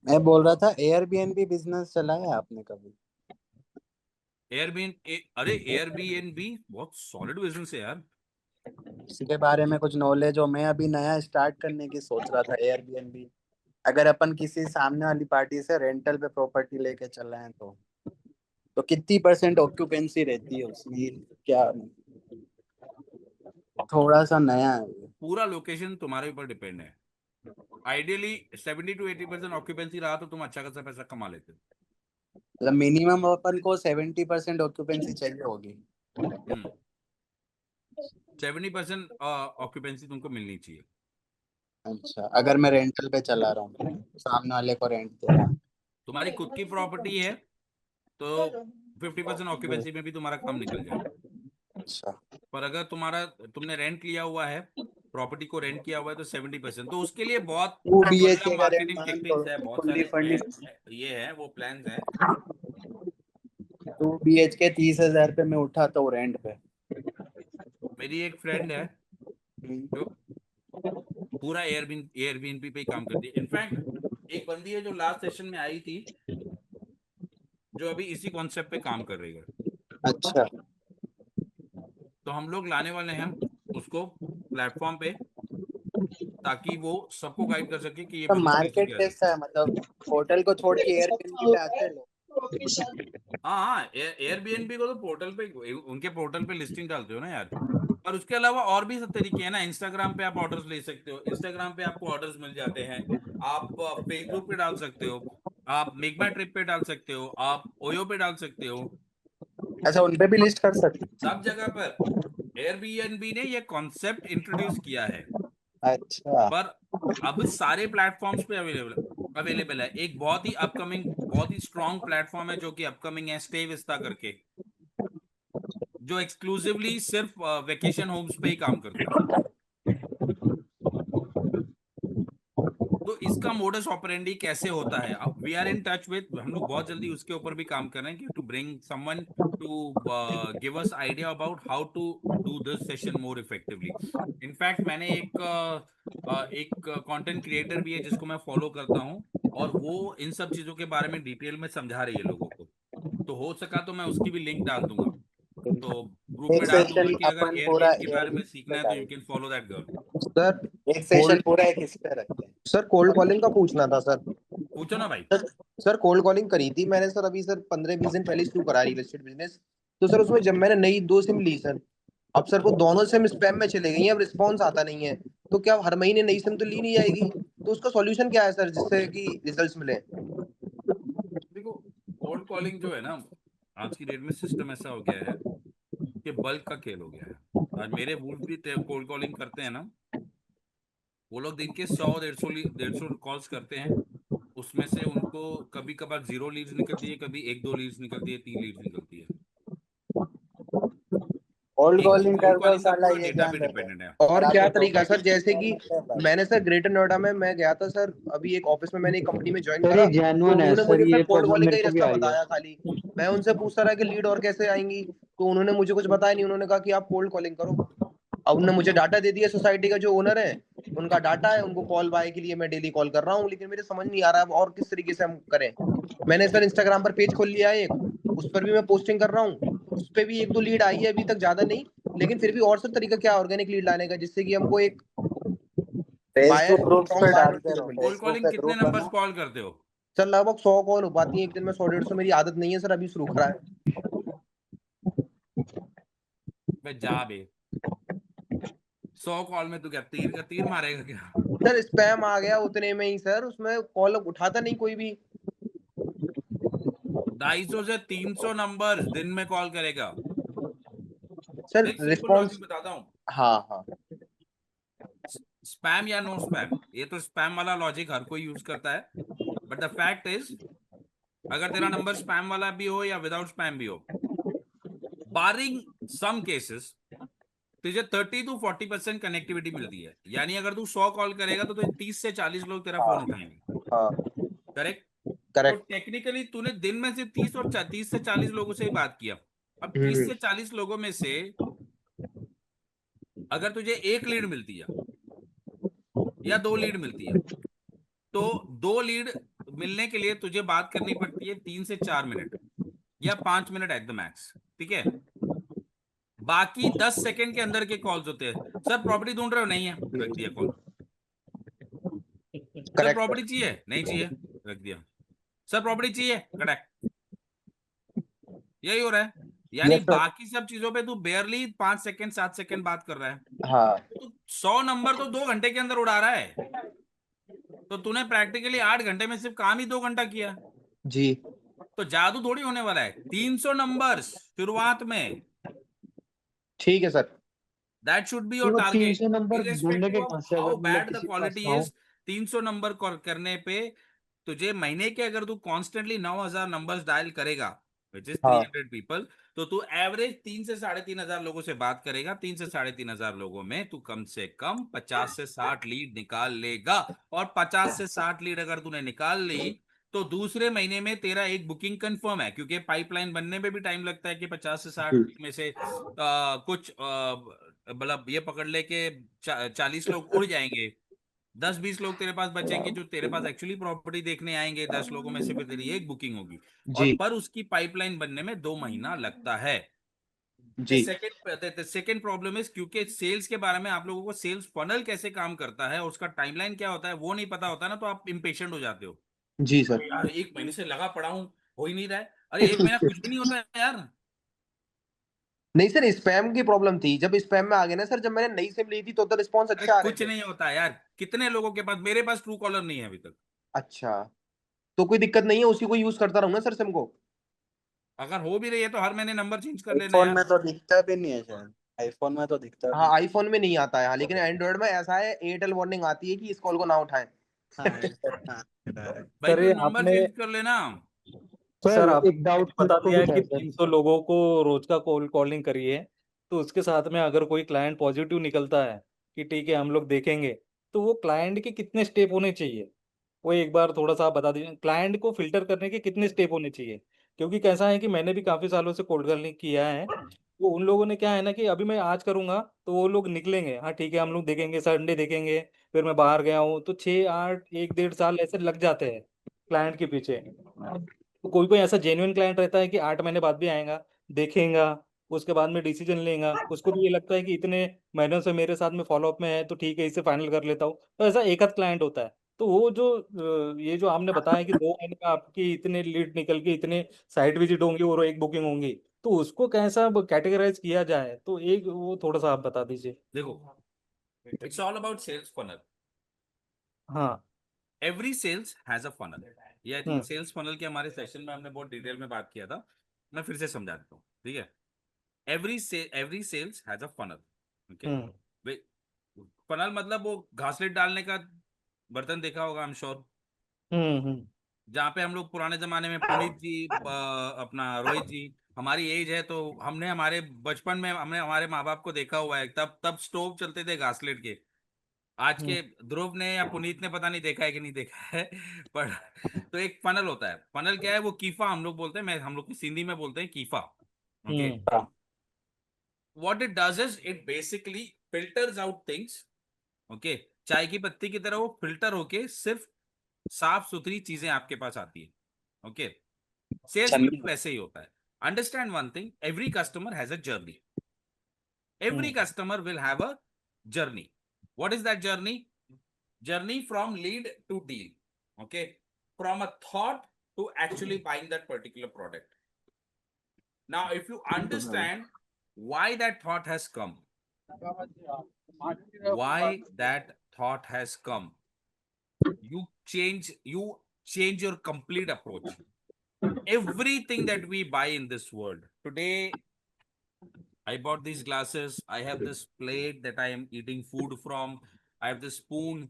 मैं बोल रहा था एयरबीएनबी बिजनेस चलाया आपने कभी? अरे एयरबीएनबी बहुत सॉलिड बिजनेस है यार। इसके बारे में कुछ नॉलेज हो? मैं अभी नया स्टार्ट करने की सोच रहा था एयरबीएनबी। अगर अपन किसी सामने वाली पार्टी से रेंटल पे प्रॉपर्टी लेके चल रहे हैं तो कितनी परसेंट ऑक्यूपेंसी रहती है उसमें? क्या, थोड़ा सा नया है ये। पूरा लोकेशन तुम्हारे ऊपर डिपेंड है। आइडियली 70 to 80% ऑक्यूपेंसी रहा तो तुम अच्छा खासा पैसा कमा लेते हो। मतलब मिनिमम अपन को 70% ऑक्यूपेंसी चाहिए होगी। हम्म। 70% ऑक्यूपेंसी तुमको मिलनी चाहिए। अच्छा, अगर मैं रेंटल पे चला रहा हूँ, सामने वाले को रेंट दे रहा हूँ। तुम्हारी खुद की प्रॉपर्टी है तो 50% ऑक्यूपेंसी में भी तुम्हारा काम निकल जाएगा। अच्छा। पर अगर तुम्हारा तुमने रेंट लिया हुआ है, प्रॉपर्टी को रेंट किया हुआ है तो 70%। तो उसके लिए बहुत टू बढ़िया बीएचके का रेंट मार्केटिंग मान लो, टेक्निक्स है, बहुत फुल्ली सारे फर्निश्ड। ये है वो प्लान्स हैं। 2 BHK 30,000 पे मैं उठा तो रेंट पे। मेरी एक फ्रेंड है हम्म। जो पूरा एयरबीएनबी पे ही काम करती है। इनफैक्ट एक बंदी है जो लास्ट सेशन में आई थी, जो अभी इसी कॉन्सेप्ट पे काम कर रही है। अच्छा। तो हम लोग लाने वाले हैं उसको प्लेटफॉर्म पे, ताकि वो सबको गाइड कर सके कि ये तो बिजनेस कैसे मार्केट किया जाए। कैसा है, मतलब होटल को छोड़ के एयरबीएनबी पे आते हैं लोग? हाँ हाँ, एयरबीएनबी को तो पोर्टल पे, उनके पोर्टल पे लिस्टिंग डालते हो ना यार। और उसके अलावा और भी सब तरीके हैं ना। इंस्टाग्राम पे आप ऑर्डर्स ले सकते हो, इंस्टाग्राम पे आपको ऑर्डर्स मिल जाते हैं। आप फेसबुक पे डाल सकते हो, आप मेक माई ट्रिप पे डाल सकते हो, आप ओयो पे डाल सकते हो। अच्छा, उन पे भी लिस्ट कर सकते सब जगह पर एयरबीएनबी ने ये कॉन्सेप्ट इंट्रोड्यूस किया है। हैं? अच्छा। पर अब सारे प्लेटफॉर्म्स पे अवेलेबल अवेलेबल है। एक बहुत ही अपकमिंग, बहुत ही स्ट्रांग प्लेटफॉर्म है जो कि अपकमिंग है, स्टे विस्ता करके, जो एक्सक्लूसिवली सिर्फ वेकेशन होम्स पे ही काम करता है। तो इसका मोडस ऑपरेंडी कैसे होता है, अब we are in touch with, हम लोग बहुत जल्दी उसके ऊपर भी काम कर रहे हैं कि to bring someone to give us idea about how to do this session more effectively. In fact मैंने एक कंटेंट क्रिएटर भी है जिसको मैं फॉलो करता हूँ, और वो इन सब चीजों के बारे में डिटेल में समझा रही है लोगों को। तो हो सका तो मैं उसकी भी लिंक डाल दूंगा, तो ग्रुप एक में डाल सेशन दूंगा कि अगर अपन पूरा एयरबीएन के बारे में एयरबीएनबी सीखना पे है तो यू कैन डालेंगे। Follow that girl. सर एक सेशन कोल्ड पूरा एक इस पे रखते हैं। सर कोल्ड कॉलिंग का पूछना था सर। पूछो ना भाई। सर सर कोल्ड कॉलिंग करी थी मैंने सर, अभी सर 15-20 दिन पहले शुरू करा रियल एस्टेट बिजनेस। तो सर उसमें जब मैंने नई 2 सिम ली सर, अब सर वो दोनों सिम स्पैम में चले गई हैं, अब रिस्पॉन्स आता नहीं है। तो क्या हर महीने नई सिम तो ली नहीं जाएगी? तो उसका सॉल्यूशन क्या है सर, जिससे कि रिजल्ट्स मिले? देखो, कोल्ड कॉलिंग जो है ना, आज की डेट में सिस्टम ऐसा हो गया है कि बल्क का खेल हो गया है। आज मेरे वुल्फ भी कोल्ड कॉलिंग करते हैं ना, वो लोग दिन के 100 150 कॉल्स करते हैं। उसमें से उनको कभी कभार 0 लीड्स निकलती है, कभी 1 2 लीड्स निकलती है, 3 लीड्स निकलती है। ओल्ड एक कॉलिंग कोल्ड कर दो कॉलिंग का साला, पूरा ये डेटा ध्यान पे रखो। डिपेंडेंट है। और और क्या आपको तरीका सर, प्रॉपर्टी जैसे कि है बस। मैंने सर ग्रेटर नोएडा में मैं गया था सर, अभी एक ऑफिस में मैंने एक कंपनी में ज्वाइन सर करा। ये तो जेन्युइन है उन्होंने सर, मुझे सर ये कोल्ड प्रॉब्लम कॉलिंग का मेरे ही को भी रास्ता आ रही है। बताया खाली। मैं उनसे पूछता रहा कि लीड और कैसे आएंगी, तो उन्होंने मुझे कुछ बताया नहीं, उन्होंने कहा कि आप कोल्ड कॉलिंग करो। अब उन्होंने मुझे डाटा दे दिया, सोसाइटी का जो ओनर है उनका डाटा है, उनको कॉल बाय के लिए मैं डेली कॉल कर रहा हूँ, लेकिन मेरे समझ नहीं आ रहा है अब और किस तरीके से हम करें। मैंने सर इंस्टाग्राम पर पेज खोल लिया है एक, उस पर भी मैं पोस्टिंग कर रहा हूँ। उस पर भी 1 2 लीड आई है अभी तक, ज्यादा नहीं। लेकिन फिर भी और सब तरीका क्या ऑर्गेनिक लीड लाने का, जिससे कि हमको एक बायर, फेसबुक ग्रुप्स स्ट्रॉन्ग पे बायर डालते रहो, कोल्ड फेसबुक कॉलिंग पे कितने ग्रुप नंबर्स बना। कॉल करते हो? सर लगभग 100 कॉल हो पाती है एक दिन में, 100 150। मेरी आदत नहीं है सर, अभी शुरू करा है। भाई जा बे, 100 कॉल में तू क्या तीर का तीर मारेगा क्या? सर स्पैम आ गया उतने में ही सर, उसमें कॉल उठाता नहीं कोई भी। 250 से 300 नंबर्स दिन में कॉल करेगा। सर एक सिंपल रिस्पॉन्स। लॉजिक बताता हूँ, हाँ हाँ। स्पैम या नो स्पैम, ये तो स्पैम वाला लॉजिक हर कोई यूज करता है। बट द फैक्ट इज, अगर तेरा नंबर स्पैम वाला भी हो या विदाउट स्पैम भी हो, बारिंग सम केसेस, तुझे 30 to 40% कनेक्टिविटी मिलती है। यानी अगर तू 100 कॉल करेगा तो तुझे 30 से 40 लोग तेरा हाँ फोन उठाएंगे। हाँ। करेक्ट? तो करेक्ट। टेक्निकली तूने दिन में सिर्फ 30 से 40 लोगों से ही बात किया। अब 30 हम्म। से 40 लोगों में से अगर तुझे एक लीड मिलती है या 2 लीड मिलती है, तो 2 लीड मिलने के लिए तुझे बात करनी पड़ती है 3 से 4 मिनट या 5 मिनट एट द मैक्स, ठीक है। बाकी 10 सेकंड के अंदर के कॉल्स होते हैं, सर प्रॉपर्टी ढूंढ रहे हो, नहीं है, रख दिया कॉल। Sir correct. प्रॉपर्टी चाहिए, नहीं चाहिए, रख दिया। सर प्रॉपर्टी चाहिए, करेक्ट। यही हो रहा है, यानी यस सर। बाकी सब चीजों पे तू बेयरली 5 सेकंड 7 सेकंड बात कर रहा है, हाँ तो 100 नंबर तो 2 घंटे के अंदर उड़ा रहा है। तो तूने प्रैक्टिकली 8 घंटे में सिर्फ काम ही 2 घंटा किया, जी। तो जादू थोड़ी होने वाला है। 300 नंबर्स शुरुआत में, ठीक है सर। दैट शुड बी तो योर वो टारगेट, 300 नंबर ढूंढने इरेस्पेक्टिव के ऑफ कहाँ से, हाउ अगर मतलब बैड द किसी के पास क्वालिटी ना हो? इज। 300 नंबर करने पे तुझे महीने के, अगर तू कॉन्स्टेंटली 9,000 नंबर्स डायल करेगा, विच इज हाँ 300 पीपल, तो तू एवरेज 3 से 3,500 लोगों से बात करेगा। 3 से 3,500 लोगों में तू कम से कम 50 से 60 लीड निकाल लेगा। और 50 से 60 लीड अगर तूने निकाल ली, तो दूसरे महीने में तेरा एक बुकिंग कंफर्म है, क्योंकि पाइपलाइन बनने में भी टाइम लगता है कि 50 से 60 में से कुछ मतलब ये पकड़ ले के 40 लोग उड़ जाएंगे, 10-20 लोग तेरे पास बचेंगे जो तेरे पास एक्चुअली प्रॉपर्टी देखने आएंगे, 10 लोगों में से फिर तेरी एक बुकिंग होगी। और जी पर उसकी पाइपलाइन बनने में 2 महीना लगता है। जी सेकेंड प्रॉब्लम इज, क्योंकि सेल्स के बारे में आप लोगों को सेल्स फनल कैसे काम करता है और उसका टाइमलाइन क्या होता है वो नहीं पता होता ना, तो आप इम्पेशेंट हो जाते हो। जी सर। यार 1 महीने से लगा पड़ा हूं, हो ही नहीं रहा है। अरे 1 महीना कुछ भी नहीं होता है यार। नहीं सर, स्पैम की प्रॉब्लम थी। जब स्पैम में आ गए ना सर, जब मैंने नई सिम ली थी तो रिस्पॉन्स अरे अच्छा आ रहे कुछ थे। नहीं होता यार, कितने लोगों के पास, मेरे पास ट्रू कॉलर नहीं है अभी तक। अच्छा, तो कोई दिक्कत नहीं है, उसी को यूज करता रहूंगा सर सिम को। अगर हो भी रही है तो हर महीने नंबर चेंज कर लेना आईफोन यार। में तो दिखता भी नहीं है शायद, आईफोन में तो दिखता हाँ भी आईफोन में नहीं आता है, हाँ, लेकिन एंड्रॉइड में ऐसा है, एयरटेल वार्निंग आती है कि इस कॉल को ना उठाएं। हाँ, भाई सर तू ये नंबर आपने, चेंज कर लेना। सर आपने एक डाउट बता मुझको दिया भी है था कि सर। 300 लोगों को रोज का कॉलिंग करिए, तो उसके साथ में अगर कोई क्लाइंट पॉजिटिव निकलता है कि ठीक है हम लोग देखेंगे, तो वो क्लाइंट के कितने स्टेप होने चाहिए, वो एक बार थोड़ा सा आप बता दीजिए। क्लाइंट को फिल्टर करने के कितने स्टेप होने चाहिए? क्योंकि कैसा है कि मैंने भी काफी सालों से कोल्ड कॉलिंग किया है, वो उन लोगों ने क्या है ना कि अभी मैं आज करूंगा तो वो लोग निकलेंगे, हाँ ठीक है हम लोग देखेंगे, संडे देखेंगे, फिर मैं बाहर गया हूँ, तो 6 8 1 1.5 साल ऐसे लग जाते हैं क्लाइंट के पीछे। तो कोई कोई ऐसा जेन्युइन क्लाइंट रहता है कि 8 महीने बाद भी आएगा, देखेगा, उसके बाद में डिसीजन लेगा, उसको भी ये लगता है कि इतने महीनों से मेरे साथ में फॉलोअप में है तो ठीक है इसे फाइनल कर लेता हूँ। तो ऐसा एक आध क्लाइंट होता है। तो वो जो ये जो आपने बताया कि 2 महीने में आपकी इतने लीड निकल के इतने साइट विजिट होंगी और एक बुकिंग होंगी, तो उसको कैसा कैटेगराइज किया जाए, तो एक वो थोड़ा सा आप बता दीजिए। देखो, it's all about sales funnel. हाँ। Every sales has a funnel. ये I think hmm. Sales funnel के हमारे सेशन में हमने बहुत डिटेल में बात किया था, मैं फिर से समझा देता हूँ, ठीक है। Every sales has a funnel, okay. Hmm. Funnel मतलब वो घासलेट डालने का बर्तन देखा होगा, आई एम श्योर, हम्म। जहाँ पे हम लोग पुराने जमाने में पुनीत जी, अपना रोहित जी, हमारी एज है तो हमने हमारे बचपन में हमने हमारे माँ बाप को देखा हुआ है, तब तब स्टोव चलते थे घासलेट के। आज हम्म। के ध्रुव ने या पुनीत ने पता नहीं देखा है कि नहीं देखा है पर तो एक फनल होता है। फनल क्या है, वो कीफा हम लोग बोलते हैं, मैं हम लोग की सिंधी में बोलते हैं कीफा, okay. Hmm. What it does is it basically filters out things, okay. चाय की पत्ती की तरह वो फिल्टर होके सिर्फ साफ सुथरी चीजें आपके पास आती है, ओके। सेल्स में भी वैसे ही होता है। Understand one thing, every customer has a journey, every hmm. customer will have a journey. What is that journey? Journey from lead to deal, okay, from a thought to actually buying that particular product. Now if you understand why that thought has come, why that thought has come, you change your complete approach. Everything that we buy in this world today, I bought these glasses. I have this plate that I am eating food from. I have this spoon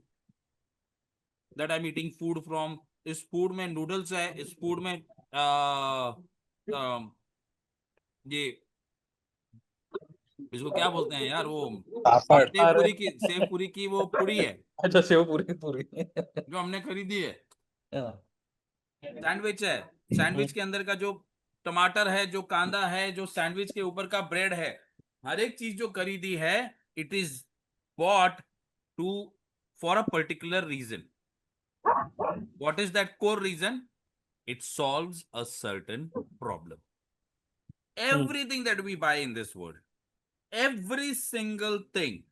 that I'm eating food from. इस food में noodles है, इस food में ये इसको क्या बोलते हैं यार, वो पापड़। अरे सेव पूरी की वो पूरी है अच्छा, सेव पूरी पूरी। जो हमने खरीदी है। हाँ। सैंडविच है, सैंडविच के अंदर का जो टमाटर है, जो कांदा है, जो सैंडविच के ऊपर का ब्रेड है, हर एक चीज जो खरीदी है, it is bought to for a particular reason. What is that core reason? It solves a certain problem. Everything that we buy in this world, every single thing,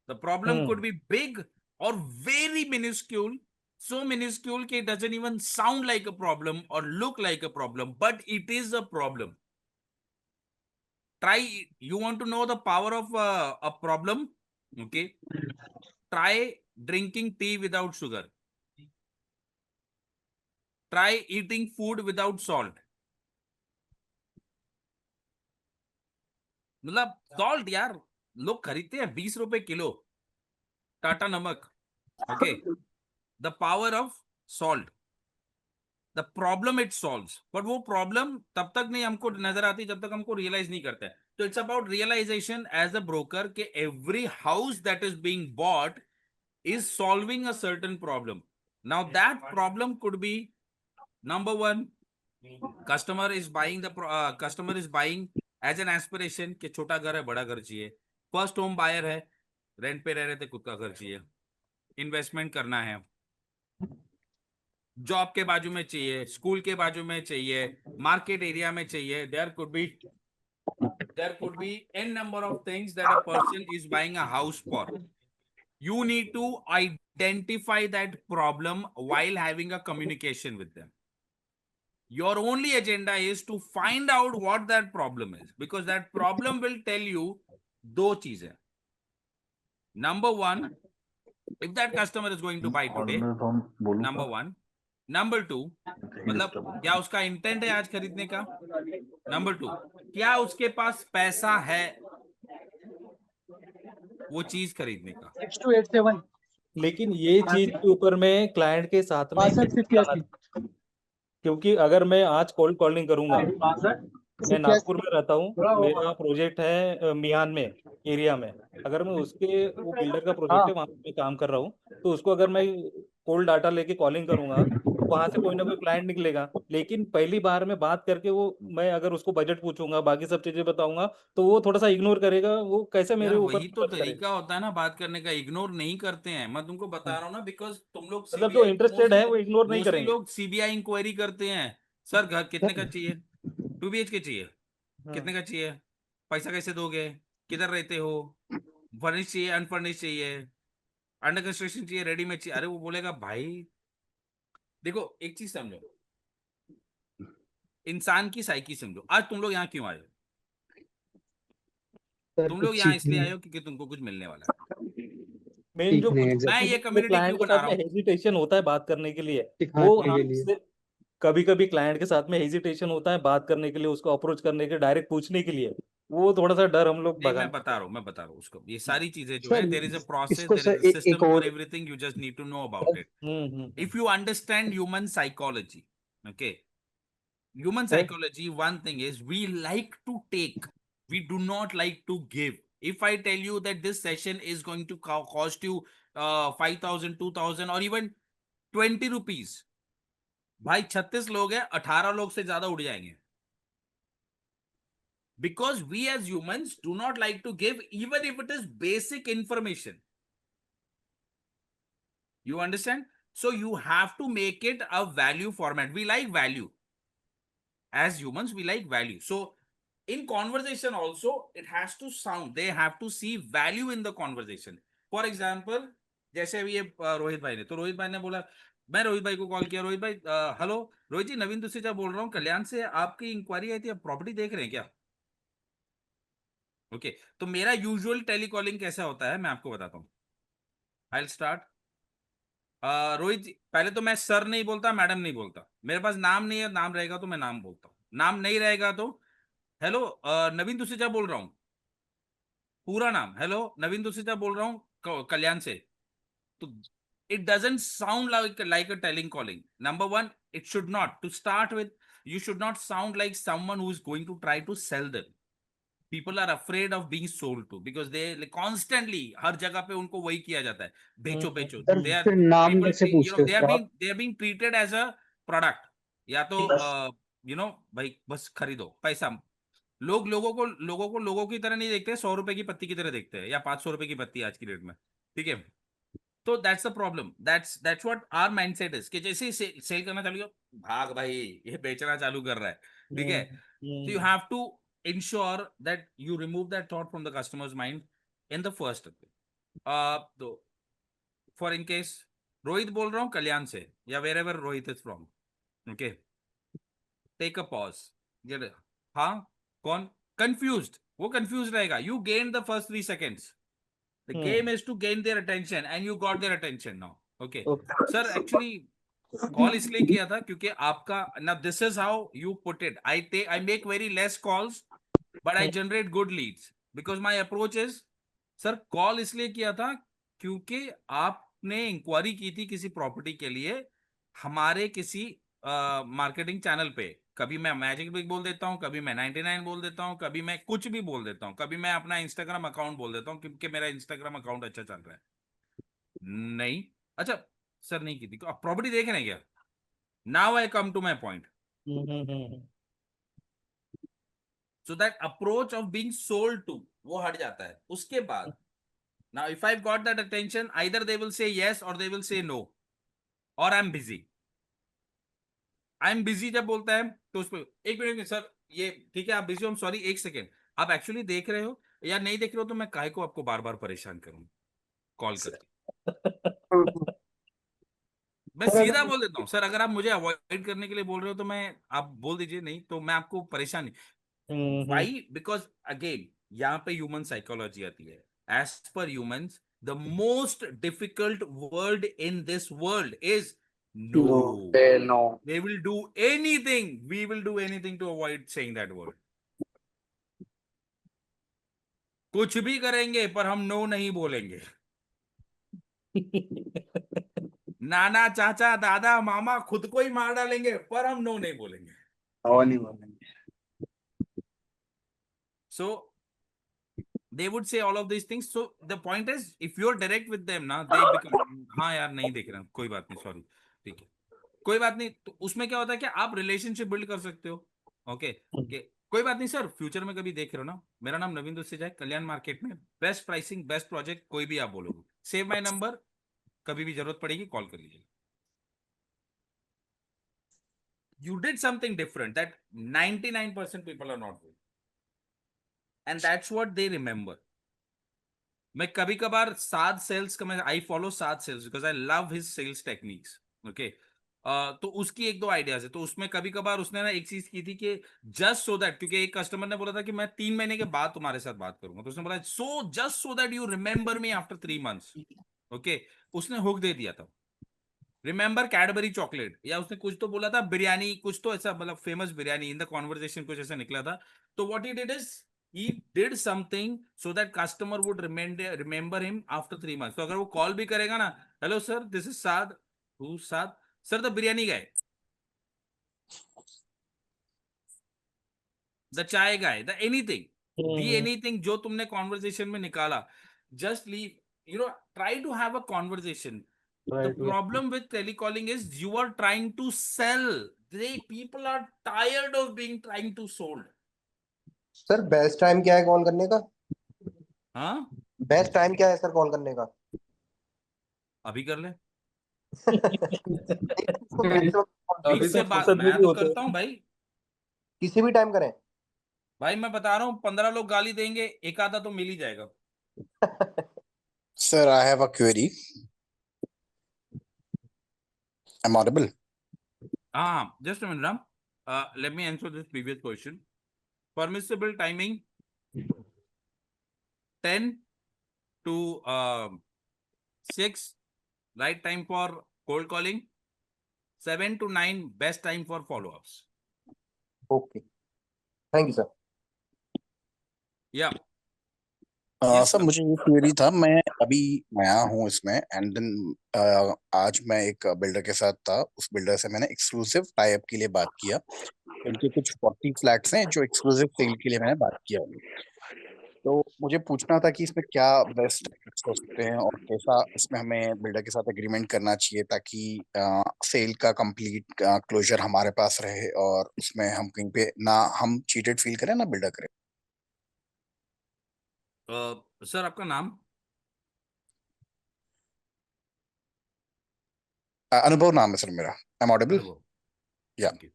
the problem could be big or very minuscule, so minuscule that it doesn't even sound like a problem or look like a problem, but it is a problem. You want to know the power of a problem? Okay. Try drinking tea without sugar. Try eating food without salt. मतलब salt यार लोग खरीदते हैं 20 रुपए kilo Tata नमक. Okay, the power of salt, the problem it solves. But वो problem तब तक नहीं हमको नजर आती जब तक हमको रियलाइज नहीं करते हैं. तो it's about realization as a broker के every house that is being bought is solving a certain problem. Now that problem could be, number one, customer is buying as an aspiration कि छोटा घर है बड़ा घर चाहिए. फर्स्ट होम बायर है, rent पे रह रहे थे, खुद का घर चाहिए, इन्वेस्टमेंट करना है, जॉब के बाजू में चाहिए, स्कूल के बाजू में चाहिए, मार्केट एरिया में चाहिए. there could be n number of things that a person is buying a house for. You need to identify that problem while having a communication with them. Your only agenda is to find out what that problem is, because that problem will tell you दो चीजें. Number one, if that customer is going to buy today, number one. Number two, मतलब क्या उसका intent है आज खरीदने का. Number two, क्या उसके पास पैसा है वो चीज खरीदने का. 6287 लेकिन ये चीज के ऊपर में क्लाइंट के साथ में 6288 क्योंकि अगर मैं आज कोल्ड कॉलिंग करूंगा, मैं नागपुर में रहता हूँ, मेरा प्रोजेक्ट है मियान में एरिया में, अगर मैं उसके वो बिल्डर का प्रोजेक्ट है वहां पे काम कर रहा हूँ, तो उसको अगर मैं कोल्ड डाटा लेके कॉलिंग करूंगा तो वहां से कोई ना कोई क्लाइंट निकलेगा. लेकिन पहली बार में बात करके वो मैं अगर उसको बजट पूछूंगा, बाकी सब चीजें बताऊंगा, तो वो थोड़ा सा इग्नोर करेगा. वो कैसे मेरे यार ऊपर वही तो फोकस करेगा. तरीका होता है ना बात करने का. इग्नोर नहीं करते हैं, मैं तुमको बता रहा हूँ ना, बिकॉज तुम लोग मतलब जो इंटरेस्टेड है वो इग्नोर नहीं मोस्टली करेंगे. लोग सीबीआई इंक्वायरी करते हैं. सर घर कितने का चाहिए, 2 BHK चाहिए, कितने का चाहिए, पैसा कैसे दोगे, किधर रहते हो, फर्निश चाहिए, अनफर्निश चाहिए, अंडर कंस्ट्रक्शन चाहिए, रेडीमेड चाहिए. अरे वो बोलेगा भाई देखो एक चीज समझो, इंसान की साइकी समझो. आज तुम लोग यहाँ क्यों आए हो? तुम लोग यहाँ इसलिए आए हो क्योंकि तुमको कुछ मिलने वाला है. मेन जो मैं ये कम्युनिटी क्लाइंट क्यों के बना साथ रहा में हूँ, हेजिटेशन होता है बात करने के लिए, वो हमसे कभी कभी क्लाइंट के साथ में हेजिटेशन होता है बात करने के लिए, उसको अप्रोच करने के, डायरेक्ट पूछने के लिए, वो थोड़ा सा डर हम लोग नहीं भगा. मैं बता रहा हूँ उसको. ये सारी चीजें जो सर, है, देयर इज अ प्रोसेस, इसको there is sir a system एक फॉर और everything, you just need to know about it. If you understand human psychology, okay, human sir psychology, one thing is we like to take, we do not like to give. If I tell you that this session is going to cost you 5,000, 2,000 or even 20 rupees, भाई 36 लोग हैं, 18 लोग से ज्यादा उड़ जाएंगे. Because we as humans do not like to give, even if it is basic information. You understand? So you have to make it a value format. We like value. As humans, we like value. So in conversation also, it has to sound, they have to see value in the conversation. For example, जैसे अभी ये रोहित भाई ने, तो रोहित भाई ने बोला, मैं रोहित भाई को कॉल किया, रोहित भाई हेलो रोहित जी, नवीन दुसेजा बोल रहा हूँ कल्याण से, आपकी इंक्वायरी आई थी, आप प्रॉपर्टी देख रहे हैं क्या. ओके तो मेरा यूजुअल टेलीकॉलिंग कैसा होता है मैं आपको बताता हूँ. I will start. Rohit ji, पहले तो मैं सर नहीं बोलता, मैडम नहीं बोलता. मेरे पास नाम नहीं है, नाम रहेगा तो मैं नाम बोलता हूँ, नाम नहीं रहेगा तो हेलो नवीन दुसेजा बोल रहा हूँ, पूरा नाम, हेलो नवीन दुसेजा बोल रहा हूँ कल्याण से. तो it doesn't sound like a telecalling. Number one, it should not, to start with, you should not sound like someone who is going to try to sell them. People are afraid of being sold to because they like, constantly हर जगह पे उनको वही किया जाता है, बेचो बेचो. They are नाम people, कैसे पूछते they हो are आप? being treated as a product. या तो भाई बस खरीदो पैसा. लोगों की तरह नहीं देखते, 100 रुपए की पत्ती की तरह देखते हैं, या 500 रुपए की पत्ती आज की डेट में. ठीक है, तो that's the problem, that's what our mindset is कि जैसे ही सेल करना चालू किया, भाग भाई ये बेचना चालू कर रहा है, ठीक है। So you have to ensure that you remove that thought from the customer's mind in the first. तो for in case रोहित बोल रहा हूँ कल्याण से या wherever Rohit is from, okay, take a pause. हाँ कौन confused, वो confused रहेगा. You gained the first 3 seconds. The game is to gain their attention and you got their attention now. Okay. Sir, actually call इसलिए किया था क्योंकि आपका now this is how you put it. I make very less calls but I generate good leads because my approach is, sir call इसलिए किया था क्योंकि आपने इंक्वायरी की थी किसी प्रॉपर्टी के लिए हमारे किसी मार्केटिंग चैनल पे. कभी मैं मैजिक बिग बोल देता हूँ, कभी मैं 99 बोल देता हूँ, कभी मैं कुछ भी बोल देता हूँ, कभी मैं अपना इंस्टाग्राम अकाउंट बोल देता हूँ क्योंकि मेरा इंस्टाग्राम अकाउंट अच्छा चल रहा है. नहीं, अच्छा सर नहीं की थी. आप प्रॉपर्टी देख रहे हैं क्या? Now I come to my point. So that approach of being sold to वो हट जाता है. उसके बाद now if I've got that attention, either they will say yes or they will say no, or I'm busy जब बोलता है तो उस पर एक मिनट सर ये ठीक है आप बिजी हो, सॉरी एक सेकेंड, आप एक्चुअली देख रहे हो या नहीं देख रहे हो तो मैं काहे को आपको बार बार परेशान करूं कॉल करके. मैं सीधा बोल देता हूँ सर, अगर आप मुझे अवॉइड करने के लिए बोल रहे हो तो मैं आप बोल दीजिए, नहीं तो मैं आपको परेशान नहीं. वाई? बिकॉज अगेन यहाँ पे ह्यूमन साइकोलॉजी आती है. As per humans the most difficult word in this world is no. No. They will do anything, we will do anything to avoid saying that word. कुछ भी करेंगे पर हम no नहीं बोलेंगे. नाना चाचा दादा मामा खुद को ही मार डालेंगे पर हम नो नहीं बोलेंगे. और नहीं बोलेंगे. So they would say all of these things. So the point is if you're direct with them ना they become हाँ यार नहीं देख रहा कोई बात नहीं सॉरी ठीक है कोई बात नहीं. तो उसमें क्या होता है कि आप रिलेशनशिप बिल्ड कर सकते हो. ओके कोई बात नहीं सर, फ्यूचर में कभी देख रहे हो ना, मेरा नाम नवीन दुस्सेजा है, कल्याण मार्केट में बेस्ट प्राइसिंग बेस्ट प्रोजेक्ट कोई भी आप बोलोगे, सेव माय नंबर, कभी भी जरूरत पड़ेगी कॉल कर लीजिए. You did something different that 99% people are not doing. And that's what they remember. मैं कभी कभार साद सेल्स का मैं I follow Saad sales because I love his sales techniques. Okay तो उसकी एक दो आइडियाज है. तो उसमें कभी कभार उसने ना एक चीज की थी कि जस्ट सो दैट, क्योंकि एक कस्टमर ने बोला था कि मैं 3 महीने के बाद तुम्हारे साथ बात करूंगा, तो उसने बोला so just so that you remember me after 3 months. Okay उसने हुक दे दिया था, रिमेंबर कैडबरी चॉकलेट, या उसने कुछ तो बोला था बिरयानी, कुछ तो ऐसा मतलब famous biryani in the conversation कुछ ऐसा निकला था. तो what he did is he did something so that customer would remember him after 3 months. तो अगर वो कॉल भी करेगा ना, hello sir this is Saad, who Saad, sir the biryani guy, the chai guy, the anything, the anything जो तुमने कॉन्वर्जेशन में निकाला, just leave, you know, try to have a conversation. The problem with telecalling is you are trying to sell. People are tired of being trying to sold. Sir best time क्या है call करने का? हाँ best time क्या है sir call करने का? अभी कर ले. अभी इससे तो बात फुर्सत में मैं भी तो होते करता हूँ भाई. किसी भी टाइम करें भाई मैं बता रहा हूँ 15 लोग गाली देंगे, एक आधा तो मिल ही जाएगा. Sir, I have a query. I'm audible. हाँ just a minute, Ram. Let me answer this previous question. Permissible timing 10 to 6 right time for cold calling, 7 to 9 best time for follow-ups. Okay thank you sir. Yeah. Sir sir. मुझे ये query था, मैं अभी नया हूँ इसमें and then आज मैं एक बिल्डर के साथ था, उस बिल्डर से मैंने एक्सक्लूसिव टाई अप के लिए बात किया. उनके कुछ 40 फ्लैट्स हैं जो एक्सक्लूसिव सेल के लिए मैंने बात किया. तो मुझे पूछना था कि इसमें क्या बेस्ट हो सकते हैं और कैसा इसमें हमें बिल्डर के साथ एग्रीमेंट करना चाहिए ताकि सेल का कंप्लीट क्लोजर हमारे पास रहे और उसमें हम कहीं पे ना हम चीटेड फील करें ना बिल्डर करें. सर आपका नाम? अनुभव नाम है सर मेरा। I am audible? अनुभव। या ओके,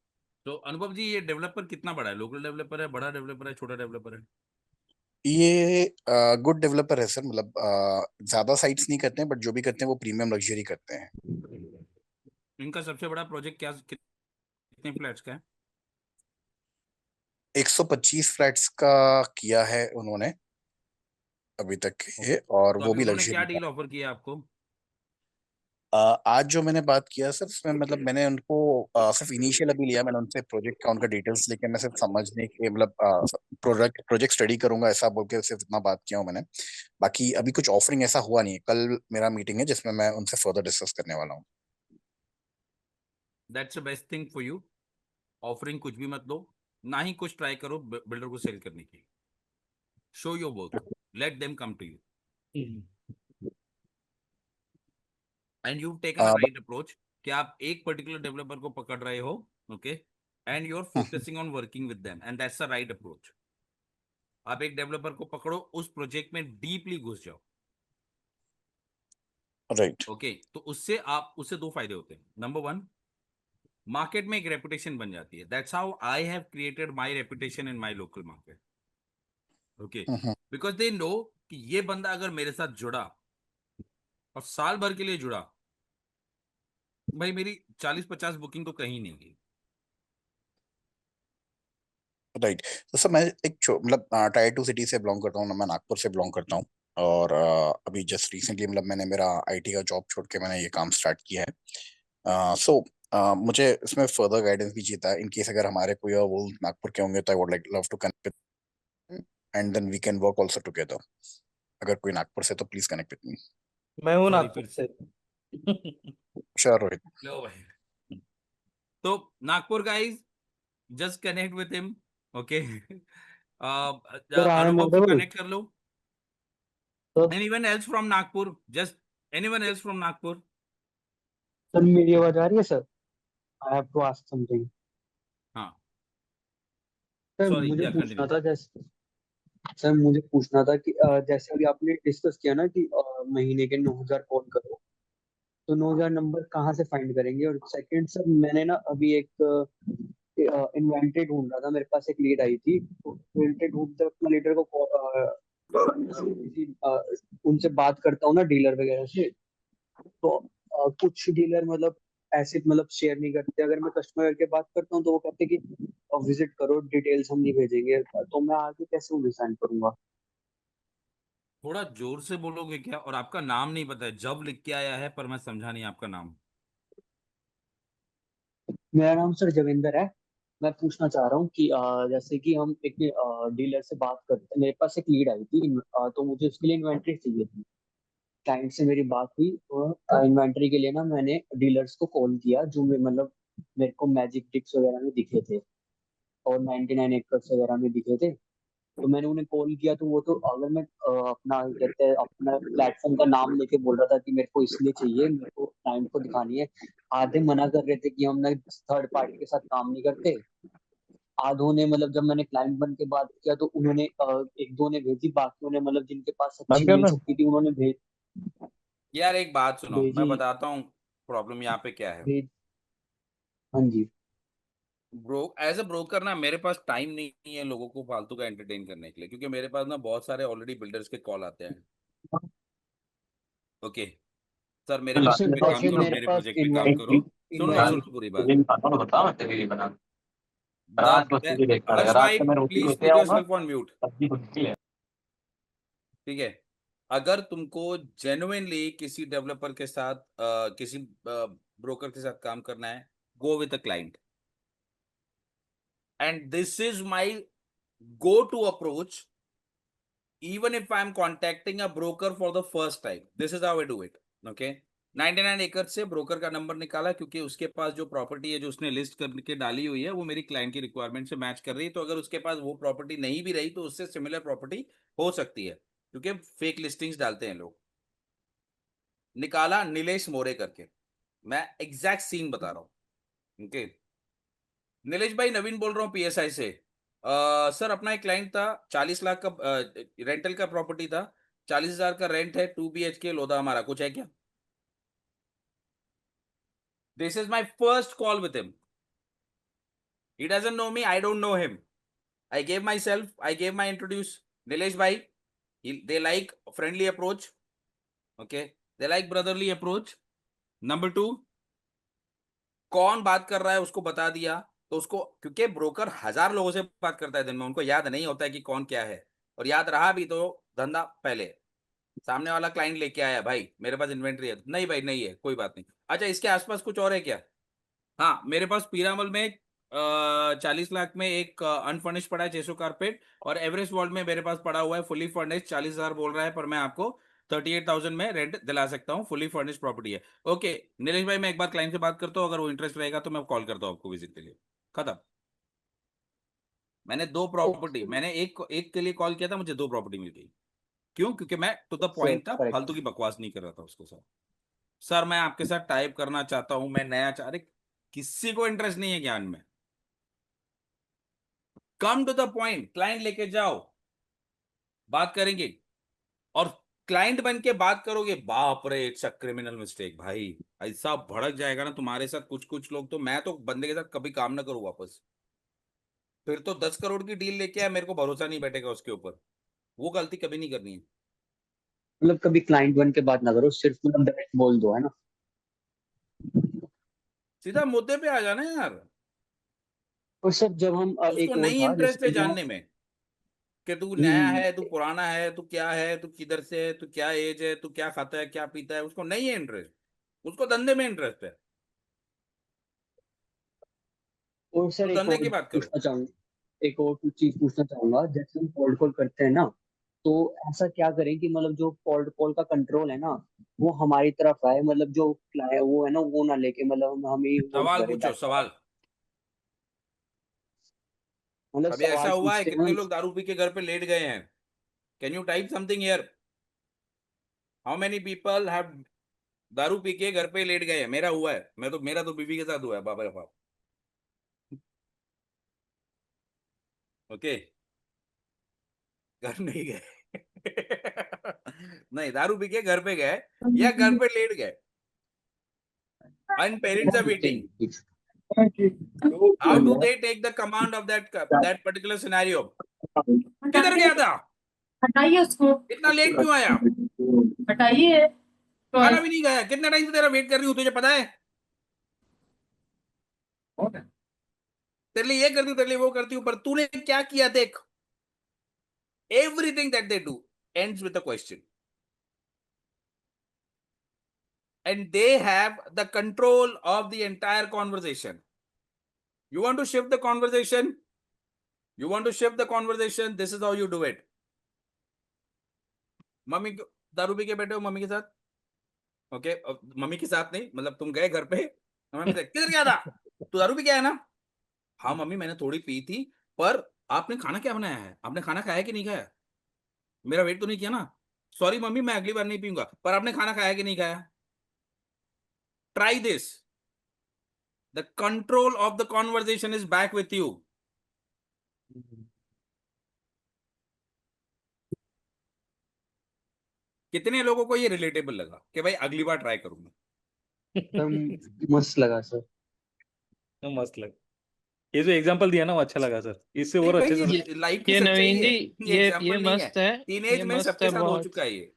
तो अनुभव जी, ये डेवलपर कितना बड़ा है? लोकल डेवलपर है, बड़ा डेवलपर है, छोटा डेवलपर है? ये गुड डेवलपर है सर, मतलब ज्यादा साइट्स नहीं करते हैं, बट जो भी करते हैं वो प्रीमियम लग्जरी करते हैं। इनका सबसे बड़ा प्रोजेक्ट क्या, कितने फ्लैट्स का है? 125 फ्लैट्स का किया है उन्होंने अभी तक ये, और तो वो अभी भी उन्होंने क्या लग्जरी का। डील ऑफर किया आपको? आज जो मैंने बात किया सर, उसमें मतलब मैंने उनको सिर्फ इनिशियल अभी लिया, मैंने उनसे प्रोजेक्ट का उनका डिटेल्स लेके मैं सिर्फ समझने के मतलब प्रोजेक्ट स्टडी करूंगा ऐसा बोल के सिर्फ इतना बात किया हूँ मैंने। बाकी अभी कुछ ऑफरिंग ऐसा हुआ नहीं है। कल मेरा मीटिंग है जिसमें मैं उनसे फर्दर डिस्कस करने वाला हूँ। That's the best thing for you. Offering कुछ भी मत दो, ना ही कुछ ट्राई करो बिल्डर को सेल करने की। Show your work, let them come to you, and you taken a a, right approach कि आप एक पर्टिकुलर डेवलपर को पकड़ रहे हो, okay, and you are focusing on working with them, and that's the right approach. आप एक developer को पकड़ो, उस प्रोजेक्ट में डीपली घुस जाओ, राइट। ओके। तो उससे उससे दो फायदे होते हैं। नंबर वन, मार्केट में एक रेपुटेशन बन जाती है। That's how I have created my reputation in my local market, okay, because they know कि ये बंदा अगर मेरे साथ जुड़ा और साल भर के लिए जुड़ा, भाई मेरी 40-50 बुकिंग तो कहीं नहीं गई। राइट। तो सर मैं एक मतलब टायर 2 सिटी से बिलोंग करता हूँ, मैं नागपुर से बिलोंग करता हूँ। और अभी जस्ट रिसेंटली मतलब मैंने मेरा आईटी का जॉब छोड़ के मैंने ये काम स्टार्ट किया है। सो मुझे इसमें फर्दर गाइडेंस भी चाहिए था, इन केस अगर हमारे कोई और वो नागपुर के होंगे तो I would like love to connect and then we can work also together. अगर कोई नागपुर से तो प्लीज कनेक्ट विद मी। मैं हूँ सॉरी, नागपुर फिर से। श्योर रोहित। लो भाई, तो Nagpur guys, just connect with him, okay. Sir I am Anubhav को ऑडिबल? कनेक्ट कर लो, sir anyone else from Nagpur, just anyone else from Nagpur. Sir मेरी आवाज आ रही है sir? I have to ask something. हाँ, सर सॉरी, मुझे या पूछना कंटिन्यू। था, जैसे सर मुझे पूछना था कि जैसे अभी आपने डिस्कस किया ना कि महीने के 9,000 कॉल करो, तो 9,000 नंबर कहाँ से फाइंड करेंगे? और सेकंड सर, मैंने ना अभी एक इन्वेंटरी ढूंढ रहा था, मेरे पास एक लीड आई थी, तो इन्वेंटरी ढूंढते वक्त मैं लीडर को उनसे बात करता हूँ ना, डीलर वगैरह से, तो कुछ डीलर मतलब ऐसे मतलब शेयर नहीं करते। अगर मैं कस्टमर के बात करता हूँ तो वो कहते हैं कि विजिट करो, डिटेल्स हम नहीं भेजेंगे। तो मैं आगे कैसे उन्हें सेंड करूंगा? थोड़ा जोर से बोलोगे क्या? और आपका नाम नहीं पता है, जब लिख के आया है पर मैं समझा नहीं आपका नाम। मेरा नाम सर जविंदर है। मैं पूछना चाह रहा हूँ कि जैसे कि हम एक डीलर से बात करते हैं, मेरे पास एक लीड आई थी, तो मुझे उसके लिए इन्वेंट्री चाहिए थी। क्लाइंट से मेरी बात हुई और इन्वेंट्री के लिए ना मैंने डीलर्स को कॉल किया जो मतलब मेरे को मैजिक टिक्स वगैरह में दिखे थे और 99 एकर्स वगैरह में दिखे थे। तो मैंने उन्हें कॉल किया, तो वो तो अगर मैं अपना कहते हैं अपना प्लेटफॉर्म का नाम लेके बोल रहा था कि मेरे को इसलिए चाहिए, मेरे को क्लाइंट को दिखानी है। आधे मना कर रहे थे कि हम ना थर्ड पार्टी के साथ काम नहीं करते। आधों ने मतलब जब मैंने क्लाइंट बन के बात किया तो उन्होंने एक दो ने भेजी, बाकियों ने मतलब जिनके पास अच्छी बंद कर मिल दो। सकती थी उन्होंने यार एक बात सुनो, मैं भेजी बताता हूँ प्रॉब्लम यहाँ पे क्या है। भेज हाँ जी। एज अ ब्रोकर ना, मेरे पास टाइम नहीं है लोगों को फालतू का एंटरटेन करने के लिए, क्योंकि मेरे पास ना बहुत सारे ऑलरेडी बिल्डर्स के कॉल आते हैं, ओके। सर मेरे जैसे प्रोजेक्ट पे काम जैसे करो, मेरे मेरे पास प्रोजेक्ट पे काम करो। सुनो इन्वेंट्री सुनो पूरी बात। हर्ष भाई, please put your self on mute, ठीक है। अगर तुमको जेन्युइनली किसी डेवलपर के साथ किसी ब्रोकर के साथ काम करना है, go with a client, and this is my go to approach. Even if I'm contacting a broker for the first time, this is how I do it, okay। 99 एकड़ से ब्रोकर का नंबर निकाला, क्योंकि उसके पास जो प्रॉपर्टी है जो उसने लिस्ट करके डाली हुई है वो मेरी क्लाइंट की रिक्वायरमेंट से मैच कर रही है। तो अगर उसके पास वो प्रॉपर्टी नहीं भी रही तो उससे सिमिलर प्रॉपर्टी हो सकती है, क्योंकि फेक लिस्टिंग्स डालते हैं लोग। निकाला नीलेश मोरे करके, मैं एग्जैक्ट सीन बता रहा हूँ, ओके। नीलेश भाई, नवीन बोल रहा हूँ पीएसआई से। सर अपना एक क्लाइंट था, 40 लाख का रेंटल का प्रॉपर्टी था, 40,000 का रेंट है, 2 BHK लोधा हमारा, कुछ है क्या? This is my first call with him. He doesn't know me, I don't know him. I gave myself, I gave my introduce. Nilesh bhai, they like friendly approach. Okay, they like brotherly approach. Number 2, कौन बात कर रहा है उसको बता दिया, तो उसको, क्योंकि ब्रोकर 1000 लोगों से बात करता है दिन में, उनको याद नहीं होता है कि कौन क्या है, और याद रहा भी तो धंधा पहले। सामने वाला क्लाइंट लेके आया, भाई मेरे पास इन्वेंट्री है, नहीं भाई नहीं है, कोई बात नहीं। अच्छा, इसके आसपास कुछ और है क्या? हाँ, मेरे पास पीरामल में 40 लाख में एक अनफर्निश्ड पड़ा है 600 कारपेट, और एवरेस्ट वर्ल्ड में मेरे पास पड़ा हुआ है फुली फर्निश्ड 40,000 बोल रहा है, पर मैं आपको 38,000 में रेंट दिला सकता हूँ, फुली फर्निश्ड प्रॉपर्टी है। ओके नीलेश भाई, मैं एक बार क्लाइंट से बात करता हूँ, अगर वो इंटरेस्ट रहेगा तो मैं कॉल करता हूँ आपको विजिट के लिए। खत्म। मैंने 2 प्रॉपर्टी, मैंने एक के लिए कॉल किया था, मुझे 2 प्रॉपर्टी मिल गई। क्यों? क्योंकि मैं टू द पॉइंट था, correct. फालतू की बकवास नहीं कर रहा था उसको। सर मैं आपके साथ टाइप करना चाहता हूं, मैं नया अरे किसी को इंटरेस्ट नहीं है ज्ञान में। Come to the point, client लेके जाओ, बात करेंगे, और क्लाइंट बन के बात करोगे, बाप रे इट्स अ क्रिमिनल मिस्टेक भाई, ऐसा भड़क जाएगा ना तुम्हारे साथ कुछ कुछ लोग, तो मैं तो बंदे के साथ कभी काम ना करूं वापस। फिर तो 10 करोड़ की डील लेके आया, मेरे को भरोसा नहीं बैठेगा उसके ऊपर। वो गलती कभी नहीं करनी है। मतलब कभी क्लाइंट बन के बात ना करो, सिर्फ मतलब डायरेक्ट बोल दो, है ना। सीधा मुद्दे पे आ जाना यार। और सर जब हम उसको एक और नहीं था, इंटरेस्ट जैसे है कि जानने में कि तू नया है, तू पुराना है, तू क्या है, तू किधर से है, तू क्या एज है, तू क्या खाता है, क्या पीता है, उसको नहीं है इंटरेस्ट, उसको धंधे में इंटरेस्ट है। और तो सर एक धंधे और की बात करो। पूछना चाहूंगा, एक और कुछ चीज पूछना चाहूंगा, जैसे हम कोल्ड कॉल करते हैं ना, तो ऐसा क्या करें कि मतलब जो कोल्ड कॉल का कंट्रोल है ना, वो हमारी तरफ आए, मतलब जो वो है ना, वो ना लेके मतलब हम ही वो सवाल करें पूछो, बैक। सवाल। मतलब कभी ऐसा सवाल हुआ है पूछते हैं कितने हम। लोग दारू पी के घर पे लेट गए हैं? Can you type something here? How many people have दारू पी के घर पे लेट गए हैं? मेरा हुआ है, मेरा तो बीवी के साथ हुआ है, बाबा रे बाप। ओके, घर नहीं गए नहीं, दारू पी के घर पे गए या घर पे लेट गए, and parents are waiting. How do they take the command of that particular scenario? किधर गया था? हटाइए उसको, इतना लेट क्यों आया? हटाइए। खाना भी नहीं खाया, कितना टाइम से तेरा वेट कर रही हूँ, तुझे पता है? तेरे लिए ये करती हूँ, तेरे लिए वो करती हूँ, पर तूने क्या किया देख। Everything that they do ends with a question, and they have the control of the entire conversation. You want to shift the conversation? You want to shift the conversation? This is how you do it. Mummy दारू P के बैठे हो mummy के साथ, okay, mummy के साथ नहीं, मतलब तुम गए घर पे, मम्मी से किधर गया था, तू दारू पी के आया ना? हाँ मम्मी मैंने थोड़ी पी थी, पर आपने खाना क्या बनाया है, आपने खाना खाया कि नहीं खाया? मेरा वेट तो नहीं किया ना? सॉरी मम्मी, मैं अगली बार नहीं पीऊंगा, पर आपने खाना खाया कि नहीं खाया? Try this, the control of the conversation is back with you. कितने लोगों को ये रिलेटेबल लगा कि भाई अगली बार ट्राई करूंगा? मस्त लगा सर। तो मस्त लगा, ये जो एग्जांपल दिया ना वो अच्छा लगा सर, इससे नहीं और भाई, अच्छे से ये लाइफ की ये सच्चाई नवीन है, जी, ये ये एग्जांपल नहीं है। मस्त है, टीनेज ये में मस्त सबके है साथ हो बहुत। चुका है ये।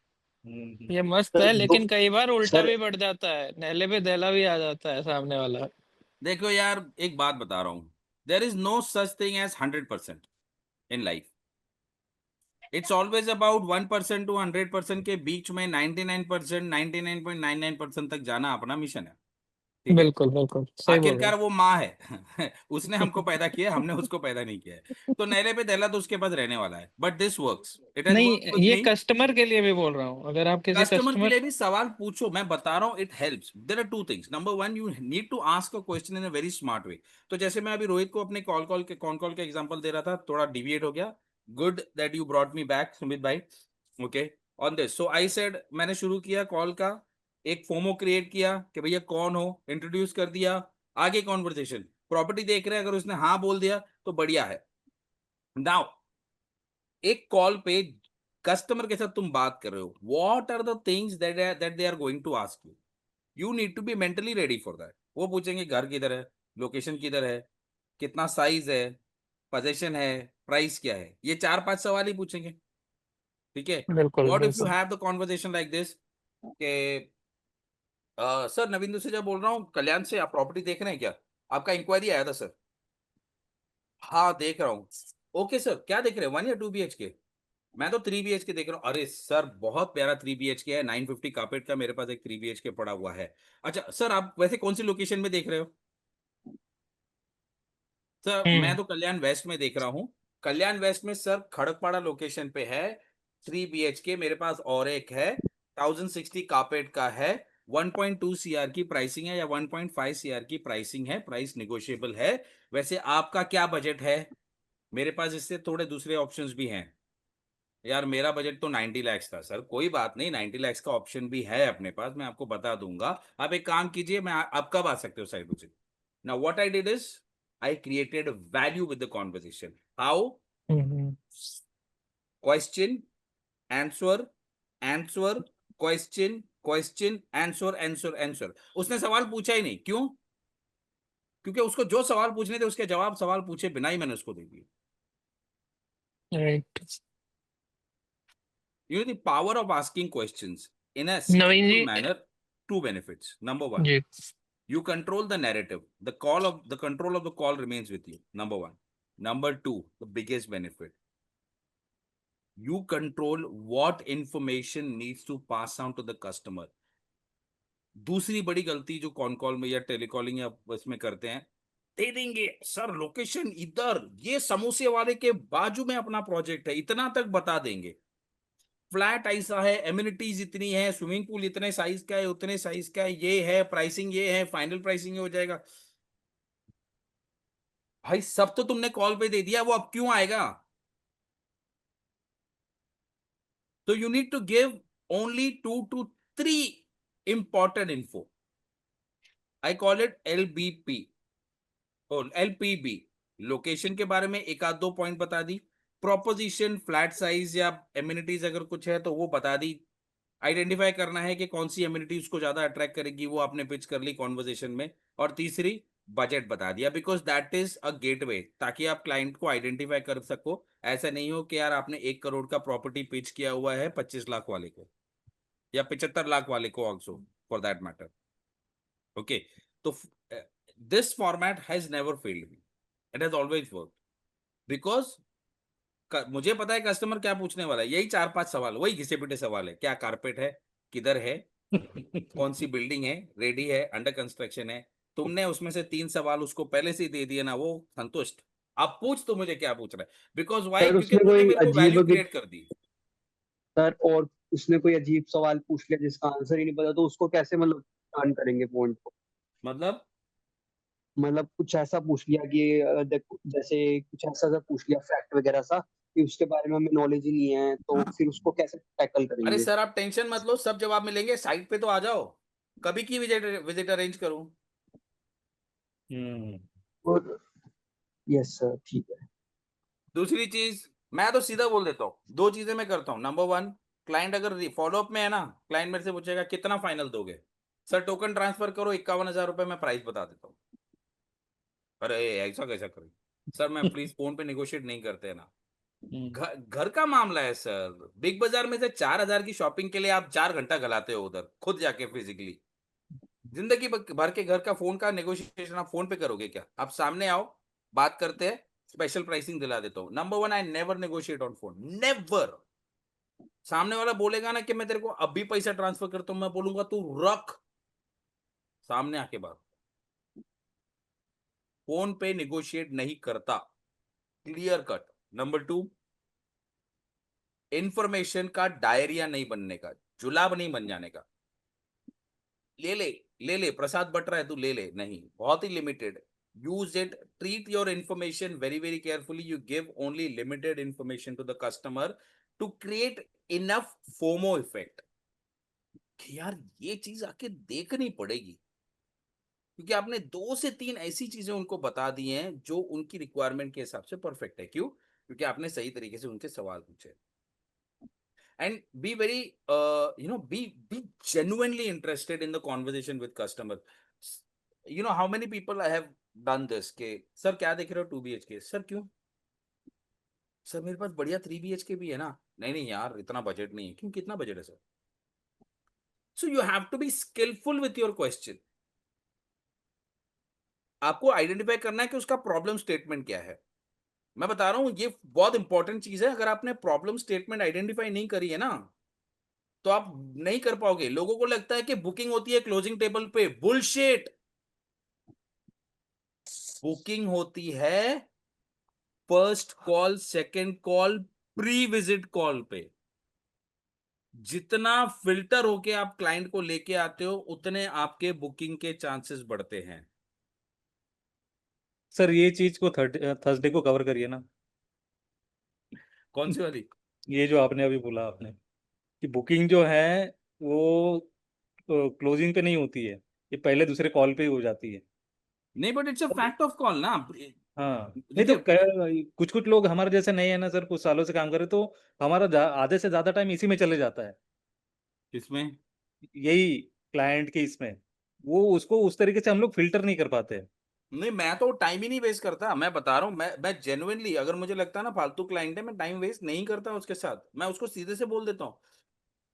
ये मस्त सर है, लेकिन कई बार उल्टा सर भी बढ़ जाता है, नहले पे दहला भी आ जाता है सामने वाला। देखो यार, एक बात बता रहा हूं, there is no such thing as 100% in life. It's always about 1% to 100% के बीच में 99%, 99.99% तक जाना अपना मिशन है। ठीक है, बिल्कुल बिल्कुल सही बोल रहे आखिरकार वो माँ है उसने हमको पैदा किया, हमने उसको पैदा नहीं किया है, तो नहले पे दहला तो उसके पास रहने वाला है, बट दिस वर्क्स, इट हो। हैज नहीं, वर्कड विद ये मी। कस्टमर के लिए भी बोल रहा हूँ, अगर आप किसी कस्टमर के कस्टमर। लिए भी सवाल पूछो, मैं बता रहा हूँ, it helps. There are 2 things, number 1, you need to ask a question in a very smart way. तो जैसे मैं अभी रोहित को अपने कॉल के एग्जांपल दे रहा था, थोड़ा डिविएट हो गया, good that you brought me back Sumit भाई। Okay, on this, so I said, मैंने शुरू किया कॉल का, एक फोमो क्रिएट किया कि भैया कौन हो, इंट्रोड्यूस कर दिया, आगे कॉन्वर्सेशन, प्रॉपर्टी देख रहे हैं, अगर उसने हाँ बोल दिया तो बढ़िया है। नाउ एक कॉल पे कस्टमर के साथ तुम बात कर रहे हो, what are the things that they are going to ask you, you need to be mentally ready for that. वो पूछेंगे घर किधर है, लोकेशन किधर है, कितना साइज है, पोजीशन है, प्राइस क्या है, ये 4-5 सवाल ही पूछेंगे। ठीक है। बिल्कुल व्हाट इफ यू बिल्कुल। Have the conversation like this के सर नवीन दूसरे जब बोल रहा हूँ कल्याण से, आप प्रॉपर्टी देख रहे हैं क्या, आपका इंक्वायरी आया था सर। हाँ देख रहा हूँ। ओके सर, क्या देख रहे हैं, 1 या 2 BHK? मैं तो 3 BHK देख रहा हूँ। अरे सर बहुत प्यारा 3 BHK है, 950 कारपेट का मेरे पास एक 3 BHK पड़ा हुआ है। अच्छा सर आप वैसे कौन सी लोकेशन में देख रहे हो? सर मैं हम्म। तो कल्याण वेस्ट में देख रहा हूँ। कल्याण वेस्ट में सर खड़कपाड़ा लोकेशन पे है 3 BHK मेरे पास, और एक है 1060 कारपेट का है, 1.2 CR की प्राइसिंग है या 1.5 CR की प्राइसिंग है, प्राइस निगोशिएबल है। वैसे आपका क्या बजट है? मेरे पास इससे थोड़े दूसरे ऑप्शंस भी हैं। यार मेरा बजट तो 90 lakhs था सर। कोई बात नहीं, 90 lakhs का ऑप्शन भी है अपने पास, मैं आपको बता दूंगा। आप एक काम कीजिए, आप कब आ सकते हो साइड से? Now what I did is I created value with the conversation. How? Hmm. Question answer answer question question answer answer answer. उसने सवाल पूछा ही नहीं, क्यों? क्योंकि उसको जो सवाल पूछने थे उसके जवाब सवाल पूछे बिना ही मैंने उसको दे दिए। Right. You know the power of asking questions in a नवीन skillful जी। manner. Two benefits. Number one, जी। you control the narrative. The control of the call remains with you. Number one. Number two, the biggest benefit. You control what information needs to pass on to the customer. दूसरी बड़ी गलती जो con call में या telecalling या इसमें करते हैं, दे देंगे सर लोकेशन इधर, ये समोसे वाले के बाजू में अपना प्रोजेक्ट है, इतना तक बता देंगे। फ्लैट ऐसा है, एम्यूनिटीज इतनी है, स्विमिंग पूल इतने साइज का है, उतने साइज का है, ये है प्राइसिंग, ये है फाइनल प्राइसिंग हो जाएगा। भाई सब तो तुमने कॉल पे दे दिया, वो अब क्यों आएगा? तो you need to give only 2 to 3 important info. I call it LBP और LPB। लोकेशन के बारे में एक आध दो पॉइंट बता दी, प्रोपोजिशन, फ्लैट साइज या एम्यूनिटीज अगर कुछ है तो वो बता दी, आइडेंटिफाई करना है कि कौन सी एम्यूनिटी उसको ज्यादा अट्रैक्ट करेगी, वो आपने पिच कर ली कॉन्वर्सेशन में, और तीसरी बजट बता दिया, because that is a gateway, ताकि आप क्लाइंट को आइडेंटिफाई कर सको। ऐसा नहीं हो कि यार आपने 1 करोड़ का प्रॉपर्टी पिच किया हुआ है 25 लाख वाले को या 75 लाख वाले को, also for that matter. Okay, तो this format has never failed me, it has always work, because मुझे पता है कस्टमर क्या पूछने वाला है, यही 4-5 सवाल, वही घिसे पिटे सवाल है, क्या कारपेट है, किधर है, कौन सी बिल्डिंग है, रेडी है, अंडर कंस्ट्रक्शन है। तुमने उसमें से 3 सवाल उसको पहले से ही दे दिए ना, वो संतुष्ट। अब पूछ तो मुझे क्या पूछ रहा है, बिकॉज वाई, सर क्योंकि उसने तूने कोई मेरे को अजीब वैल्यू क्रिएट कर दी। सर और उसने कोई अजीब सवाल पूछ लिया जिसका आंसर ही नहीं पता, तो उसको कैसे मतलब टर्न करेंगे पॉइंट को? मतलब मतलब कुछ ऐसा पूछ लिया कि देखो जैसे कुछ ऐसा सा पूछ लिया फैक्ट वगैरह सा कि उसके बारे में हमें नॉलेज ही नहीं है, तो फिर उसको कैसे टैकल अरे करेंगे? सर आप टेंशन मत लो, सब जवाब मिलेंगे, साइट पे तो आ जाओ, कभी की विजिट विजिट अरेंज करूं? और यस सर ठीक है। दूसरी चीज, मैं तो सीधा बोल देता हूँ, 2 चीजें मैं करता हूँ। नंबर 1, क्लाइंट अगर फॉलोअप में है ना, क्लाइंट मेरे से पूछेगा कितना फाइनल दोगे, सर टोकन ट्रांसफर करो, 51,000 रुपए मैं प्राइस बता देता हूँ। अरे ऐसा कैसा करूँ सर, मैं प्लीज फोन पे निगोशिएट नहीं करते हैं ना, घर का मामला है सर। बिग बाजार में से 4,000 की शॉपिंग के लिए आप 4 घंटा गलाते हो उधर, खुद जाके फिजिकली। जिंदगी भर के घर का फोन का नेगोशिएशन आप फोन पे करोगे क्या? आप सामने आओ, बात करते हैं, स्पेशल प्राइसिंग दिला देता हूँ। Number 1, I never negotiate on phone, never. सामने वाला बोलेगा ना कि मैं तेरे को अभी पैसा ट्रांसफर करता हूं, मैं बोलूंगा तू रख, सामने आके बात। फोन पे नेगोशिएट नहीं करता, क्लियर कट। नंबर 2, इंफॉर्मेशन का डायरिया नहीं बनने का, जुलाब नहीं बन जाने का। ले ले ले ले, प्रसाद बट रहा है तू ले ले, नहीं, बहुत ही limited. Use it, treat your information very very carefully, you give only limited information to the customer to create enough FOMO effect कि यार ये चीज आके देखनी पड़ेगी, क्योंकि आपने 2 से 3 ऐसी चीजें उनको बता दी हैं जो उनकी रिक्वायरमेंट के हिसाब से परफेक्ट है। क्यों? क्योंकि आपने सही तरीके से उनके सवाल पूछे। And be very be genuinely interested in the conversation with customer. You know how many people I have done this के सर क्या देख रहे हो 2 BHK सर क्यों सर मेरे पास बढ़िया 3 BHK भी है ना नहीं नहीं यार इतना बजट नहीं है क्यों कितना बजट है sir so you have to be skillful with your question आपको आइडेंटिफाई करना है कि उसका प्रॉब्लम स्टेटमेंट क्या है मैं बता रहा हूं ये बहुत इंपॉर्टेंट चीज है अगर आपने प्रॉब्लम स्टेटमेंट आइडेंटिफाई नहीं करी है ना तो आप नहीं कर पाओगे लोगों को लगता है कि बुकिंग होती है क्लोजिंग टेबल पे बुलशिट बुकिंग होती है first call second call pre visit call पे जितना फिल्टर होके आप क्लाइंट को लेके आते हो उतने आपके बुकिंग के चांसेस बढ़ते हैं सर ये चीज को थर्सडे को कवर करिए ना कौन सी वाली ये जो आपने अभी बोला आपने कि बुकिंग जो है वो क्लोजिंग पे नहीं होती है, ये पहले दूसरे कॉल पे ही हो जाती है। नहीं but it's a fact of call ना हाँ नहीं तो देखिए कुछ कुछ लोग हमारे जैसे नहीं है ना सर, कुछ सालों से काम कर रहे तो हमारा आधे से ज्यादा टाइम इसी में चले जाता है, किसमें यही क्लाइंट के इसमें, वो उसको उस तरीके से हम लोग फिल्टर नहीं कर पाते। नहीं मैं तो टाइम ही नहीं वेस्ट करता मैं बता रहा हूँ मैं जेन्युइनली अगर मुझे लगता है ना फालतू क्लाइंट है मैं टाइम वेस्ट नहीं करता उसके साथ मैं उसको सीधे से बोल देता हूँ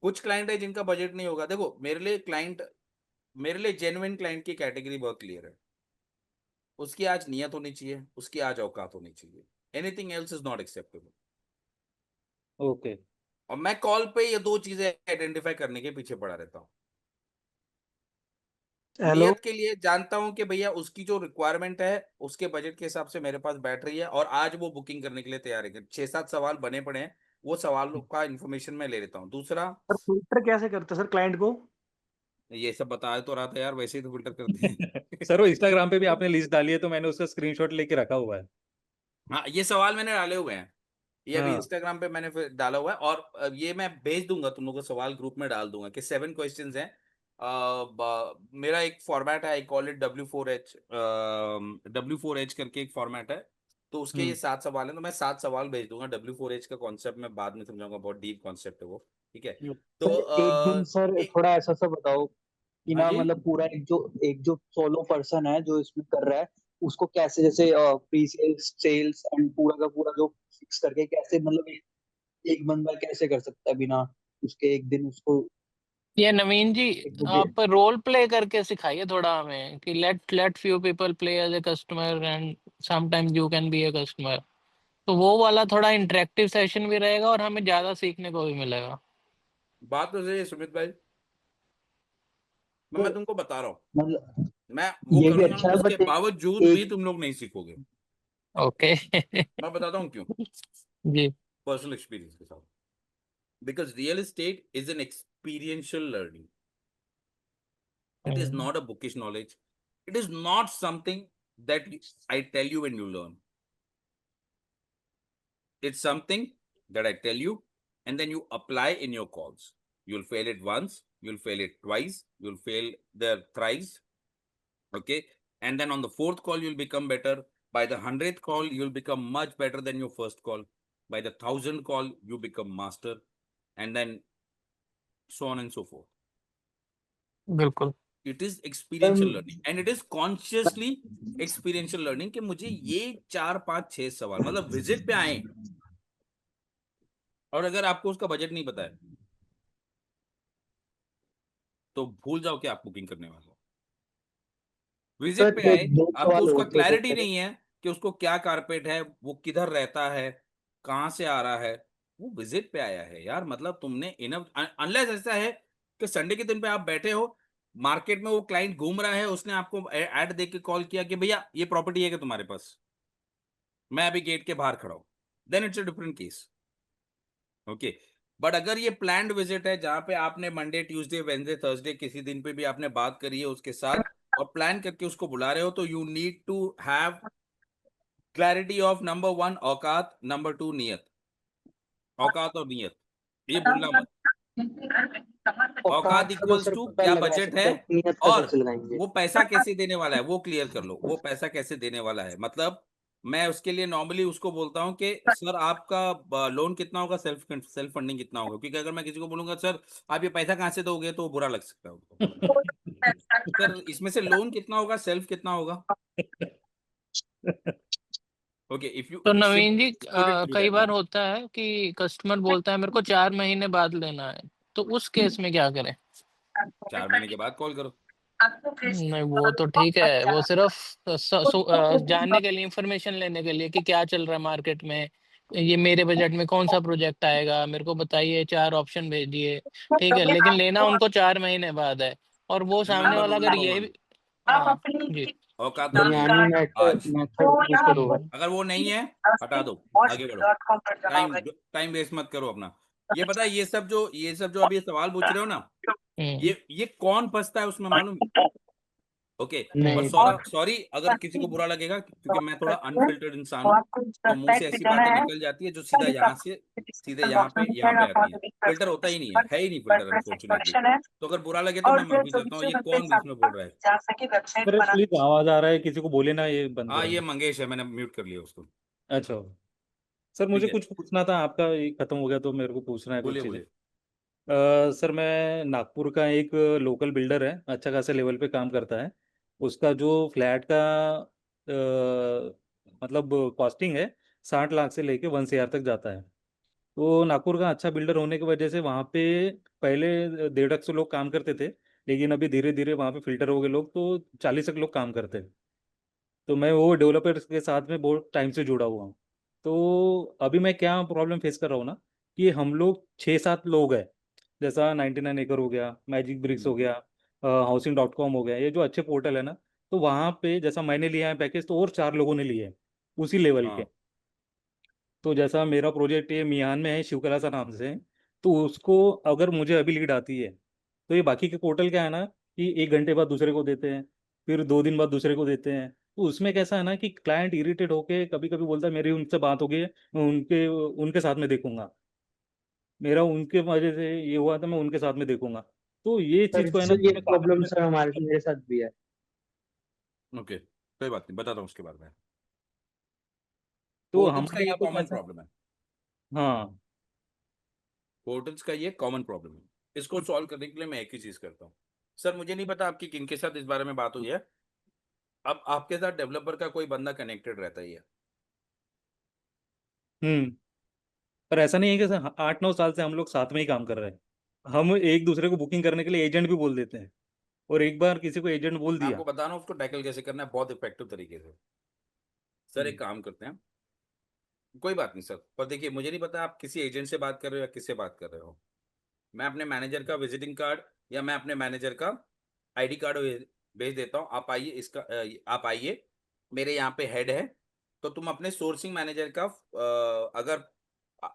कुछ क्लाइंट है जिनका बजट नहीं होगा देखो मेरे लिए जेन्युइन क्लाइंट की कैटेगरी बहुत क्लियर है उसकी आज नियत होनी चाहिए उसकी आज औकात होनी चाहिए anything else is not acceptable okay और मैं कॉल पे ये 2 चीजें आइडेंटिफाई करने के पीछे पड़ा रहता हूँ हेलो नियत के लिए जानता हूं कि भैया उसकी जो रिक्वायरमेंट है उसके बजट के हिसाब से मेरे पास बैठ रही है और आज वो बुकिंग करने के लिए तैयार है 6-7 सवाल बने पड़े हैं वो सवालों का इन्फॉर्मेशन मैं ले लेता हूँ दूसरा सर फिल्टर कैसे करते हैं सर क्लाइंट को? ये सब बता तो रहा था यार वैसे ही तो फिल्टर करते हैं सर वो इंस्टाग्राम पे भी आपने लिस्ट डाली है तो मैंने उसका स्क्रीनशॉट लेके रखा हुआ है। हाँ ये सवाल मैंने डाले हुए हैं ये अभी हाँ इंस्टाग्राम पे मैंने फिर डाला हुआ है और ये मैं भेज दूंगा तुम लोगों को सवाल ग्रुप में डाल दूंगा कि 7 क्वेश्चंस हैं मेरा एक फॉर्मेट है आई कॉल इट W4H करके एक फॉर्मेट है तो उसके ये 7 सवाल हैं तो मैं 7 सवाल भेज दूंगा W4H का कॉन्सेप्ट मैं बाद में समझाऊंगा बहुत डीप कॉन्सेप्ट है वो ठीक है तो सर एक दिन सर थोड़ा ऐसा सा बताओ कि हाँ ना जी मतलब पूरा एक जो सोलो पर्सन है जो इसमें कर रहा है उसको कैसे जैसे प्री सेल्स सेल्स एंड पूरा का पूरा जो फिक्स करके कैसे मतलब एक बंदा कैसे कर सकता है बिना उसके एक दिन उसको ये नवीन जी एक दो आप रोल प्ले करके सिखाइए थोड़ा हमें कि let few people play as a customer and sometimes you can be a customer तो वो वाला थोड़ा इंटरेक्टिव सेशन भी रहेगा और हमें ज्यादा सीखने को भी मिलेगा। बात तो सही है सुमित भाई मैं तुमको बता रहा हूँ मतलब मैं वो ये भी करूंगा अच्छा है उसके बट बावजूद भी एक तुम लोग नहीं सीखोगे ओके मैं बताता हूँ क्यों जी पर्सनल एक्सपीरियंस के साथ because real estate is an experiential learning it is not a bookish knowledge it is not something that I tell you when you learn it's something that I tell you and then you apply in your calls you'll fail it once you'll fail it twice you'll fail there thrice okay and then on the 4th call you'll become better by the 100th call you'll become much better than your first call by the 1000th call you become master and then so on and so forth बिल्कुल it is experiential learning and it is consciously experiential learning कि मुझे ये 4 5 6 सवाल मतलब visit पे आए और अगर आपको उसका बजट नहीं पता है तो भूल जाओ कि आप बुकिंग करने वाले हो विजिट सर पे दो आए दो आपको सवाल उसका और थे क्लैरिटी सर नहीं है कि उसको क्या कारपेट है वो किधर रहता है कहाँ से आ रहा है वो विजिट पे आया है यार मतलब तुमने इनफ अनलेस ऐसा है कि संडे के दिन पे आप बैठे हो मार्केट में वो क्लाइंट घूम रहा है उसने आपको ऐड देख के कॉल किया कि भैया ये प्रॉपर्टी है क्या तुम्हारे पास मैं अभी गेट के बाहर खड़ा हूं then it's a different case okay but अगर ये प्लान्ड विजिट है जहां पे आपने मंडे ट्यूसडे वेडनेसडे थर्सडे किसी दिन पे भी आपने बात करी है उसके साथ और प्लान करके उसको बुला रहे हो तो you need to have clarity of number 1 औकात नंबर 2 नियत औकात और नियत ये भूलना मत औकात औकात का तो इक्वल्स सर टू पता क्या लगा बजट है सकते हैं नियत का और कैसे लगाएंगे वो पैसा कैसे देने वाला है वो क्लियर कर लो वो पैसा कैसे देने वाला है मतलब मैं उसके लिए नॉर्मली उसको बोलता हूँ कि सर आपका लोन कितना होगा सेल्फ फंडिंग कितना होगा क्योंकि अगर मैं किसी को बोलूंगा सर आप ये पैसा कहाँ से दोगे तो बुरा लग सकता है उनको सर इसमें से लोन कितना होगा, सेल्फ कितना होगा? ओके, इफ यू तो नवीन जी कई बार होता है कि कस्टमर बोलता है मेरे को 4 महीने बाद लेना है, तो उस केस में क्या करें? 4 महीने के बाद कॉल करो। नहीं वो तो ठीक है, वो सिर्फ जानने के लिए, इंफॉर्मेशन लेने के लिए कि क्या चल रहा है मार्केट में, ये मेरे बजट में कौन सा प्रोजेक्ट आएगा, मेरे को बताइए, 4 ऑप्शन भेजिए, ठीक है, लेकिन लेना उनको 4 महीने बाद है। और वो सामने नंबर वाला वन, अगर नंबर ये वन, भी, हाँ जी, औकात रखिए यानी आज। मेथड यूज करो भाई। अगर वो नहीं है हटा दो, आगे बढ़ो, टाइम वेस्ट मत करो अपना। ये पता है, ये सब जो अभी सवाल पूछ रहे हो ना, ये कौन फंसता है उसमें मालूम है? ओके, और नहीं सॉरी अगर किसी को बुरा लगेगा, क्योंकि मैं थोड़ा अनफिल्टर्ड इंसान हूँ, तो मुंह से ऐसी बातें निकल जाती है जो सीधा यहाँ से सीधे यहाँ पे आती है। फिल्टर होता ही नहीं है ही नहीं फिल्टर, अनफॉर्चुनेटली। तो अगर बुरा लगे तो मैं माफी चाहता हूँ। ये कौन बीच में बोल रहा है? सर प्लीज आवाज आ रहा है, किसी को बोले ना ये बंद हाँ, करें। ये मंगेश है, मैंने म्यूट कर लिया उसको। अच्छा सर, ठीक मुझे है, कुछ पूछना था, आपका ये खत्म हो गया तो मेरे को पूछना है कुछ बोलिए चीज़ें। बोलिए। सर मैं नागपुर का एक लोकल बिल्डर है, अच्छा खासा लेवल पे काम करता है। उसका जो फ्लैट का मतलब कॉस्टिंग है 60 लाख से लेके 1 CR तक जाता है। तो नागपुर का अच्छा बिल्डर होने की वजह से वहाँ पे पहले 150 लोग काम करते थे, लेकिन अभी धीरे धीरे वहाँ पे फिल्टर हो गए लोग, तो 40 तक लोग काम करते हैं। तो मैं वो डेवलपर्स के साथ में बहुत टाइम से जुड़ा हुआ हूँ। तो अभी मैं क्या प्रॉब्लम फेस कर रहा हूँ ना, कि हम लोग 6-7 लोग हैं, जैसा 99 एकड़ हो गया, मैजिक ब्रिक्स हो गया, Housing.com हो गया, ये जो अच्छे पोर्टल है ना, तो वहाँ पे जैसा मैंने लिया है पैकेज, तो और 4 लोगों ने लिए हैं उसी लेवल के। हाँ, तो जैसा मेरा प्रोजेक्ट ये मियान में है, शिवकला सा नाम से, तो उसको अगर मुझे अभी लीड आती है, तो ये बाकी के पोर्टल क्या है ना, कि 1 घंटे बाद दूसरे को देते हैं, फिर 2 दिन बाद दूसरे को देते हैं। तो उसमें कैसा है ना कि क्लाइंट इरिटेट होके कभी कभी बोलता है मेरी उनसे बात हो गई है, मैं उनके उनके साथ में देखूंगा, मेरा उनके वजह से ये हुआ था, मैं उनके साथ में देखूंगा। तो ये चीज को है ना, सर ये मैं प्रॉब्लम काफी सर हमारे मेरे साथ भी है। ओके, कोई बात नहीं, बताता हूँ उसके बारे में। तो पोर्टल्स का हमारे ये यहाँ पे कॉमन कैसा। प्रॉब्लम है। हाँ। पोर्टल्स का ये कॉमन प्रॉब्लम है। इसको सॉल्व करने के लिए मैं एक ही चीज करता हूँ। सर मुझे नहीं पता आपकी किन के साथ इस बारे में बात हुई है। अब आपके साथ डेवलपर का कोई बंदा कनेक्टेड रहता ही है। पर ऐसा नहीं है कि 8-9 साल से हम लोग साथ में ही काम कर रहे हैं। हम एक दूसरे को बुकिंग करने के लिए एजेंट भी बोल देते हैं, और एक बार किसी को एजेंट बोल मैं दिया। आपको बता रहा हूँ उसको टैकल कैसे करना है बहुत इफेक्टिव तरीके से। सर हम्म। एक काम करते हैं, कोई बात नहीं सर, पर देखिए मुझे नहीं पता आप किसी एजेंट से बात कर रहे हो या किससे बात कर रहे हो। मैं अपने मैनेजर का विजिटिंग कार्ड या मैं अपने मैनेजर का आईडी कार्ड भेज देता हूँ। आप आइए, आप आइए, मेरे यहाँ पे हेड है। तो तुम अपने सोर्सिंग मैनेजर का अगर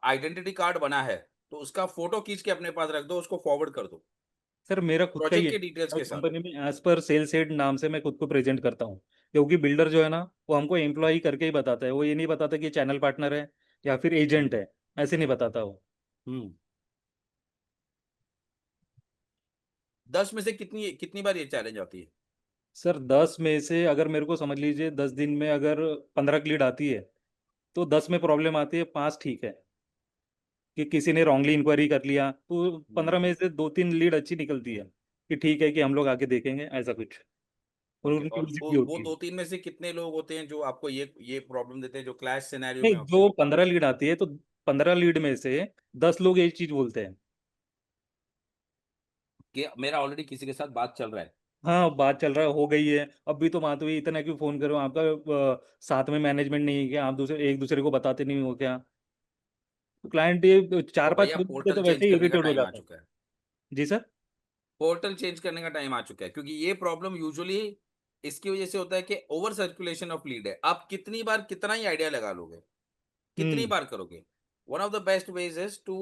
आइडेंटिटी कार्ड बना है तो उसका फोटो खींच के अपने पास रख दो, उसको फॉरवर्ड कर दो सर मेरा खुद का ही प्रोजेक्ट है, के डिटेल्स के साथ। कंपनी में एज पर सेल्स हेड नाम से मैं खुद को प्रेजेंट करता हूँ। क्योंकि बिल्डर जो है ना, वो हमको एम्प्लॉय करके ही बताता है, वो ये नहीं बताता कि चैनल पार्टनर है या फिर एजेंट हम्म है, ऐसे नहीं बताता वो। हम्म। 10 में से कितनी कितनी बार ये चैलेंज आती है? सर 10 में से अगर मेरे को समझ लीजिए 10 दिन में अगर 15 लीड आती है, तो 10 में प्रॉब्लम आती है, 5 ठीक है कि किसी ने रॉन्गली इंक्वायरी कर लिया, तो 15 हम्म। में से 2-3 लीड अच्छी निकलती है कि ठीक है कि हम लोग आके देखेंगे, ऐसा कुछ। और ओके, उनकी और विजिट वो भी वो होती है। 2-3 में से कितने लोग होते हैं जो आपको ये प्रॉब्लम देते हैं, जो क्लैश सिनेरियो नहीं, में होते जो हैं? 15 लीड आती है, तो 15 लीड में से 10 लोग एक चीज बोलते हैं। कि मेरा ऑलरेडी किसी के साथ बात चल रहा है। हाँ, बात चल रहा है, हो गई है, अभी तो बात हुई, इतना क्यों फोन करो, आपका साथ में मैनेजमेंट नहीं है क्या, आप दूसरे एक दूसरे को बताते नहीं हो क्या? तो क्लाइंट ये चार तो पांच भैया लोग तो पोर्टल चेंज वैसे ही करने का इरिटेट हो टाइम आ जाता है। चुका है। जी सर। पोर्टल चेंज करने का टाइम आ चुका है, क्योंकि ये प्रॉब्लम यूजुअली इसकी वजह से होता है कि ओवर सर्कुलेशन ऑफ लीड है। आप कितनी बार कितना ही आइडिया लगा लोगे, कितनी हम्म। बार करोगे? One of the best ways is to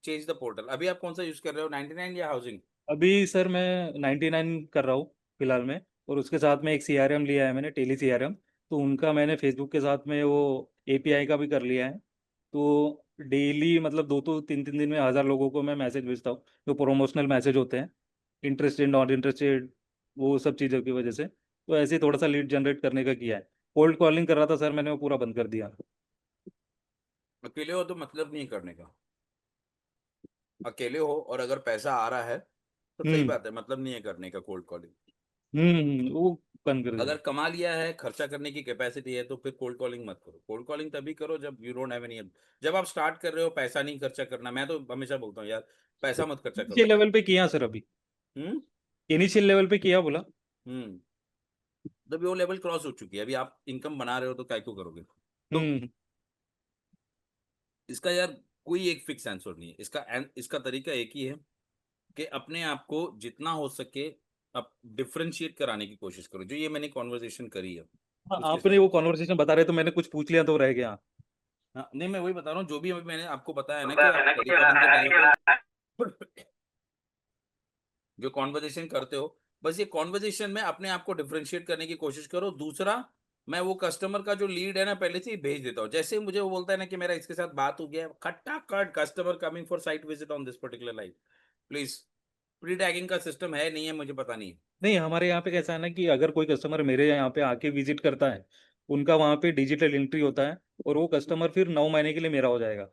change the portal. अभी आप कौन सा यूज कर रहे हो, 99 या हाउसिंग? अभी सर मैं 99 कर रहा हूँ फिलहाल में, और उसके साथ में एक CRM लिया है मैंने, टेली CRM। तो उनका मैंने फेसबुक के साथ में वो API का भी कर लिया है। तो डेली मतलब 2-3 दिन में 1000 लोगों को मैं मैसेज भेजता हूँ, जो प्रोमोशनल मैसेज होते हैं, इंटरेस्टेड नॉट इंटरेस्टेड, वो सब चीज़ों की वजह से। तो ऐसे ही थोड़ा सा लीड जनरेट करने का किया है। कोल्ड कॉलिंग कर रहा था सर मैंने, वो पूरा बंद कर दिया। अकेले हो तो मतलब नहीं है करने का। अकेले हो और अगर पैसा आ रहा है तो सही हम्म। बात है, मतलब नहीं है करने का कोल्ड कॉलिंग। वो बंद कर अगर देगा। कमा लिया है, खर्चा करने की कैपेसिटी है, तो फिर कोल्ड कॉलिंग मत करो। कोल्ड कॉलिंग तभी करो जब यू डोंट हैव एनी, जब आप स्टार्ट कर रहे हो पैसा नहीं खर्चा करना। मैं तो हमेशा बोलता हूँ यार, पैसा मत खर्चा इनिशियल करो। लेवल पे किया सर अभी, हम्म इनिशियल लेवल पे किया बोला। हम्म जब वो लेवल क्रॉस हो चुकी है, अभी आप इनकम बना रहे हो तो क्या क्यों करोगे। तो हम्म इसका यार कोई एक फिक्स आंसर नहीं है। इसका तरीका एक ही है कि अपने आप को जितना हो सके आप डिफरेंशिएट कराने की कोशिश करो, जो ये मैंने कॉन्वर्सेशन करी है हाँ, उसके आपने साथ। वो कॉन्वर्सेशन बता रहे तो मैंने कुछ पूछ लिया तो रह गया। हाँ नहीं, मैं वही बता रहा हूँ, जो भी अभी मैंने आपको बताया ना कि आप टेलीकॉलिंग के टाइम पे जो कॉन्वर्जेशन करते हो, बस ये कॉन्वर्जेशन में अपने आप को डिफरेंशिएट करने की कोशिश करो। दूसरा, मैं वो कस्टमर का जो लीड है ना पहले से ही भेज देता हूँ। जैसे ही मुझे वो बोलता है ना कि मेरा इसके साथ बात हो गया है, खट्टाखट customer coming for site visit on this particular line, please. Pre tagging का सिस्टम है नहीं है मुझे पता नहीं है। नहीं, हमारे यहाँ पे कैसा है ना कि अगर कोई कस्टमर मेरे यहाँ पे आके विजिट करता है, उनका वहाँ पे डिजिटल एंट्री होता है और वो कस्टमर फिर 9 महीने के लिए मेरा हो जाएगा।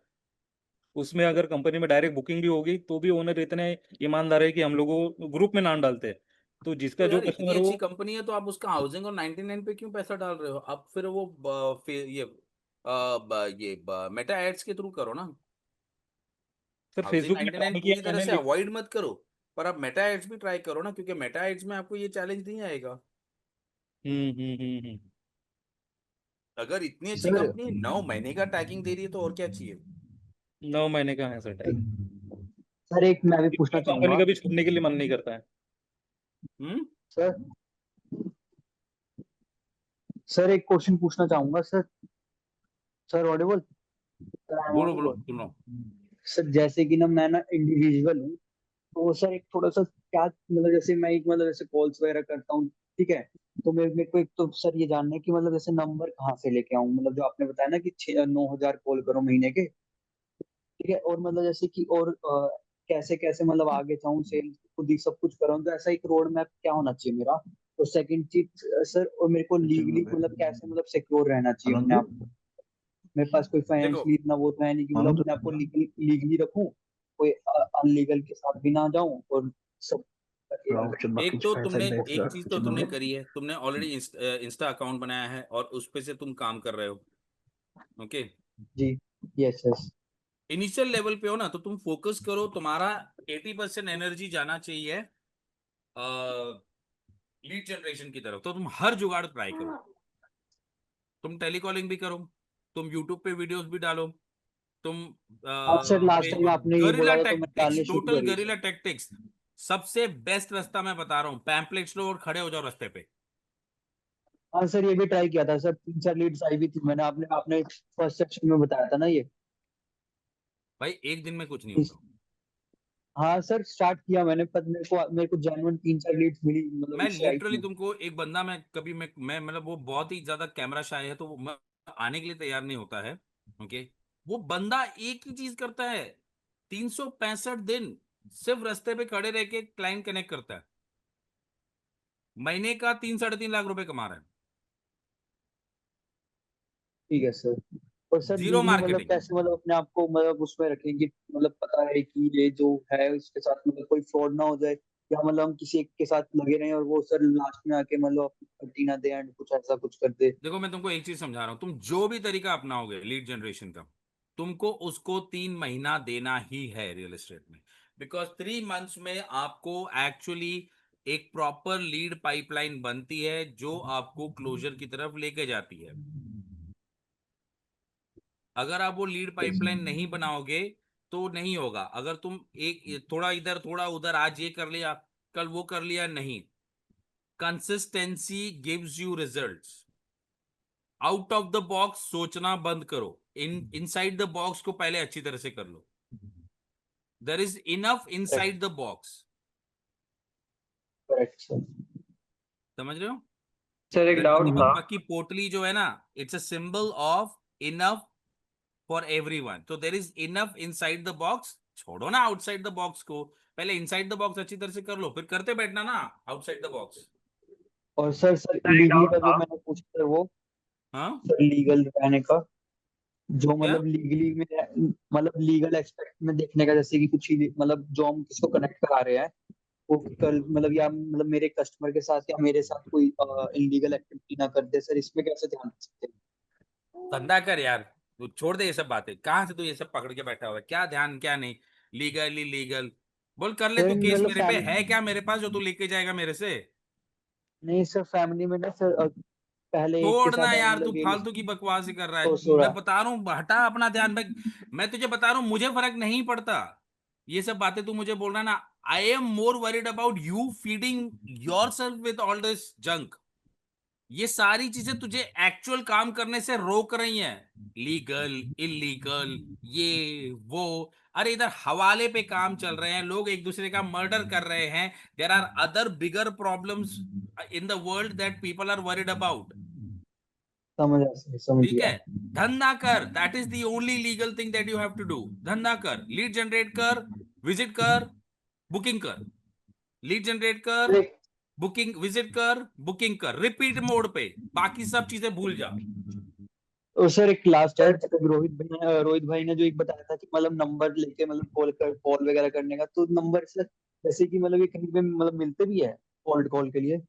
उसमें अगर कंपनी में डायरेक्ट बुकिंग भी होगी तो भी ओनर इतने ईमानदार है कि हम लोगों को ग्रुप में नाम डालते हैं। तो जिसका तो जो यार इतनी कस्टमर अच्छी हो। कंपनी है तो आप उसका हाउसिंग और 99 पे क्यों पैसा डाल रहे हो? आप फिर वो मेटा एड्स के थ्रू करो ना। सर हाउसिंग फेसबुक में 99 ट्राई किया पूरी तरह मैंने, से अवॉइड मत करो, पर आप मेटा एड्स भी ट्राई करो ना, क्योंकि मेटा एड्स में आपको ये चैलेंज नहीं आएगा। हम्म। अगर इतनी अच्छी सर कंपनी 9 महीने का टैगिंग दे रही है तो और क्या चाहिए। 9 महीने का है सर टाइम। सर एक मैं भी पूछना कंपनी चाहूंगा कभी छोड़ने के लिए मन नहीं करता है। हम्म सर। सर एक क्वेश्चन पूछना चाहूंगा sir. Sir Audible? Sir I M बोलो बोलो ऑडिबल? सुन रहा हूँ। सर जैसे कि ना मैं ना इंडिविजुअल हूँ, तो सर एक थोड़ा सा क्या मतलब जैसे मैं एक मतलब जैसे कॉल्स वगैरह करता हूँ, ठीक है? तो मेरे को एक तो सर ये जानना है कि मतलब जैसे नंबर कहाँ से लेके आऊँ, मतलब जो आपने बताया ना कि 9,000 कॉल करो महीने के, ठीक है? और मतलब जैसे कि और कैसे कैसे मतलब आगे जाऊँ, सेल्स खुद ही सब कुछ करूँ, तो ऐसा एक रोड मैप क्या होना चाहिए मेरा? तो सेकंड चीज सर, और मेरे को लीगली मतलब कैसे मतलब सिक्योर रहना चाहिए अपने आप को? मेरे पास कोई देखो, फाइनेंशियली इतना वो तो है नहीं कि मतलब अपने आप को लीगली रखूं, कोई अनलीगल के साथ भी ना जाऊं और सब। एक तो तुमने एक चीज तो तुमने करी है, तुमने ऑलरेडी इंस्टा अकाउंट बनाया है और उस पे से तुम काम कर रहे हो। ओके, जी। Yes yes. इनिशियल लेवल पे हो ना, तो तुम फोकस करो। तुम्हारा 80% एनर्जी जाना चाहिए लीड जनरेशन की तरफ। तो तुम हर जुगाड़ ट्राई करो। तुम टेलीकॉलिंग भी करो, तुम यूट्यूब पे वीडियोस भी डालो, तुम हाँ सर, लास्ट टाइम फेसबुक, आपने ये गरिल्ला बोला था तो मैंने टैक्टिक्स, डालनी शुरू टोटल करी गरिल्ला सर। टैक्टिक्स सबसे बेस्ट रास्ता मैं बता रहा हूँ। पैम्पलेट्स लो और खड़े हो जाओ रास्ते पे। हाँ सर, ये भी ट्राई किया था सर, 3-4 लीड्स आई भी थी, मैंने आपने आपने फर्स्ट सेक्शन में बताया था ना ये। भाई एक दिन में कुछ नहीं होता। हाँ सर, स्टार्ट किया मैंने, पर मेरे को जेन्युइन 3-4 लीड्स मिली, मतलब मैं उससे आई लिटरली थी। तुमको एक बंदा, मैं कभी मैं मतलब वो बहुत ही ज्यादा कैमरा शाय है, तो वो आने के लिए तैयार नहीं होता है। ओके, वो बंदा एक ही चीज करता है, 365 दिन सिर्फ रास्ते पे खड़े रह के क्लाइंट कनेक्ट करता है। महीने का 3-3.5 लाख रुपए कमा रहा है। ठीक है सर। और सर जीरो लीगली मतलब मार्केटिंग। कैसे मतलब अपने आप को मतलब उसमें रखेंगे, मतलब पता है कि ये जो है इसके साथ मतलब कोई फ्रॉड ना हो जाए, या मतलब हम किसी एक के साथ लगे रहें और वो सर लास्ट में आके मतलब अपनी पट्टी ना दे एंड कुछ ऐसा कुछ कर दे। देखो मैं तुमको एक चीज समझा रहा हूं, तुम जो भी तरीका अपनाओगे लीड जनरेशन का, तुमको उसको 3 महीना देना ही है रियल एस्टेट में। बिकॉज 3 मंथ्स में आपको एक्चुअली एक प्रॉपर लीड पाइपलाइन बनती है जो आपको क्लोजर की तरफ लेके जाती है। अगर आप वो लीड पाइपलाइन नहीं बनाओगे तो नहीं होगा। अगर तुम एक थोड़ा इधर थोड़ा उधर, आज ये कर लिया कल वो कर लिया, नहीं। Consistency gives you results. Out of the box सोचना बंद करो, इनसाइड द बॉक्स को पहले अच्छी तरह से कर लो। There is enough correct. Inside the box. Correct sir. समझ रहे हो? सर एक डाउट गणपति था। बप्पा की पोटली जो है ना, it's a symbol of enough for everyone. तो there is enough inside the box. छोड़ो ना आउटसाइड द बॉक्स को, पहले इनसाइड द बॉक्स अच्छी तरह से कर लो, फिर करते बैठना ना आउटसाइड द बॉक्स। और सर लीगली का जो मैंने पूछा था वो, हाँ सर लीगल रहने का, जो क्या? मतलब लीगली में मतलब लीगल एस्पेक्ट में देखने का, जैसे कि कुछ ही मतलब जो हम किसको कनेक्ट करा रहे हैं वो कल मतलब या मतलब मेरे कस्टमर के साथ या मेरे साथ कोई इलीगल एक्टिविटी ना कर दे सर, इसमें कैसे ध्यान रख सकते हैं? धंधा कर यार, तू छोड़ दे ये सब बातें। कहाँ से तू ये सब पकड़ के बैठा हुआ है? क्या ध्यान क्या नहीं, लीगल इलीगल बोल कर ले सर तू केस मतलब मेरे पे। है क्या मेरे पास जो तू लेके जाएगा मेरे से? नहीं सर, फैमिली में ना सर पहले एक के छोड़ना साथ यार, तू मतलब रियल फालतू की बकवास ही कर रहा तो है। सोड़ा। मैं बता रहा हूँ हटा अपना ध्यान भाई। मैं तुझे बता रहा हूँ मुझे फर्क नहीं पड़ता ये सब बातें तू मुझे बोल रहा है ना। I am more worried about you feeding your self with all this junk. ये सारी चीजें तुझे एक्चुअल काम करने से रोक रही हैं। लीगल इलीगल ये वो। अरे इधर हवाले पे काम चल रहे हैं, लोग एक दूसरे का मर्डर कर रहे हैं। There are other bigger problems in the world that people are worried about. समझ ठीक गया। है, धंधा कर, that is the only legal thing that you have to do. धंधा कर, लीड जनरेट कर, विजिट कर, बुकिंग कर। लीड जनरेट कर, अरे बुकिंग, विजिट कर, बुकिंग कर, रिपीट मोड पे। बाकी सब चीजें भूल जा। और सर एक लास्ट है, रोहित भाई ने जो एक बताया था कि मतलब नंबर लेके मतलब कॉल वगैरह करने का, तो नंबर सर जैसे कि मतलब ये कहीं पे मतलब मिलते भी है कोल्ड कॉल के लिए?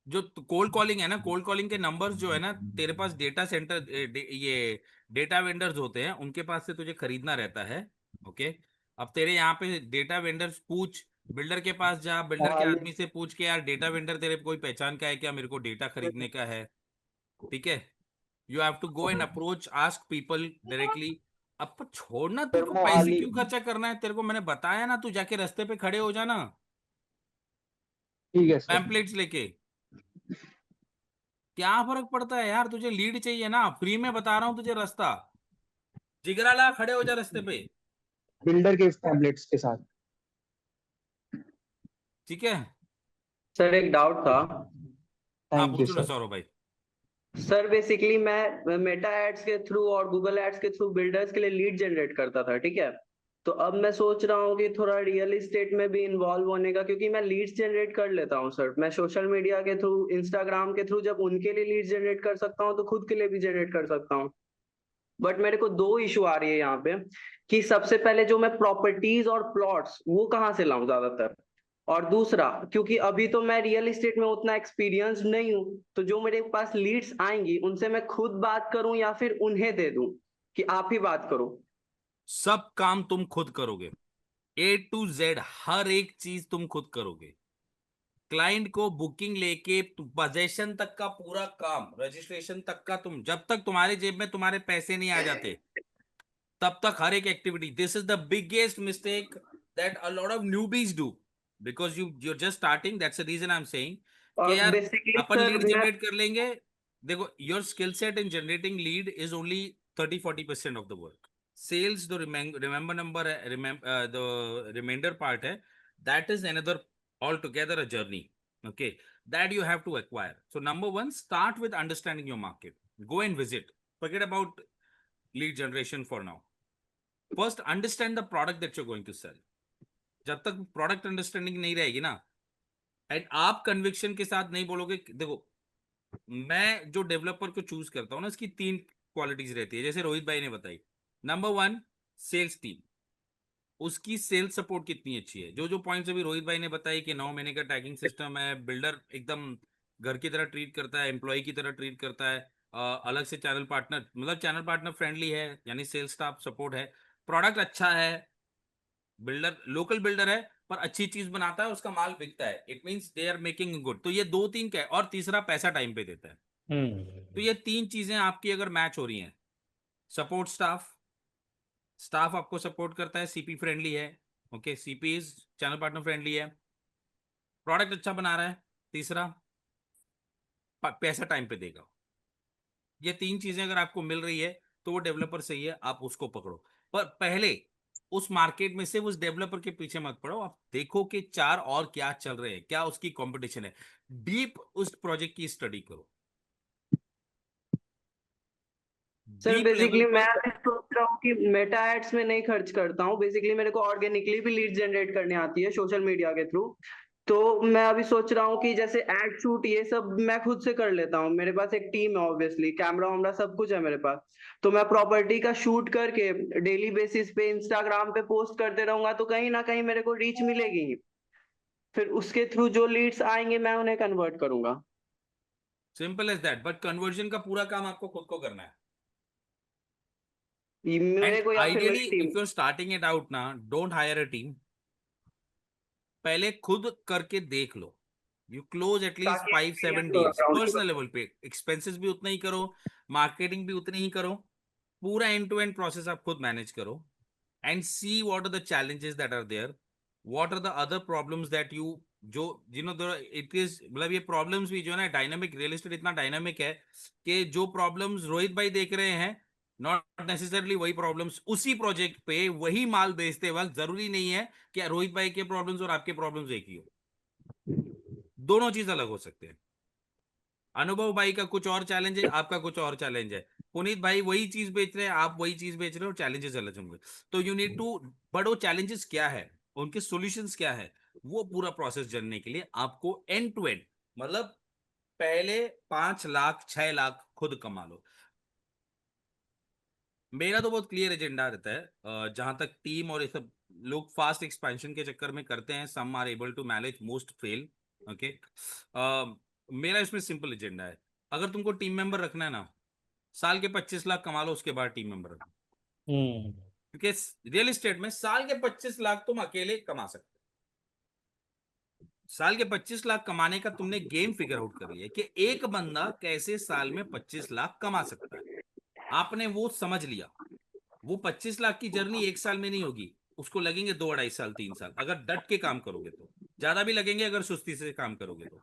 जो कोल्ड कॉलिंग है ना, कोल्ड कॉलिंग के नंबर्स जो है ना, तेरे पास डेटा सेंटर ये डेटा वेंडर्स होते हैं, उनके पास से तुझे खरीदना रहता है। ओके, अब तेरे यहाँ पे डेटा वेंडर्स पूछ, बिल्डर के पास जा, बिल्डर के हाँ आदमी से पूछ के यार डेटा वेंडर तेरे कोई पहचान का है क्या, मेरे को डेटा खरीदने का है। ठीक है, you have to go and approach, ask people directly. अब पर छोड़ना, तेरे सर को पैसे मोहाली। क्यों खर्चा करना है? तेरे को मैंने बताया ना, तू जाके रास्ते पे खड़े हो जाना ठीक है सर। पैम्पलेट्स लेके। क्या फर्क पड़ता है यार? तुझे लीड चाहिए ना, फ्री में बता रहा हूं तुझे रास्ता। जिगरा ला, खड़े हो जा रास्ते पे। बिल्डर के टैबलेट्स के साथ। ठीक है, सर एक डाउट था। हाँ थैंक यू पूछो ना सर। सौरभ भाई। सर बेसिकली मैं मेटा एड्स के थ्रू और गूगल एड्स के थ्रू बिल्डर्स के लिए लीड जनरेट करता था, ठीक है। तो अब मैं सोच रहा हूँ कि थोड़ा रियल एस्टेट में भी इन्वॉल्व होने का, क्योंकि मैं लीड्स जनरेट कर लेता हूँ सर। मैं सोशल मीडिया के थ्रू, इंस्टाग्राम के थ्रू जब उनके लिए लीड जनरेट कर सकता हूँ तो खुद के लिए भी जनरेट कर सकता हूँ। बट मेरे को दो इशू आ रही है यहाँ पे कि सबसे पहले जो मैं प्रॉपर्टीज और प्लॉट्स वो कहाँ से लाऊं ज्यादातर, और दूसरा क्योंकि अभी तो मैं रियल एस्टेट में उतना एक्सपीरियंस नहीं हूं, तो जो मेरे पास लीड्स आएंगी उनसे मैं खुद बात करूं या फिर उन्हें दे दूं कि आप ही बात करो? सब काम तुम खुद करोगे, ए टू जेड हर एक चीज तुम खुद करोगे। क्लाइंट को बुकिंग लेके पोजेशन तक का पूरा काम, रजिस्ट्रेशन तक का, तुम जब तक तुम्हारे जेब में तुम्हारे पैसे नहीं आ जाते तब तक हर एक activity. This is the biggest mistake that a lot of newbies do, because you're just starting, that's the reason I'm saying कि और यार बेसिकली अपन सर लीड मैं जनरेट कर लेंगे। देखो, your skill set in generating lead is only 30-40% of the work. Sales जो remember number है, द रिमाइंडर पार्ट है, that is another all together a journey. Okay, that you have to acquire. So number one, start with understanding your market, go and visit, forget about lead generation for now. First understand the product that you're going to sell. जब तक product understanding नहीं रहेगी ना, and आप conviction के साथ नहीं बोलोगे। देखो, मैं जो डेवलपर को चूज करता हूं ना, इसकी 3 क्वालिटीज रहती है, जैसे रोहित भाई ने बताई। नंबर 1, सेल्स टीम, उसकी सेल्स सपोर्ट कितनी अच्छी है। जो जो पॉइंट्स अभी रोहित भाई ने बताई कि 9 महीने का टैगिंग सिस्टम है, बिल्डर एकदम घर की तरह ट्रीट करता है, एम्प्लॉय की तरह ट्रीट करता है, अलग से चैनल पार्टनर, मतलब चैनल पार्टनर फ्रेंडली है, यानी सेल्स स्टाफ सपोर्ट है, प्रोडक्ट अच्छा है, बिल्डर लोकल बिल्डर है पर अच्छी चीज बनाता है, उसका माल बिकता है, it means they are making good. तो ये 2-3 क्या है, और तीसरा पैसा टाइम पे देता है। तो ये 3 चीजें आपकी अगर मैच हो रही हैं, सपोर्ट स्टाफ, स्टाफ आपको सपोर्ट करता है, सीपी फ्रेंडली है, okay, CP is channel partner friendly है, प्रोडक्ट अच्छा बना रहा है, तीसरा पैसा टाइम पे देगा। ये 3 चीजें अगर आपको मिल रही है तो वो डेवलपर सही है, आप उसको पकड़ो। पर पहले उस मार्केट में से उस डेवलपर के पीछे मत पड़ो, आप देखो कि 4 और क्या चल रहे हैं, क्या उसकी कंपटीशन है, डीप उस प्रोजेक्ट की स्टडी करो, सर डीप लेवल बेसिकली मैं पर। अभी सोच रहा हूँ कि मेटा एड्स में नहीं खर्च करता हूँ। बेसिकली मेरे को ऑर्गेनिकली भी लीड जनरेट करने आती है सोशल मीडिया के थ्रू। तो मैं अभी सोच रहा हूँ कि जैसे एड शूट ये सब मैं खुद से कर लेता हूँ, मेरे पास एक टीम है, ऑब्वियसली कैमरा वैमरा सब कुछ है मेरे पास। तो मैं प्रॉपर्टी का शूट करके डेली बेसिस पे इंस्टाग्राम पे पोस्ट करते रहूंगा, तो कहीं ना कहीं मेरे को रीच मिलेगी ही। फिर उसके थ्रू जो लीड्स आएंगे मैं उन्हें कन्वर्ट करूंगा। Simple as that, but conversion का पूरा काम आपको खुद को करना है। मेरे एंड को या फिर आइडियली मेरी team. If you are starting it out ना, डोंट हायर अ टीम, पहले खुद करके देख लो। यू क्लोज एटलीस्ट ताकि 5-7 एक्सपीरियंस हो deals ground personal level. Level पे, एक्सपेंसेस भी उतना ही करो, मार्केटिंग भी उतनी ही करो, पूरा एंड टू एंड प्रोसेस आप खुद मैनेज करो and see what are the challenges that are there, what are the other problems that you, जो यू नो इट इज, मतलब ये प्रॉब्लम्स भी जो है ना, डायनामिक रियल एस्टेट इतना डायनामिक है कि जो प्रॉब्लम्स रोहित भाई देख रहे हैं, नॉट नेसेसरली वही प्रॉब्लम्स उसी प्रोजेक्ट पे वही माल बेचते वक्त जरूरी नहीं है कि रोहित भाई के प्रॉब्लम्स और आपके प्रॉब्लम्स एक ही हो, दोनों चीज अलग हो सकते हैं। अनुभव भाई का कुछ और चैलेंज है, आपका कुछ और चैलेंज है, पुनीत भाई वही चीज बेच रहे हैं, आप वही चीज बेच रहे हो, चैलेंजेस अलग होंगे। तो यू नीड टू, बट वो चैलेंजेस क्या है, उनके सॉल्यूशंस क्या है, वो पूरा प्रोसेस जानने के लिए आपको एंड टू एंड, मतलब पहले 5 लाख 6 लाख खुद कमा लो। मेरा तो बहुत क्लियर एजेंडा रहता है, जहां तक टीम और ये सब लोग फास्ट एक्सपेंशन के चक्कर में करते हैं, some are able to manage, most fail. Okay, मेरा इसमें सिंपल एजेंडा है, अगर तुमको टीम मेंबर रखना है ना, साल के 25 लाख कमा लो, उसके बाद टीम मेंबर रखो, क्योंकि रियल एस्टेट में साल के 25 लाख तुम अकेले कमा सकते हो। साल के 25 लाख कमाने का तुमने गेम फिगर आउट कर लिया कि एक बंदा कैसे साल में 25 लाख कमा सकता है, आपने वो समझ लिया। वो 25 लाख की जर्नी एक साल में नहीं होगी, उसको लगेंगे 2-2.5 साल 3 साल, अगर डट के काम करोगे तो ज्यादा भी लगेंगे, अगर सुस्ती से काम करोगे तो,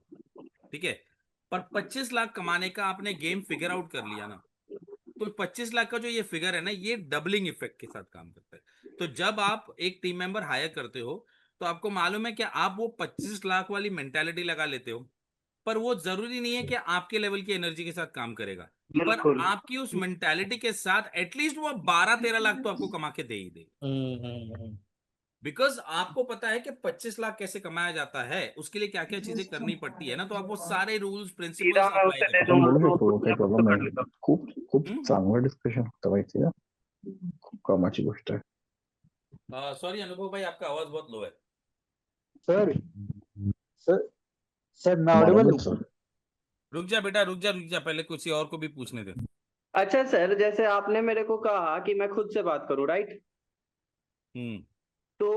ठीक है। पर 25 लाख कमाने का आपने गेम फिगर आउट कर लिया ना, तो 25 लाख का जो ये फिगर है ना, ये डबलिंग इफेक्ट के साथ काम करता है। तो जब आप एक टीम मेंबर हायर करते हो, तो आपको मालूम है कि आप वो 25 लाख वाली मेंटालिटी लगा लेते हो, पर वो जरूरी नहीं है कि आपके लेवल की एनर्जी के साथ काम करेगा, पर बिल्कुल। आपकी उस मेंटालिटी के साथ एटलीस्ट वो 12-13 लाख तो आपको कमा के दे ही दे, बिकॉज आपको पता है कि 25 लाख कैसे कमाया जाता है, उसके लिए क्या क्या चीजें करनी पड़ती है ना, तो आप वो सारे रूल्स सीधा प्रिंसिपल्स मैं अप्लाई उसे दे करते आपण दूंगा बोलू तो शकतो वो काही अपने प्रॉब्लेम कर लेगा। नाही, खूप खूप हो। चांगलं डिस्कशन होतं माहिती आहे, खूप कामाची गोष्ट आहे. सॉरी अनुभव भाई, आपका आवाज बहुत लो है। सर सर सर मैं ऑडिबल बरोबर हूँ? सर. रुक जा बेटा, रुक जा रुक जा, पहले किसी और को भी पूछने दे। अच्छा सर, जैसे आपने मेरे को कहा कि मैं खुद से बात करूं, राइट? हम्म तो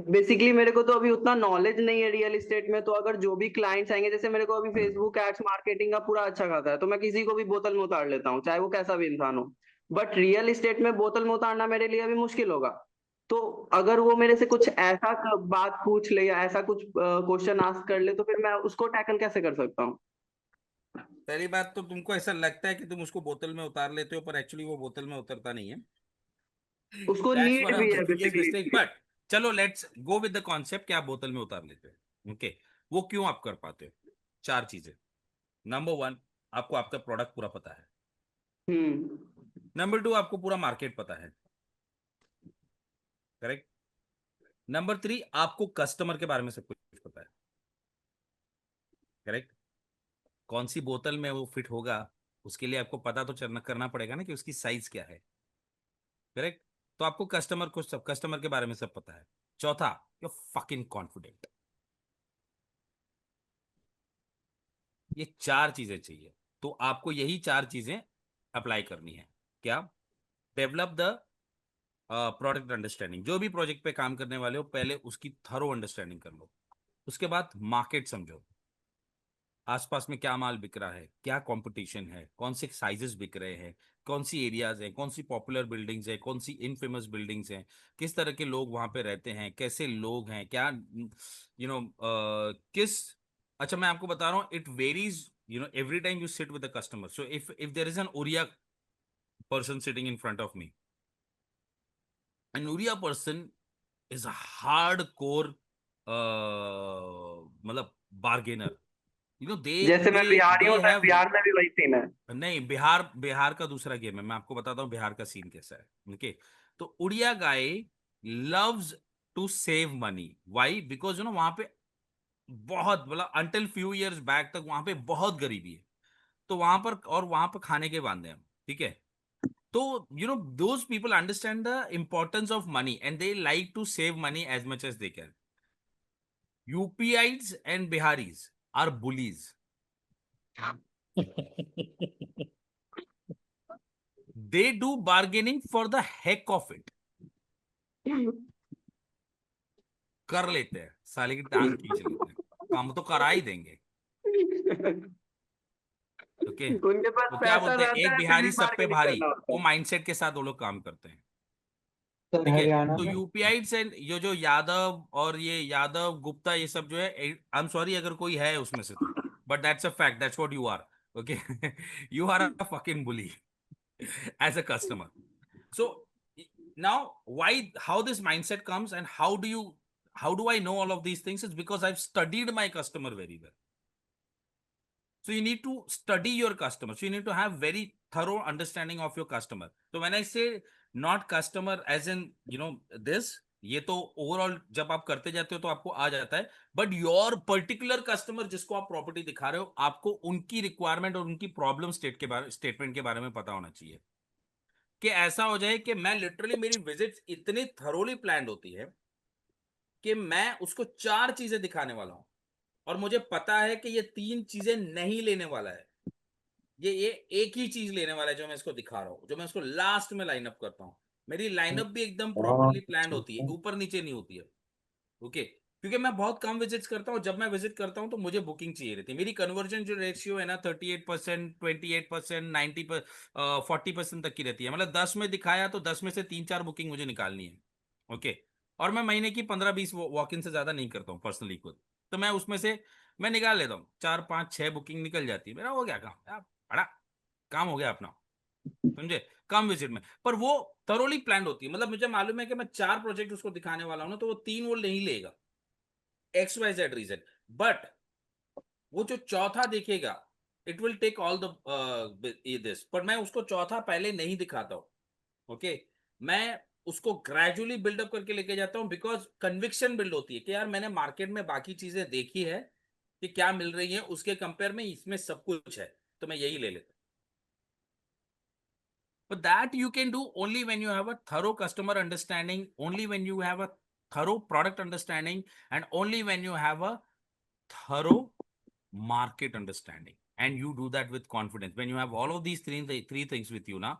बेसिकली मेरे को तो अभी उतना नॉलेज नहीं है रियल एस्टेट में, तो अगर जो भी क्लाइंट्स आएंगे, जैसे मेरे को अभी फेसबुक एड्स मार्केटिंग का पूरा अच्छा खाता है, तो मैं किसी को भी बोतल में उतार लेता हूँ, चाहे वो कैसा भी इंसान हो। बट रियल एस्टेट में बोतल में उतारना मेरे लिए अभी मुश्किल होगा। तो अगर वो मेरे से कुछ ऐसा बात पूछ ले या ऐसा कुछ क्वेश्चन आस्क कर ले, तो फिर मैं उसको टैकल कैसे कर सकता हूँ? पहली बात तो तुमको ऐसा लगता है कि तुम उसको बोतल में उतार लेते हो, पर एक्चुअली वो बोतल में उतरता नहीं है। उसको दैट्स लीड वन ऑफ भी द है बिगेस्ट बेसिकली। मिस्टेक, बट चलो let's go with the concept कि आप बोतल में उतार लेते हो। ओके, वो क्यों आप कर पाते हो? 4 चीजें। नंबर 1, आपको आपका प्रोडक्ट पूरा पता है। हम्म। नंबर 2, आपको पूरा मार्केट पता है, करेक्ट। नंबर 3, आपको कस्टमर के बारे में सब कुछ पता है, करेक्ट। कौन सी बोतल में वो फिट होगा, उसके लिए आपको पता तो चलना करना पड़ेगा ना कि उसकी साइज क्या है, करेक्ट। तो आपको कस्टमर को सब, कस्टमर के बारे में सब पता है। चौथा, यू फकिंग कॉन्फिडेंट। ये 4 चीजें चाहिए, तो आपको यही 4 चीजें अप्लाई करनी है। क्या? Develop the product understanding. जो भी प्रोजेक्ट पे काम करने वाले हो, पहले उसकी थरो अंडरस्टैंडिंग कर लो। उसके बाद मार्केट समझो, आसपास में क्या माल बिक रहा है, क्या कंपटीशन है, कौन से साइजेस बिक रहे हैं, कौन सी एरियाज हैं, कौन सी पॉपुलर बिल्डिंग्स हैं, कौन सी इनफेमस बिल्डिंग्स हैं, किस तरह के लोग वहां पे रहते हैं, कैसे लोग हैं, क्या किस, अच्छा मैं आपको बता रहा हूँ, it varies, every time you sit with the customer, so if there is an Oriya person sitting in front of me, an Oriya person is a hardcore मतलब bargainer, they जैसे मैं they बिहारी they हूँ, तो have, बिहार में भी वही scene है। नहीं, बिहार बिहार का दूसरा गेम है, मैं आपको बताता हूँ बिहार का सीन कैसा है। ओके, तो Odia guy loves to save money, why? Because वहां पे बहुत, मतलब अंटिल फ्यू इयर्स बैक तक वहां पे बहुत गरीबी है, तो वहां पर, और वहां पर खाने के बांधे हम, ठीक है। तो those people understand the importance of money and they like to save money as much as they can. UPites and Biharis are bullies. They do bargaining for the heck of it. कर लेते हैं, साले की टांग खींच लेते हैं, काम तो करा ही देंगे। ओके, उनके पास तो क्या पैसा बोलते हैं, रहता एक है, फिर बिहारी भी सब पे बार्गेनिंग भारी, करना होता वो है। माइंडसेट के साथ वो लोग काम करते हैं। सर ठीक है, हरियाणा तो में यूपीआई से ये जो यादव और ये यादव गुप्ता ये सब जो है, आई एम सॉरी अगर कोई है उसमें से, तो but that's a fact, that's what you are. Okay, you are a fucking bully as a customer. So now why, how this mindset comes and how do I know all of these things? Is because I've studied my customer very well. So you need to study your customer. So you need to have very thorough understanding of your customer. So when I say not customer as in, you know, this, ये तो overall जब आप करते जाते हो तो आपको आ जाता है, बट योर पर्टिकुलर कस्टमर जिसको आप प्रॉपर्टी दिखा रहे हो, आपको उनकी रिक्वायरमेंट और उनकी प्रॉब्लम स्टेटमेंट के बारे में पता होना चाहिए। कि ऐसा हो जाए कि मैं लिटरली, मेरी विजिट इतनी थरोली प्लान्ड होती है कि मैं उसको 4 चीजें दिखाने वाला हूं और मुझे पता है कि ये 3 चीजें नहीं लेने वाला है, ये एक ही चीज लेने वाला है जो मैं इसको दिखा रहा हूं, जो मैं इसको लास्ट में लाइन अप करता हूं। मेरी लाइनअप भी एकदम प्रॉपरली प्लान होती है, ऊपर नीचे नहीं होती है। ओके, क्योंकि मैं बहुत कम विजिट्स करता हूँ, जब मैं विजिट करता हूँ तो मुझे बुकिंग चाहिए रहती है। मेरी कन्वर्जन जो रेशियो है ना 38%, 28%, 90%, 40% तक की रहती है। मतलब 10 में दिखाया तो 10 में से 3-4 बुकिंग मुझे निकालनी है। ओके, और मैं महीने की 15-20 वॉक इन से ज्यादा नहीं करता हूँ पर्सनली खुद, तो मैं उसमें से मैं निकाल लेता हूँ 4-5-6 बुकिंग निकल जाती है, मेरा हो गया काम यार, बड़ा काम हो गया अपना, समझे, कम विजिट में। पर वो थरोली प्लान होती है, मतलब मुझे मालूम है कि मैं 4 प्रोजेक्ट उसको दिखाने वाला हूं ना, तो वो 3 वो नहीं लेगा, XYZ रीजन, बट वो जो चौथा देखेगा, it will take all the this, पर मैं उसको चौथा पहले नहीं दिखाता हूं। ओके, मैं उसको ग्रेजुअली बिल्डअप करके लेके जाता हूं, बिकॉज कन्विक्शन बिल्ड होती है कि यार मैंने मार्केट में बाकी चीजें देखी है कि क्या मिल रही है, उसके कंपेयर में इसमें सब कुछ है, तो मैं यही ले लेता हूं। But that you can do only when you have a thorough customer understanding, only when you have a thorough product understanding, and only when you have a thorough market understanding. And you do that with confidence. When you have all of these three things with you now,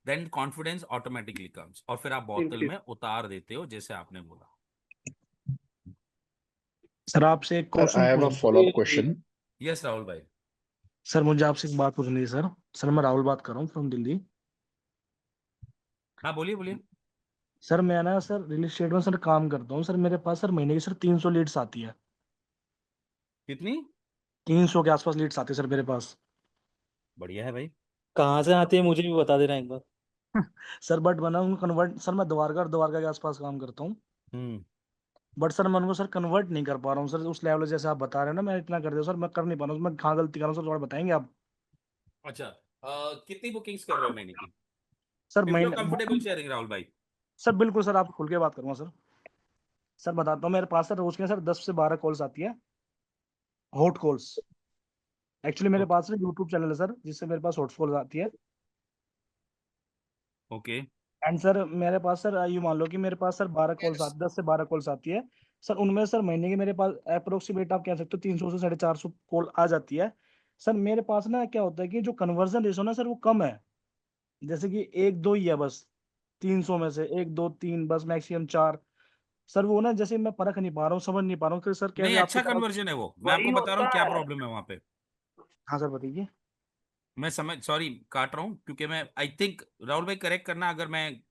then confidence automatically comes. और फिर आप बोतल में उतार देते हो, जैसे आपने बोला। सर आपसे एक Sir, I question have a follow-up question. Yes, Rahul भाई। सर मुझे आपसे एक बात पूछनी है सर। सर मैं राहुल बात कर रहा हूँ फ्रॉम दिल्ली। हाँ बोलिए बोलिए। सर मैं ना सर रियल एस्टेट में सर काम करता हूँ सर। मेरे पास सर महीने की सर 300 लीड्स आती है। कितनी? 300 के आसपास लीड्स आती है सर मेरे पास। बढ़िया है भाई। कहाँ से आती है मुझे भी बता देना एक बार। सर बट मैं उनको कन्वर्ट, सर मैं द्वारका और द्वारका के आसपास काम करता हूँ, हम्म। बट सर मैं उनको सर कन्वर्ट नहीं कर पा रहा हूँ सर उस लेवल जैसे आप बता रहे हैं ना। मैं इतना कर दिया सर, मैं कर नहीं पा रहा हूँ। मैं कहाँ गलती कर रहा हूँ सर, थोड़ा बताएंगे आप? अच्छा, कितनी बुकिंग्स कर रहे हो महीने की? सर If मैं you're comfortable sharing, राहुल भाई। सर बिल्कुल सर, आप खुल के बात करूंगा सर। सर बताता हूँ, मेरे पास सर रोज के सर 10 से 12 कॉल्स आती है, हॉट कॉल्स। एक्चुअली मेरे पास सर यूट्यूब चैनल है सर, जिससे मेरे पास हॉट कॉल्स आती है। ओके। एंड सर मेरे पास सर यू मान लो कि मेरे पास सर 12 कॉल्स आती 10 से 12 कॉल्स आती है सर। उनमें सर महीने के मेरे पास अप्रोक्सीमेट आप कह सकते हो 300 से 450 कॉल आ जाती है सर। मेरे पास ना क्या होता है कि जो कन्वर्जन रेशो ना सर वो कम है। जैसे कि 1-2 ही है बस, 300 में से 1-2-3 बस, मैक्सिमम 4। सर वो ना जैसे मैं परख नहीं पा रहा हूँ, समझ नहीं पा रहा हूँ कि सर नहीं, कैसे आपको अच्छा ज्यादा। कन्वर्जन है वो, मैं वही आपको बता रहा होता हूँ क्या है। प्रॉब्लम है वहां पे। हाँ सर बताइए। मैं समझ, सॉरी काट रहा हूँ, क्योंकि मैं आई थिंक, राहुल भाई करेक्ट करना अगर मैं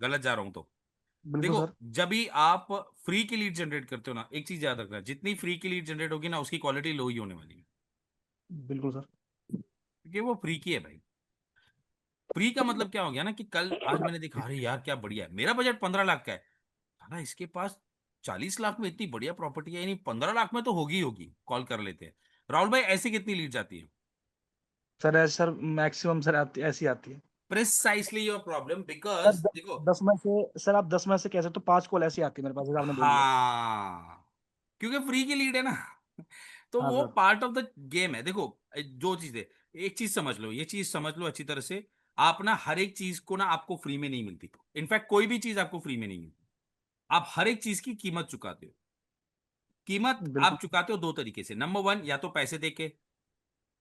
गलत जा रहा हूँ तो। बिल्कुल देखो, सर। जब भी आप फ्री की लीड जनरेट करते हो ना, एक चीज याद रखना, जितनी फ्री की लीड जनरेट होगी ना, उसकी क्वालिटी लो ही होने वाली है, बिल्कुल सर। क्योंकि वो फ्री की है भाई। फ्री का मतलब क्या हो गया ना, कि कल आज मैंने देखा, अरे यार क्या बढ़िया है, मेरा बजट 15 लाख का है ना, इसके पास 40 लाख में इतनी बढ़िया प्रॉपर्टी है, यानी 15 लाख में तो होगी ही होगी, कॉल कर लेते हैं। राहुल भाई ऐसी कितनी लीड जाती है? सर ऐसे सर मैक्सिमम सर आती ऐसी आती है precisely your problem, sir. Because देखो, 10 में से सर, आप 10 में से कह सकते हो 5 कॉल ऐसी आती है मेरे पास, जैसे आपने बोल दिया। हाँ, क्योंकि फ्री की लीड है ना, तो हाँ वो sir. Part of the game है। देखो, जो चीज है, एक चीज समझ लो, ये चीज समझ लो अच्छी तरह से, आप ना हर एक चीज को ना आपको फ्री में नहीं मिलती। इनफैक्ट कोई भी चीज आपको फ्री में नहीं मिलती, आप हर एक चीज की कीमत चुकाते हो। कीमत बिल्कुल आप चुकाते हो दो तरीके से। नंबर वन, या तो पैसे देके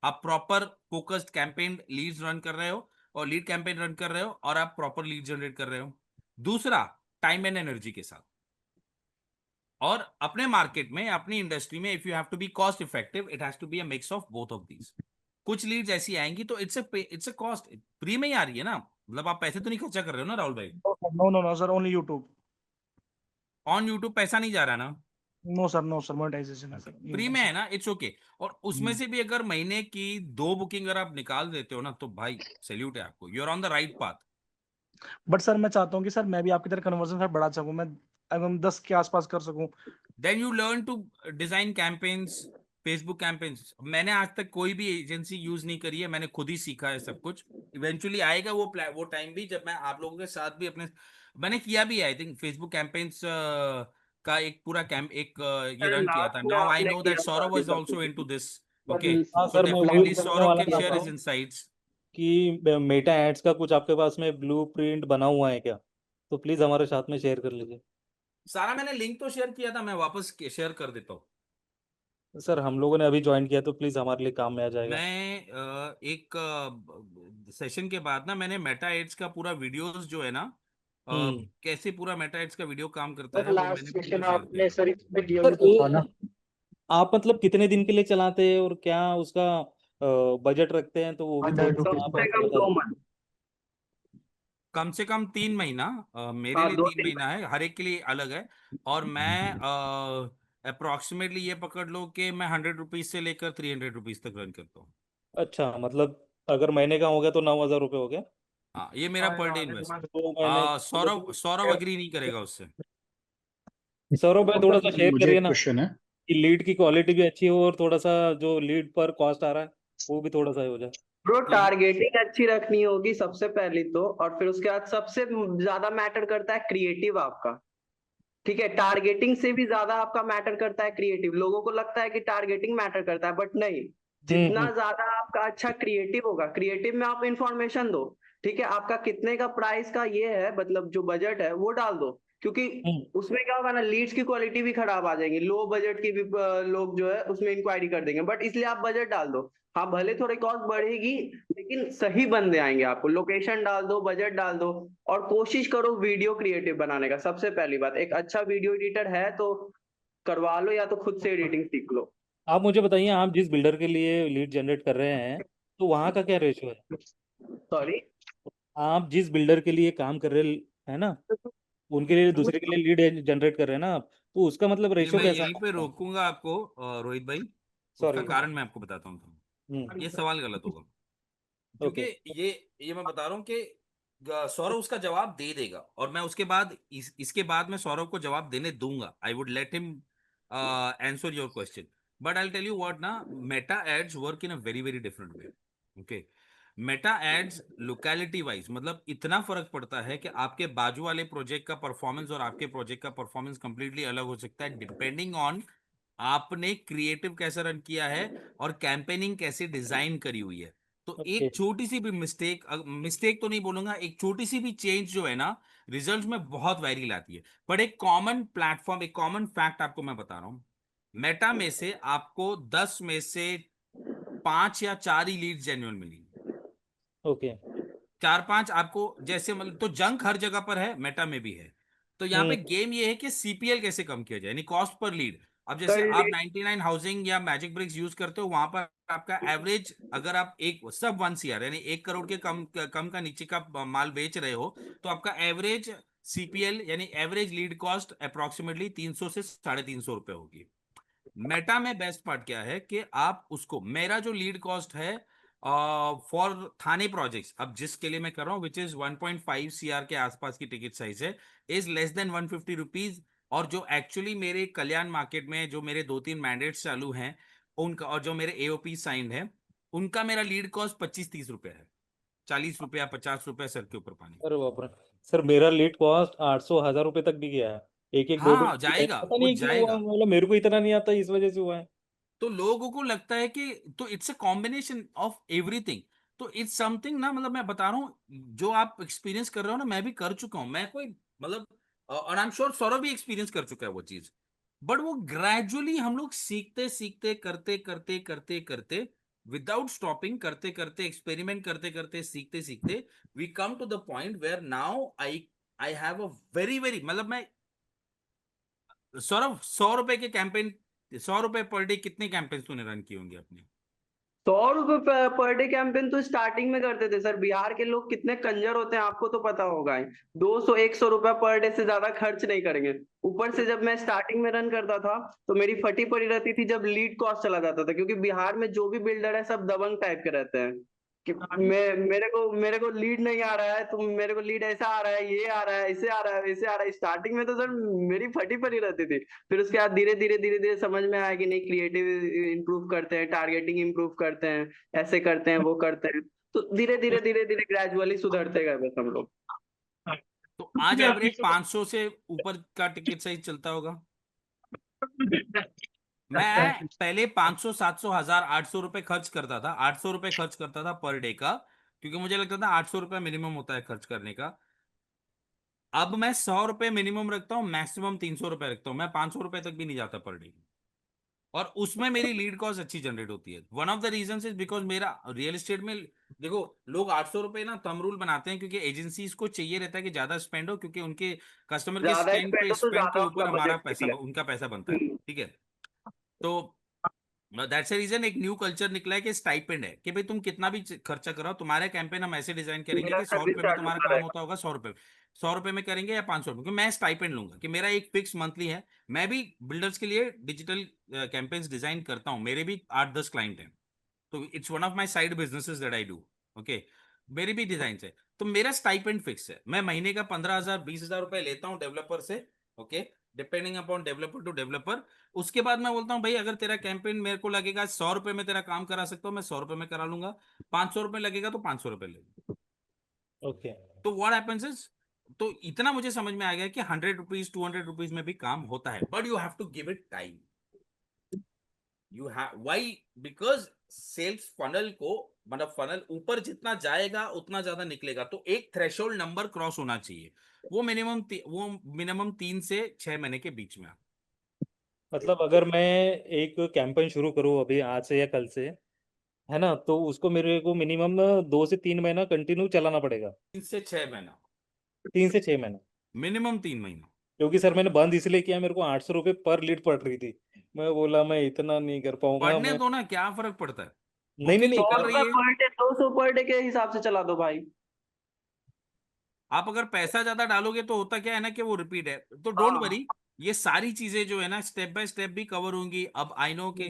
आप proper focused campaign leads run कर रहे हो और लीड कैंपेन रन कर रहे हो और आप प्रॉपर लीड जनरेट कर रहे हो। दूसरा, टाइम एंड एनर्जी के साथ। और अपने मार्केट में, अपनी इंडस्ट्री में, if you have to be cost effective, it has to be a mix of both of these. कुछ लीड्स ऐसी आएंगी तो इट्स अ कॉस्ट, फ्री में ही आ रही है ना, मतलब आप पैसे तो नहीं खर्चा कर रहे हो ना राहुल भाई। No no no sir, only YouTube. On YouTube पैसा नहीं जा रहा ना, नो सर, मोनेटाइजेशन है सर, फ्री में है ना, इट्स ओके। और उसमें हम्म। से भी अगर महीने की 2 बुकिंग अगर आप निकाल देते हो ना, तो भाई सैल्यूट है आपको, you are on the right path. But sir मैं चाहता हूँ कि सर मैं भी आपकी तरह कन्वर्जन सर बढ़ा सकूं, मैं एकदम 10 के आसपास कर सकूं। Then you learn to design campaigns, Facebook campaigns. मैंने आज तक कोई भी एजेंसी यूज नहीं करी है, मैंने खुद ही सीखा है सब कुछ। इवेंचुअली आएगा वो टाइम भी जब मैं आप लोगों के साथ भी अपने, मैंने किया भी है आई थिंक फेसबुक कैंपेन्स का एक पूरा कैंप एक ये रन किया था। लास्ट में नाउ आई आपने नो दैट किया था सौरभ अभी वाज तक आल्सो इनटू कुछ। दिस। ओके, हाँ सो सर, मैं वही डेफिनेटली बोलने सौरभ वाला कैन था शेयर हिज इनसाइट्स। कि मेटा एड्स का कुछ आपके पास में ब्लूप्रिंट बना हुआ है क्या? तो प्लीज हमारे साथ में शेयर कर लीजिए। सारा मैंने लिंक तो शेयर किया था, मैं वापस शेयर कर देता हूँ। सर हम लोगों ने अभी ज्वाइन किया तो प्लीज हमारे लिए काम में आ जाएगा। मैं एक सेशन के बाद ना, मैंने मेटा एड्स का पूरा वीडियोस जो है ना, हम्म। कैसे पूरा मेटा एड्स का वीडियो काम करता सर है, वो मैंने लास्ट पूरा सेशन शेयर किया आपने था। सर इसमें किया सर भी तो था ना। आप मतलब कितने दिन के लिए चलाते हैं और क्या उसका बजट रखते हैं, तो वो भी थोड़ा 100 सा रुपीज आप कम से हमको कम बता 2 दीजिए। मंथ। कम से कम 3 महीना, मेरे हाँ, लिए 2-3 3 महीना है, हर एक के लिए अलग है। और मैं अप्रोक्सीमेटली ये पकड़ लो कि मैं 100 रुपीज से लेकर 300 रुपीज तक रन करता हूँ। अच्छा, मतलब अगर महीने का हो गया तो 9,000 रुपये हो गया। हाँ, ये मेरा पर डे इन्वेस्टमेंट। 2 महीने सौरभ सौरभ अग्री नहीं करेगा उससे। सौरभ भाई थोड़ा सा शेयर मुझे करिए एक ना क्वेश्चन है। कि लीड की क्वालिटी भी अच्छी हो और थोड़ा सा जो लीड पर कॉस्ट आ रहा है वो भी थोड़ा सा हो जाए। ब्रो, टारगेटिंग अच्छी रखनी होगी सबसे पहली तो, और फिर उसके बाद सबसे ज्यादा मैटर करता है क्रिएटिव आपका। ठीक है, टारगेटिंग से भी ज्यादा आपका मैटर करता है क्रिएटिव। लोगों को लगता है कि टारगेटिंग मैटर करता है, बट नहीं। जितना हम्म। ज्यादा आपका अच्छा क्रिएटिव होगा, क्रिएटिव में आप इंफॉर्मेशन दो। ठीक है, आपका कितने का प्राइस का ये है, मतलब जो बजट है वो डाल दो। क्योंकि हम्म। उसमें क्या होगा ना, लीड्स की क्वालिटी भी खराब आ जाएगी, लो बजट की भी लोग जो है उसमें इंक्वायरी कर देंगे। बट इसलिए आप बजट डाल दो। हाँ, भले थोड़ी कॉस्ट बढ़ेगी, लेकिन सही बंदे आएंगे आपको। लोकेशन डाल दो, बजट डाल दो, और कोशिश करो वीडियो क्रिएटिव बनाने का। सबसे पहली बात, एक अच्छा वीडियो एडिटर है तो करवा लो, या तो खुद से एडिटिंग सीख लो। आप मुझे बताइए, आप जिस बिल्डर के लिए लीड जनरेट कर रहे हैं तो वहाँ का क्या रेशियो है? सॉरी। आप जिस बिल्डर के लिए काम कर रहे हैं ना, उनके लिए दूसरे के लिए लीड जनरेट कर रहे हैं ना आप, तो उसका मतलब ये रेशियो मैं कैसा यहीं पे है? रोकूंगा आपको रोहित भाई। उसका सॉरी। कारण मैं आपको बताता हूँ। हम्म। ये सवाल गलत होगा, क्योंकि ओके। ये मैं बता रहा हूँ कि सौरभ उसका जवाब दे देगा, और मैं उसके बाद इसके बाद मैं सौरभ को जवाब देने दूंगा। I would let him answer your question. But I tell you what ना, Meta ads work in a very very different way. Okay, Meta ads locality wise, मतलब इतना फर्क पड़ता है कि आपके बाजू वाले प्रोजेक्ट का परफॉर्मेंस और आपके प्रोजेक्ट का परफॉर्मेंस कंप्लीटली अलग हो सकता है, डिपेंडिंग ऑन आपने क्रिएटिव कैसे रन किया है और कैंपेनिंग कैसे डिजाइन करी हुई है। तो ओके। एक छोटी सी भी मिस्टेक तो नहीं बोलूंगा, एक छोटी सी भी चेंज जो है ना, रिजल्ट में बहुत वैरी लाती है। बट एक कॉमन प्लेटफॉर्म, एक कॉमन फैक्ट आपको मैं बता रहा हूं। मेटा में से आपको 10 में से 5 या 4 ही लीड जेन्युइन मिली। ओके। 4-5 आपको जैसे, मतलब तो जंक हर जगह पर है, मेटा में भी है। तो यहाँ पे हम्म। गेम ये है कि सीपीएल कैसे कम किया जाए, यानी कॉस्ट पर लीड। अब जैसे सर, आप 99 हाउसिंग या मैजिक ब्रिक्स यूज करते हो, वहां पर आपका एवरेज, अगर आप एक सब 1 CR यानी 1 करोड़ के कम कम का नीचे का माल बेच रहे हो, तो आपका एवरेज सीपीएल यानी एवरेज लीड कॉस्ट अप्रोक्सीमेटली 300 से 350 रुपए होगी। मेटा में बेस्ट पार्ट क्या है कि आप उसको, मेरा जो लीड कॉस्ट है फॉर थाने प्रोजेक्ट्स, अब जिसके लिए मैं कर रहा हूँ, विच इज 1.5 CR के आसपास की टिकट साइज है, इज लेस देन 150 रुपीज। और जो एक्चुअली मेरे कल्याण मार्केट में जो मेरे 2-3 मैंडेट्स चालू हैं उनका, और जो मेरे एओपी साइंड है, उनका मेरा लीड कॉस्ट 25-30 रुपए है। 40 रुपया 50 रुपया सर के ऊपर पानी। अरे बाप रे। सर मेरा लीड कॉस्ट 800-1,000 रुपये तक भी गया है। एक एक दो दो हाँ, जाएगा, पता वो नहीं क्यों हुआ, जाएगा। मतलब मेरे को इतना नहीं आता, इस वजह से हुआ है। तो लोगों को लगता है कि, तो it's a combination of everything. तो इट्स समथिंग ना, मतलब मैं बता रहा हूँ जो आप एक्सपीरियंस कर रहे हो ना, मैं भी कर चुका हूँ। मैं कोई मतलब, और आई एम श्योर सौरभ भी एक्सपीरियंस कर चुका है वो चीज। बट वो ग्रेजुअली हम लोग सीखते सीखते करते करते करते करते विदाउट स्टॉपिंग करते करते एक्सपेरिमेंट करते करते सीखते सीखते we come to the point where now I have a very very, मतलब मैं सौरभ 100 रुपए के कैंपेन, 100 रुपए पर डे कितने कैंपेन तूने रन किए होंगे अपने? 100 रुपए पर डे कैंपेन तो स्टार्टिंग में करते थे सर। बिहार के लोग कितने कंजर होते हैं आपको तो पता होगा ही। 200-100 रुपए पर डे से ज्यादा खर्च नहीं करेंगे। ऊपर से जब मैं स्टार्टिंग में रन करता था तो मेरी फटी पड़ी रहती थी जब लीड कॉस्ट चला जाता था, क्योंकि बिहार में जो भी बिल्डर है सब दबंग टाइप के रहते हैं कि मेरे को लीड नहीं आ रहा है, तो मेरे को लीड ऐसा आ रहा है, ये आ रहा है, इसे आ रहा है, इसे आ रहा है। स्टार्टिंग में तो सर मेरी फटी पड़ी रहती थी। फिर उसके बाद धीरे धीरे धीरे धीरे समझ में आया कि नहीं, क्रिएटिव इंप्रूव करते हैं, टारगेटिंग इंप्रूव करते हैं, ऐसे करते हैं, वो करते हैं। तो धीरे धीरे धीरे धीरे ग्रेजुअली सुधरते गए बस हम लोग। तो आज एवरेज 500 से ऊपर का टिकट साइज चलता होगा। मैं पहले 500, 700, 1000, 800 रुपए खर्च करता था, 800 रुपए खर्च करता था पर डे का, क्योंकि मुझे लगता था 800 रुपए मिनिमम होता है खर्च करने का। अब मैं 100 रुपए मिनिमम रखता हूँ, मैक्सिमम 300 रुपए रखता हूँ, मैं 500 रुपए तक भी नहीं जाता पर डे। और उसमें मेरी लीड कॉस्ट अच्छी जनरेट होती है। One of the reason is because मेरा रियल एस्टेट में, देखो लोग 800 रुपए ना थंब रूल बनाते हैं, क्योंकि एजेंसीज को चाहिए रहता है कि ज्यादा स्पेंड हो, क्योंकि उनके कस्टमर के ज्यादा स्पेंड हो तो स्पेंड के ज्यादा ऊपर उनका हमारा बजट पैसा, निकले। उनका पैसा बनता है। ठीक है, तो दैट्स ए रीजन एक न्यू कल्चर निकला है कि स्टाइपेंड है, कि भाई तुम कितना भी खर्चा कराओ, तुम्हारे कैंपेन हम ऐसे डिजाइन करेंगे मेरा कि 100 सर्विस रुपए में चार्ज तुम्हारा ऊपर काम रहेगा। होता होगा 100 रुपए, 100 रुपए में करेंगे या 500 रुपए, क्योंकि मैं स्टाइपेंड लूंगा कि मेरा एक फिक्स मंथली है। मैं भी बिल्डर्स के लिए डिजिटल कैंपेन्स डिजाइन करता हूँ, मेरे भी 8-10 क्लाइंट हैं, तो it's one of my side businesses that I do. Okay, मेरी भी डिजाइन है, तो मेरा स्टाइपेंड फिक्स है। मैं महीने का 15,000 20,000 रुपए लेता हूँ डेवलपर से। Okay, depending upon developer to developer. उसके बाद मैं बोलता हूँ भाई अगर तेरा कैंपेन मेरे को लगेगा 100 रुपए में तेरा काम करा सकता हूँ, मैं 100 रुपए में करा लूंगा। 500 रुपए लगेगा तो 500 रुपए ले। ओके। तो व्हाट हैपेंस इज, तो इतना मुझे समझ में आ गया कि 100 रुपीज 200 रुपीज में भी काम होता है, but you have to give it time. You have why, because sales funnel को, मतलब फनल ऊपर जितना जाएगा उतना ज्यादा निकलेगा, तो एक थ्रेशोल्ड नंबर क्रॉस होना चाहिए, वो मिनिमम 3 से 6 महीने के बीच में। मतलब अगर मैं एक कैंपेन शुरू करूँ अभी आज से या कल से, है ना, तो उसको मेरे को मिनिमम 2 से 3 महीना कंटिन्यू चलाना पड़ेगा। 3 से 6 महीना, 3 से 6 महीना। मिनिमम 3 महीना। क्योंकि सर मैंने बंद इसलिए किया, मेरे को 800 रुपये पर लीड पड़ रही थी। मैं बोला मैं इतना नहीं कर पाऊंगा पढ़ने मैं। दो ना, क्या फर्क पड़ता है, नहीं नहीं बुकिंग नहीं 100 निकल रुपए रही है। पर डे, 200 पर डे के हिसाब से चला दो भाई। आप अगर पैसा ज्यादा डालोगे तो होता क्या है ना कि वो रिपीट है, तो डोंट हाँ, वरी, ये सारी चीजें जो है ना स्टेप बाय स्टेप भी कवर होंगी। अब आई नो कि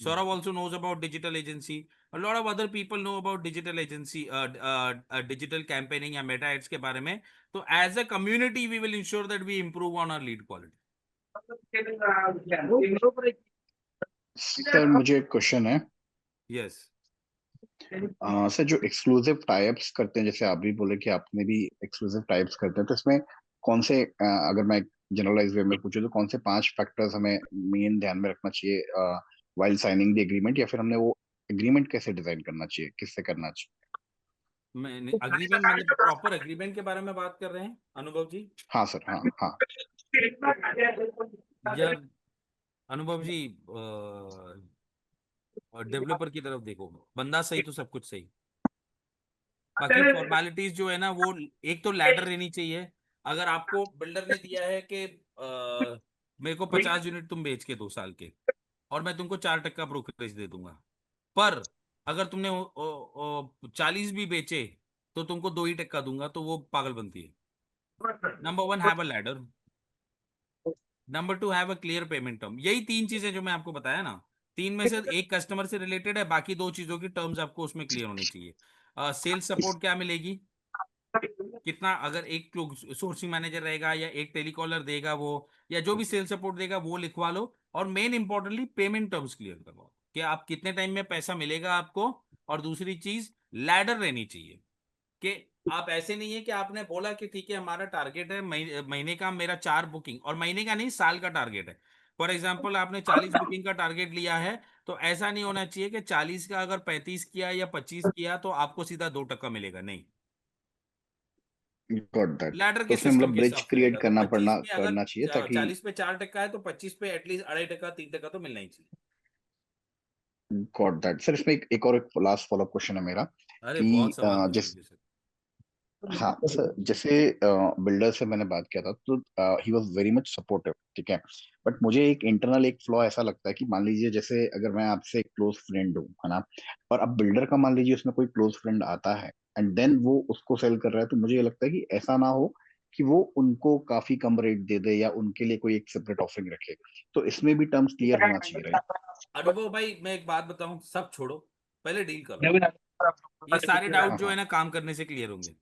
Saurabh also knows about digital agency, a lot of other people know about digital agency, digital campaigning या मेटा एड्स के बारे में। तो as a community we will ensure that we improve on our lead quality. Sir मुझे एक question है। Yes. Sir जो exclusive types करते हैं, जैसे आप भी बोले कि आपने भी एक्सक्लूसिव टाइप्स करते हैं, तो इसमें कौन से अगर मैं जनरलाइज वे में पूछूं तो कौन से 5 फैक्टर्स हमें मेन ध्यान में रखना चाहिए व्हाइल साइनिंग द एग्रीमेंट, या फिर हमने वो एग्रीमेंट कैसे डिजाइन करना चाहिए, किससे करना चाहिए? अग्रीमेंट मतलब प्रॉपर एग्रीमेंट के बारे में बात कर रहे हैं अनुभव जी? हाँ सर, हाँ हाँ। यार अनुभव जी, डेवलपर की तरफ देखो, बंदा सही तो सब कुछ सही, बाकी फॉर्मेलिटीज जो है ना वो, एक तो लैडर रहनी चाहिए। अगर आपको बिल्डर ने दिया है कि मेरे को 50 यूनिट तुम बेच के 2 साल के, और मैं तुमको 4% ब्रोकरेज दे दूंगा, पर अगर तुमने 40 भी बेचे तो तुमको 2% दूंगा, तो वो पागल बनती है। Number 1, have a ladder. Number 2, have a clear payment term. यही 3 चीजें जो मैं आपको बताया ना, 3 में से एक कस्टमर से रिलेटेड है, बाकी 2 चीजों की टर्म्स आपको उसमें क्लियर होनी चाहिए। सेल्स सपोर्ट क्या मिलेगी, कितना, अगर एक सोर्सिंग मैनेजर रहेगा या एक टेलीकॉलर देगा वो, या जो भी सेल्स सपोर्ट देगा वो लिखवा लो। और main importantly payment terms clear करवाओ कि आप कितने टाइम में पैसा मिलेगा आपको। और दूसरी चीज, लैडर रहनी चाहिए, कि आप ऐसे नहीं है कि आपने बोला कि ठीक है हमारा टारगेट है महीने का मेरा 4 बुकिंग, और महीने का नहीं साल का टारगेट है। फॉर एग्जाम्पल आपने 40 बुकिंग का टारगेट लिया है, तो ऐसा नहीं होना चाहिए कि 40 का अगर 35 किया या 25 किया तो आपको सीधा 2% मिलेगा, नहीं। Got that. लैडर तो के उसमें सिस्टम मतलब के ब्रिज हिसाब से क्रिएट रहेगा। तो करना 25 में अगर करना चाहिए ताकि 40 पे 4% है तो 25 पे एटलीस्ट 2.5%, 3% तो मिलना ही चाहिए। Got that. सर इसमें एक और लास्ट फॉलोअप क्वेश्चन है मेरा अरे कि बहुत सवाल पूछ जिस लीजिए सर। हाँ सर, जैसे बिल्डर से मैंने बात किया था तो he was very much supportive, ठीक है। बट मुझे एक इंटरनल एक फ्लॉ ऐसा लगता है कि मान लीजिए जैसे अगर मैं आपसे एक क्लोज फ्रेंड हूँ, है ना, और अब बिल्डर का मान लीजिए उसमें कोई क्लोज फ्रेंड आता है एंड देन वो उसको सेल कर रहा है, तो मुझे ये लगता है कि ऐसा ना हो कि वो उनको काफी कम रेट दे दे या उनके लिए कोई एक सेपरेट ऑफरिंग रखे। तो इसमें भी टर्म्स क्लियर होना चाहिए, राइट? अनुभव भाई मैं एक बात बताऊं, सब छोड़ो, पहले डील करो। ये सारे डाउट जो है ना काम करने से क्लियर होंगे।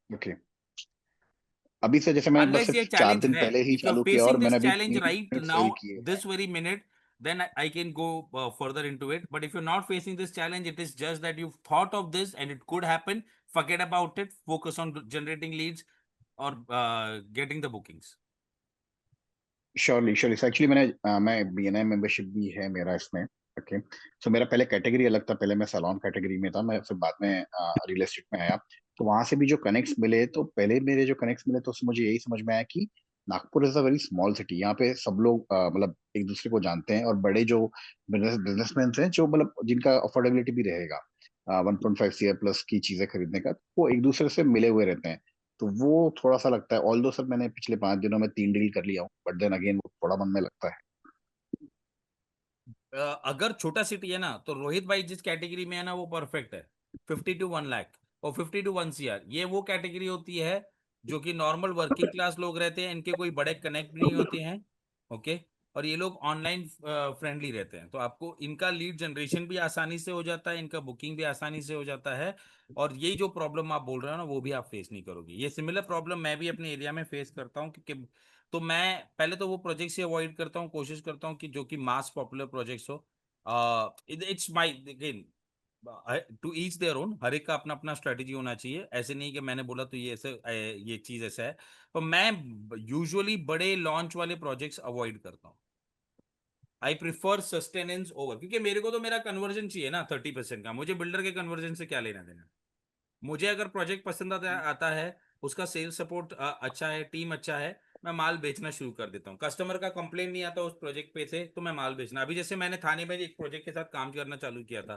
ओके। अभी से जैसे मैंने बस अनलेस ये सिर्फ 4 चैलेंज दिन है, पहले ही इफ यू आर चालू किया और फेसिंग दिस मैंने अभी challenge 3 right unit now sell किए this very minute, then I can go further into it. But if you're not facing this challenge, it is just that you've thought of this and it could happen. Forget about it. Focus on generating leads or getting the bookings. Surely surely. Actually मैं BNI membership भी है मेरा इसमें। Okay. सो मेरा पहले category अलग था, पहले मैं सैलून कैटेगरी में था, मैं फिर बाद में रियल एस्टेट में आया। तो वहां से भी जो कनेक्ट्स मिले, तो पहले मेरे जो कनेक्ट्स मिले तो उससे मुझे यही समझ में आया कि Nagpur is a very small city. यहाँ पे सब लोग मतलब एक दूसरे को जानते हैं, और बड़े जो बिजनेसमैन हैं जो मतलब जिनका अफोर्डेबिलिटी भी रहेगा 1.5 CR प्लस की चीजें खरीदने का, वो एक दूसरे से मिले हुए रहते हैं। तो वो थोड़ा सा लगता है। ऑल्दो सर मैंने पिछले 5 दिनों में 3 डील कर लिया हूँ, बट देन अगेन वो थोड़ा मन में लगता है। अगर छोटा सिटी है ना तो रोहित भाई जिस कैटेगरी में है ना वो परफेक्ट है। 50 to 1 लाख और 50 to 1 CR, ये वो कैटेगरी होती है जो कि नॉर्मल वर्किंग क्लास लोग रहते हैं, इनके कोई बड़े कनेक्ट नहीं होते हैं। ओके। और ये लोग ऑनलाइन फ्रेंडली रहते हैं, तो आपको इनका लीड जनरेशन भी आसानी से हो जाता है, इनका बुकिंग भी आसानी से हो जाता है। और यही जो प्रॉब्लम आप बोल रहे हो ना वो भी आप फेस नहीं करोगे। ये सिमिलर प्रॉब्लम मैं भी अपने एरिया में फेस करता हूँ, क्योंकि तो मैं पहले तो वो प्रोजेक्ट से अवॉइड करता हूँ, कोशिश करता हूँ कि जो कि मास पॉपुलर प्रोजेक्ट्स हो। It's my again to each their own, हर एक का अपना अपना स्ट्रेटेजी होना चाहिए। ऐसे नहीं कि मैंने बोला तो ये ऐसे ये चीज ऐसा है। तो मैं यूजुअली बड़े लॉन्च वाले प्रोजेक्ट्स अवॉइड करता हूँ। आई प्रिफर सस्टेनेंस ओवर, क्योंकि मेरे को तो मेरा कन्वर्जन चाहिए ना 30% का। मुझे बिल्डर के कन्वर्जन से क्या लेना देना। मुझे अगर प्रोजेक्ट पसंद आता है, उसका सेल्स सपोर्ट अच्छा है, टीम अच्छा है, मैं माल बेचना शुरू कर देता हूँ। कस्टमर का कंप्लेन नहीं आता उस प्रोजेक्ट पे से तो मैं माल बेचना। अभी जैसे मैंने थाने में एक प्रोजेक्ट के साथ काम करना चालू किया था,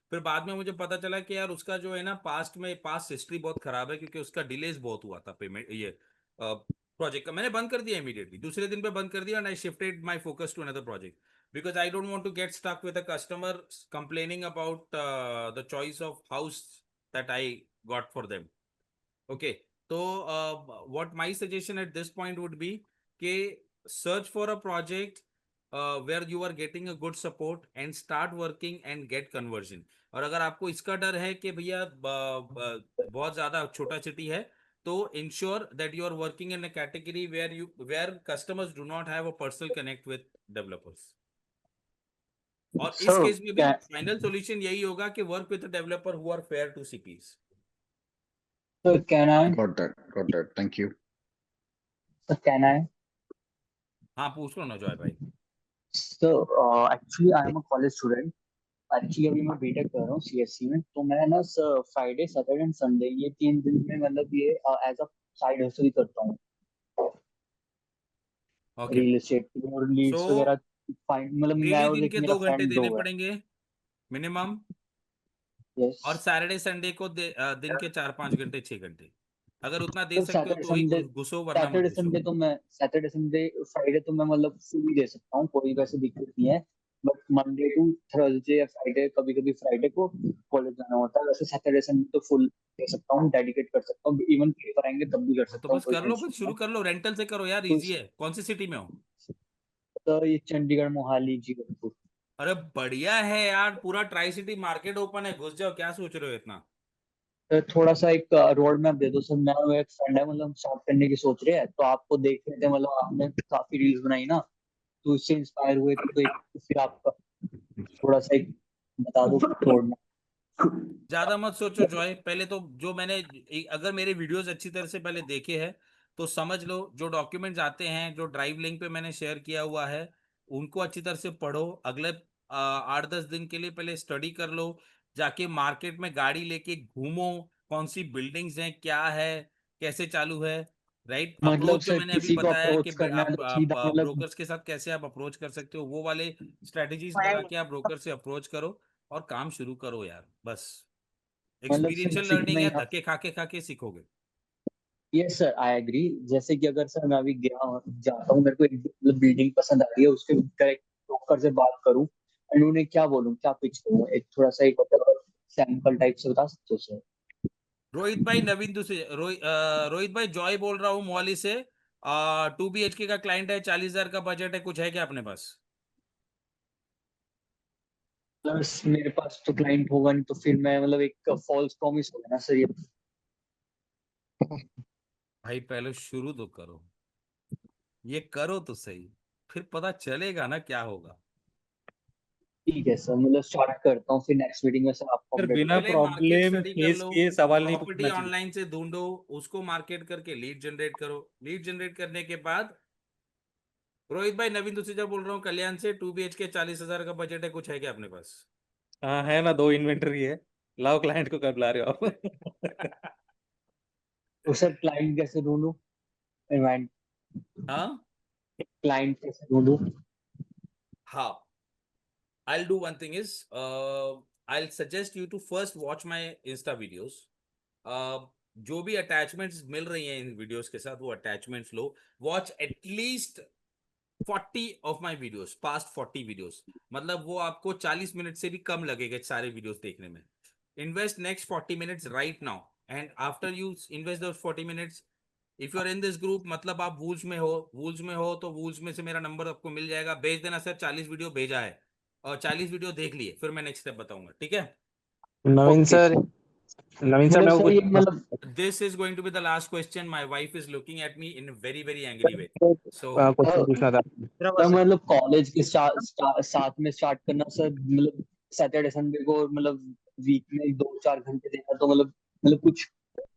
फिर बाद में मुझे पता चला कि यार उसका जो है ना पास्ट हिस्ट्री बहुत खराब है, क्योंकि उसका डिलेज बहुत हुआ था पेमेंट। ये प्रोजेक्ट का मैंने बंद कर दिया इमीडिएटली, दूसरे दिन पे बंद कर दिया, and I shifted my focus to another project because I don't want to get stuck with a customer complaining about the choice of house that I got for them. Okay, so what my suggestion at this point would be कि search for a project where you are getting a good support and start working and get conversion. और अगर आपको इसका डर है कि भैया बहुत ज्यादा छोटा सिटी है, तो ensure that you are working in a category where customers do not have a personal connect with developers. और इस सर केस में भी फाइनल सॉल्यूशन यही होगा कि work with developer who are fair to CPs. Can I got that, thank you. Sir can I हाँ पूछ लो ना जॉय भाई। Sir actually I am a college student. Actually अभी मैं बीटेक कर रहा हूँ CSC में। तो मैं ना sir Friday Saturday and Sunday ये 3 दिन में मतलब ये एज अ साइड हसल करता हूँ ओके, रियल एस्टेट और सो लीड्स वगैरह फाइंड। मतलब मैं डेली और दिन एक के मेरा 2 घंटे फ्रेंड देने 2 है। पड़ेंगे मिनिमम। यस और सैटरडे संडे को दिन के 4-5 घंटे 6 घंटे, अगर उतना दे सर सकते हो सैटरडे तो ही संडे घुसो वरना मत घुसो। सैटरडे संडे फ्राइडे तो मैं मतलब फुली दे सकता हूँ, कोई वैसे दिक्कत नहीं है। बट मंडे टू थर्सडे या फ्राइडे, कभी कभी फ्राइडे को कॉलेज जाना होता है। वैसे सैटरडे संडे तो फुल दे सकता हूँ, डेडिकेट कर सकता हूँ। इवन पेपर आएंगे तब भी कर तो सकता हूँ, बस कोई कर लो, फिर टेंशन नहीं शुरू है। कर लो, रेंटल से करो यार, तो इजी है। कौन सी सिटी में हो? तो ये चंडीगढ़ मोहाली जीवनपुर। अरे बढ़िया है यार, पूरा ट्राई सिटी मार्केट ओपन है, घुस जाओ, क्या सोच रहे हो इतना। तो थोड़ा सा एक रोड मैप दे दो सर। मैं और एक फ्रेंड है मतलब स्टार्ट करने की सोच रहे हैं, तो आपको देख रहे थे मतलब आपने काफी रील्स बनाई ना, तो उससे इंस्पायर हुए थे। तो एक फिर आपका थोड़ा सा एक बता दो रोड मैप। ज्यादा मत सोचो जॉय, पहले तो जो मैंने अगर मेरे वीडियोस अच्छी तरह से पहले देखे हैं तो समझ लो, जो डॉक्यूमेंट्स आते हैं, जो ड्राइव लिंक पे मैंने शेयर किया हुआ है, उनको अच्छी तरह से पढ़ो। अगले 8-10 दिन के लिए पहले स्टडी कर लो, जाके मार्केट में गाड़ी लेके घूमो, कौन सी बिल्डिंग्स हैं, क्या है, कैसे चालू है, राइट। मतलब अप्रोच जो सर मैंने अभी किसी को बताया कि अप्रोच करना है आप तो सीधा मतलब ब्रोकर्स के साथ कैसे आप अप्रोच कर सकते हो, वो वाले स्ट्रेटजीज लगा के आप ब्रोकर से अप्रोच करो और काम शुरू करो यार, बस। मतलब सर एक्सपीरियंशियल जैसे कि लर्निंग मैं है, यहाँ, धक्के खा के सीखोगे। Yes sir I agree. जैसे कि अगर सर मैं अभी गया जाता हूँ, मेरे को एक मतलब बिल्डिंग पसंद आ रही है, उसके करेक्ट ब्रोकर से बात करूँ एंड उन्हें क्या बोलूँ, क्या पिच करूँ, एक थोड़ा सा एक मतलब सैंपल टाइप से बता सकते हो सर? रोहित भाई, नवीन दूसरे रोहित भाई, जॉय बोल रहा हूँ मौली से। 2 BHK का क्लाइंट है, 40,000 का बजट है, कुछ है क्या अपने पास? बस मेरे पास तो क्लाइंट होगा नहीं तो फिर मैं मतलब एक फॉल्स प्रॉमिस होगा ना सर ये। भाई पहले शुरू तो करो, ये करो तो सही, फिर पता चलेगा ना क्या होगा। ठीक है सर, मतलब स्टार्ट करता हूँ, फिर नेक्स्ट मीटिंग में सर आपको सर अपडेट बिना करूँ। पहले मार्केट प्रॉब्लम स्टडी कर फेस लो, किए सवाल नहीं प्रॉपर्टी पूछना चाहिए। ऑनलाइन से ढूंढो, उसको मार्केट करके लीड जनरेट करो। लीड जनरेट करने के बाद, रोहित भाई नवीन दूसरी बोल रहा हूँ कल्याण से, 2 BHK 40,000 का बजट है, कुछ है क्या अपने पास? हाँ है ना, 2 इन्वेंटरी है। लाओ, क्लाइंट को कब ला रहे हो आप? तो सर क्लाइंट कैसे ढूंढूं, इन्वेंट हाँ क्लाइंट कैसे ढूंढूं? हाँ, I'll do one thing is, I'll suggest you to first watch my Insta videos. जो भी अटैचमेंट्स मिल रही हैं इन वीडियोस के साथ, वो attachments low. Watch at least 40 of my videos, past 40 videos. मतलब वो आपको 40 मिनट से भी कम लगेगा सारे वीडियोस देखने में। Invest next 40 minutes right now, and after you invest those 40 minutes, if you are in this group, मतलब आप वूल्स में हो तो वूल्स में से मेरा नंबर आपको मिल जाएगा, भेज देना सर 40 वीडियो भेजा है, और 40 वीडियो देख लिए, फिर मैं नेक्स्ट स्टेप बताऊंगा, ठीक है। नवीन ओके सर, नवीन सर मतलब मेरे को सर ये कुछ मतलब This is going to be the last question. My wife is looking at me in a very, very angry way. So, question पूछना था। सर मतलब कॉलेज के साथ में स्टार्ट करना सर, मतलब सैटरडे संडे को मतलब वीक में 2-4 घंटे देना, तो मतलब कुछ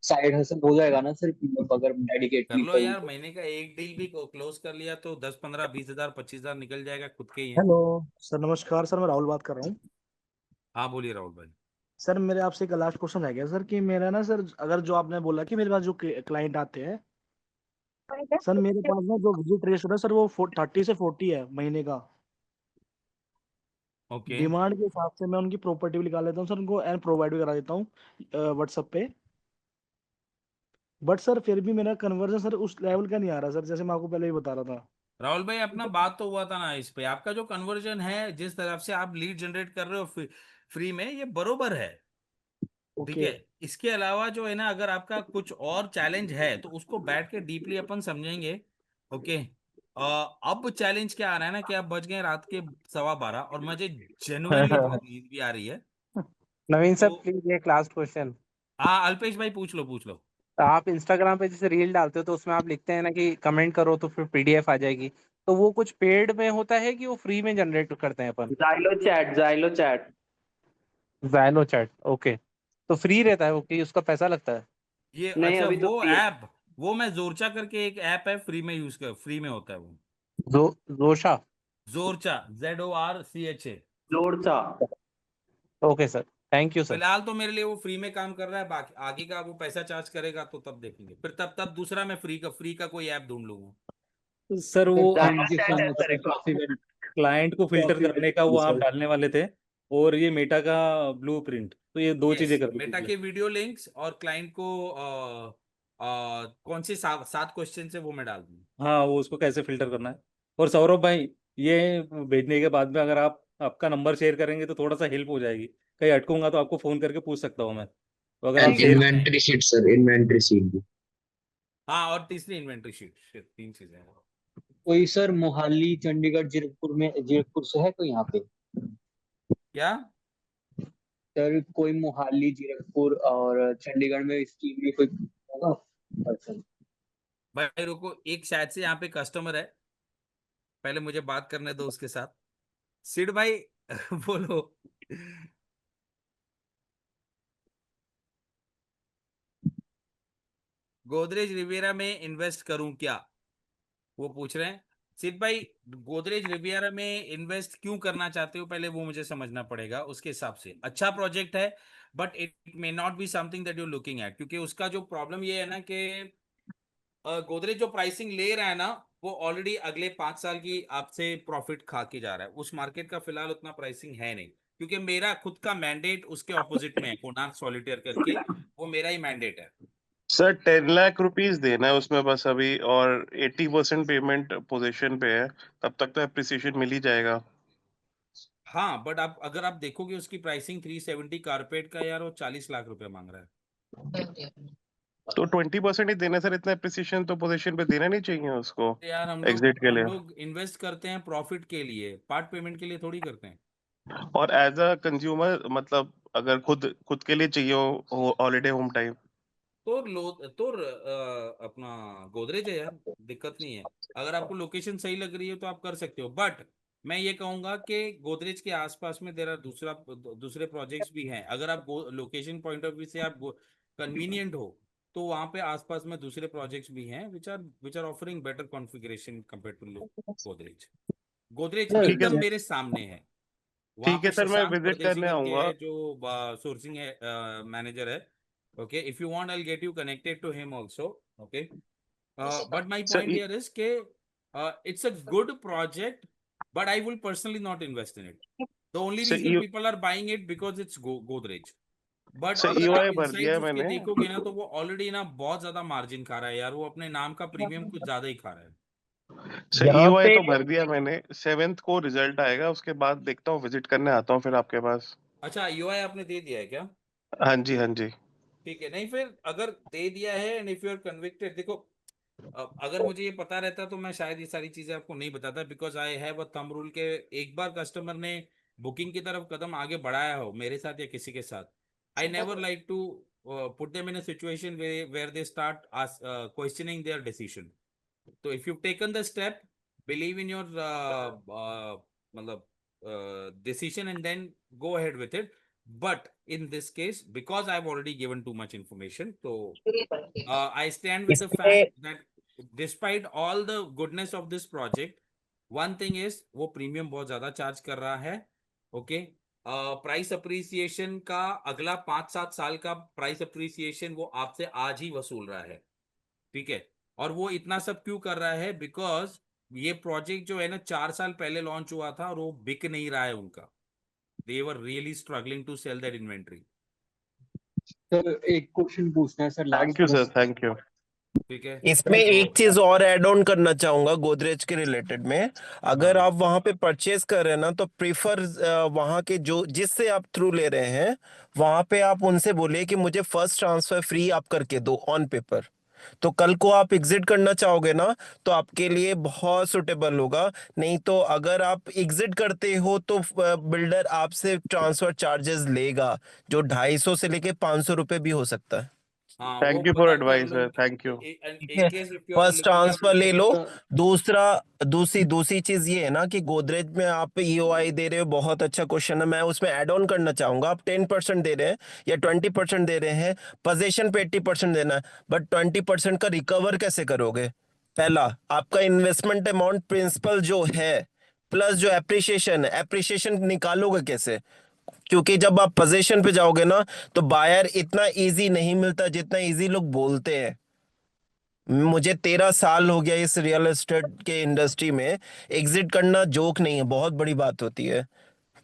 साइड हसल हो जाएगा ना सर, मतलब अगर कर डेडिकेटली लो करूँ यार, तो? महीने का एक डील भी क्लोज कर लिया तो 10, 15, 20,000, 25,000 निकल जाएगा, खुद के ही है। हेलो सर, नमस्कार सर, मैं राहुल बात कर रहा हूँ। हाँ बोलिए राहुल भाई। सर मेरे आपसे एक लास्ट क्वेश्चन है गया सर, कि मेरा ना सर, अगर जो आपने बोला कि मेरे पास जो क्लाइंट आते हैं सर, मेरे पास ना जो विजिट रेशियो है सर, वो 30 से 40 है महीने का। ओके, डिमांड के हिसाब से मैं उनकी प्रॉपर्टी भी निकाल लेता हूँ सर, उनको एंड प्रोवाइड भी करा देता हूँ व्हाट्सएप पे। बट सर फिर भी मेरा कन्वर्जन सर उस लेवल का नहीं आ रहा सर, जैसे मैं आपको पहले ही बता रहा था। राहुल भाई अपना बात तो हुआ था ना इस पे, आपका जो कन्वर्जन है, जिस तरफ से आप लीड जनरेट कर रहे हो फ्री में, ये बरोबर है, ठीक ओके। है। इसके अलावा जो है ना, अगर आपका कुछ और चैलेंज है तो उसको बैठ के डीपली अपन समझेंगे, ओके। अब चैलेंज क्या आ रहा है ना, कि आप बज गए रात के 12:15 और मुझे जेन्युइनली बहुत नींद भी आ रही है। नवीन सर तो प्लीज एक लास्ट क्वेश्चन। हाँ अल्पेश भाई, पूछ लो पूछ लो। आप इंस्टाग्राम पे जैसे रील डालते हो तो उसमें आप लिखते हैं ना कि कमेंट करो तो फिर पीडीएफ आ जाएगी, तो वो कुछ पेड में होता है कि वो फ्री में जनरेट करते हैं अपन? Zylo chat. Zylo chat, okay. तो फ्री रहता है वो कि उसका पैसा लगता है? ये नहीं अच्छा, अभी तो वो फ्री है। ऐप, वो मैं जोरचा करके एक ऐप है, फ्री में यूज कर, फ्री में होता है वो। जोशा। Zorcha, ZORCHA। Zorcha. Okay sir, thank you sir. फिलहाल तो मेरे लिए वो फ्री में काम कर रहा है, बाकी आगे का वो पैसा चार्ज करेगा तो तब देखेंगे, फिर तब दूसरा मैं फ्री का कोई ऐप ढूंढ लूंगा। सर सर वो जाइलो थैंक यू चैट सो है मच सर सर, एक तो। क्लाइंट को फिल्टर काफी करने का वो आप सर। डालने वाले थे, और ये मेटा का ब्लूप्रिंट, तो ये 2 यस, चीजें कर मेटा दीजिए। के वीडियो लिंक्स और क्लाइंट को कौन से 7 क्वेश्चन है वो मैं डाल दूंगा। हाँ, वो उसको कैसे फिल्टर करना है। और सौरभ भाई, ये भेजने के बाद में अगर आप आपका नंबर शेयर करेंगे तो थोड़ा सा हेल्प हो जाएगी। कहीं अटकूंगा तो आपको फोन करके पूछ सकता हूँ मैं, तो अगर आप ठीक है शेयर। ठीक है। Inventory sheet sir, inventory sheet भी। हाँ, और तीसरी इन्वेंट्री शीट, 3 चीजें हैं। कोई सर मोहाली चंडीगढ़ जीरकपुर से है कोई यहाँ पे? क्या? सर कोई मोहाली जीरकपुर और चंडीगढ़ में इसकी भी कोई होगा पर्सन? भाई रुको, एक शायद से यहाँ पे कस्टमर है, पहले मुझे बात करने दो उसके साथ। सिड भाई बोलो। गोदरेज रिवेरा में इन्वेस्ट करूं क्या, वो पूछ रहे हैं। सिद्ध भाई, गोदरेज रिवियरा में इन्वेस्ट क्यों करना चाहते हो, पहले वो मुझे समझना पड़ेगा। उसके हिसाब से अच्छा प्रोजेक्ट है, but it may not be something that you looking at, क्योंकि उसका जो प्रॉब्लम ये है ना कि गोदरेज जो प्राइसिंग ले रहा है ना, वो ऑलरेडी अगले 5 साल की आपसे प्रॉफिट खा के जा रहा है। उस मार्केट का फिलहाल उतना प्राइसिंग है नहीं, क्योंकि मेरा खुद का मैंडेट उसके ऑपोजिट में है, कोणार्क सॉलिटेयर करके, वो मेरा ही मैंडेट है। सर 10 लाख रुपीस देना है उसमें बस अभी, और 80% पेमेंट पोजीशन पे है, तब तक तो एप्रिसिएशन मिल ही जाएगा। हाँ, बट आप अगर आप देखोगे उसकी प्राइसिंग 370 कारपेट का, यार वो 40 लाख रुपए मांग रहा है। तो 20% ही देना सर, इतना एप्रिसिएशन तो पोजीशन पे देना नहीं चाहिए उसको यार हम एग्जिट के लिए। लोग इन्वेस्ट करते हैं प्रॉफिट के लिए, पार्ट पेमेंट के लिए थोड़ी करते हैं। और एज अ कंज्यूमर मतलब अगर खुद के लिए चाहिए हो हॉलीडे होम टाइम, तो अपना गोदरेज है यार, दिक्कत नहीं है। अगर आपको लोकेशन सही लग रही है तो आप कर सकते हो, बट मैं ये कहूंगा कि गोदरेज के आसपास में देर आर दूसरे प्रोजेक्ट्स भी हैं। अगर आप लोकेशन पॉइंट ऑफ व्यू से आप कन्वीनियंट हो, तो वहां पे आसपास में दूसरे प्रोजेक्ट्स भी हैं which are offering better configuration compare to Godrej. Godrej ठीक है एकदम मेरे सामने है। वहां ठीक पे है सर, मैं शशांक विजिट परदेशी करने करके आऊंगा। है, जो सोर्सिंग है मैनेजर है। Okay, if you want, I'll get you connected to him also. Okay, but my sir point here is कि it's a good project, but I will personally not invest in it. The only sir reason people are buying it because it's Godrej. But sir अगर आप EOI भर दिया insights है उसके मैंने। देखोगे ना, तो वो ऑलरेडी ना बहुत ज्यादा मार्जिन खा रहा है यार, वो अपने नाम का प्रीमियम कुछ ज्यादा ही खा रहा है। सर ईओआई तो भर दिया मैंने, 7th को रिजल्ट आएगा, उसके बाद देखता हूँ, विजिट करने आता हूँ फिर आपके पास। अच्छा, यूआई आपने दे दिया है क्या? हाँ जी हाँ जी। ठीक है, नहीं फिर अगर दे दिया है and if you are convicted, देखो अगर मुझे ये पता रहता तो मैं शायद ये सारी चीजें आपको नहीं बताता, because I have a thumb rule के एक बार कस्टमर ने बुकिंग की तरफ कदम आगे बढ़ाया हो मेरे साथ या किसी के साथ, I never like to put them in a situation where they start questioning their decision. तो if you taken the step, believe in your मतलब decision and then go ahead with it. But in this case, because I've already given too much information, so I stand with the fact that despite all the goodness of this project, one thing is वो premium बहुत ज्यादा charge कर रहा है। Okay, price appreciation का अगला 5-7 साल का प्राइस अप्रिसिएशन वो आपसे आज ही वसूल रहा है। ठीक है, और वो इतना सब क्यों कर रहा है, बिकॉज ये प्रोजेक्ट जो है ना 4 साल पहले लॉन्च हुआ था और वो बिक नहीं रहा है उनका। They were really struggling to sell that inventory. Sir एक क्वेश्चन पूछना है सर थैंक लास्ट यू में। Sir, thank you. ठीक है, इसमें एक चीज और ऐड ऑन करना चाहूंगा गोदरेज के रिलेटेड में। अगर आप वहां पे परचेज कर रहे हैं ना, तो प्रीफर वहां के जो जिससे आप थ्रू ले रहे हैं, वहां पे आप उनसे बोलिए कि मुझे फर्स्ट ट्रांसफर फ्री आप करके दो ऑन पेपर। तो कल को आप एग्जिट करना चाहोगे ना, तो आपके लिए बहुत सुटेबल होगा। नहीं तो अगर आप एग्जिट करते हो तो बिल्डर आपसे ट्रांसफर चार्जेस लेगा, जो 250 से लेके 500 रुपए भी हो सकता है। हाँ वो थैंक यू फॉर पता है कि हम एडवाइस सर, लोग थैंक यू। ठीक इन है, case if you are first looking at transfer ले लो। सर दूसरी चीज ये है ना कि गोदरेज में आप ईओआई दे रहे हो, बहुत अच्छा क्वेश्चन है। मैं उसमें ऐड ऑन करना चाहूंगा, आप 10% दे रहे हैं या 20% दे रहे हैं, पोजीशन पे 80% देना है, बट 20% का रिकवर कैसे करोगे? पहला, आपका इन्वेस्टमेंट अमाउंट प्रिंसिपल जो है प्लस जो एप्रिसिएशन निकालोगे कैसे? क्योंकि जब आप पोजीशन पे जाओगे ना, तो बायर इतना इजी नहीं मिलता जितना इजी लोग बोलते हैं। मुझे 13 साल हो गया इस रियल एस्टेट के इंडस्ट्री में। एग्जिट करना जोक नहीं है, बहुत बड़ी बात होती है।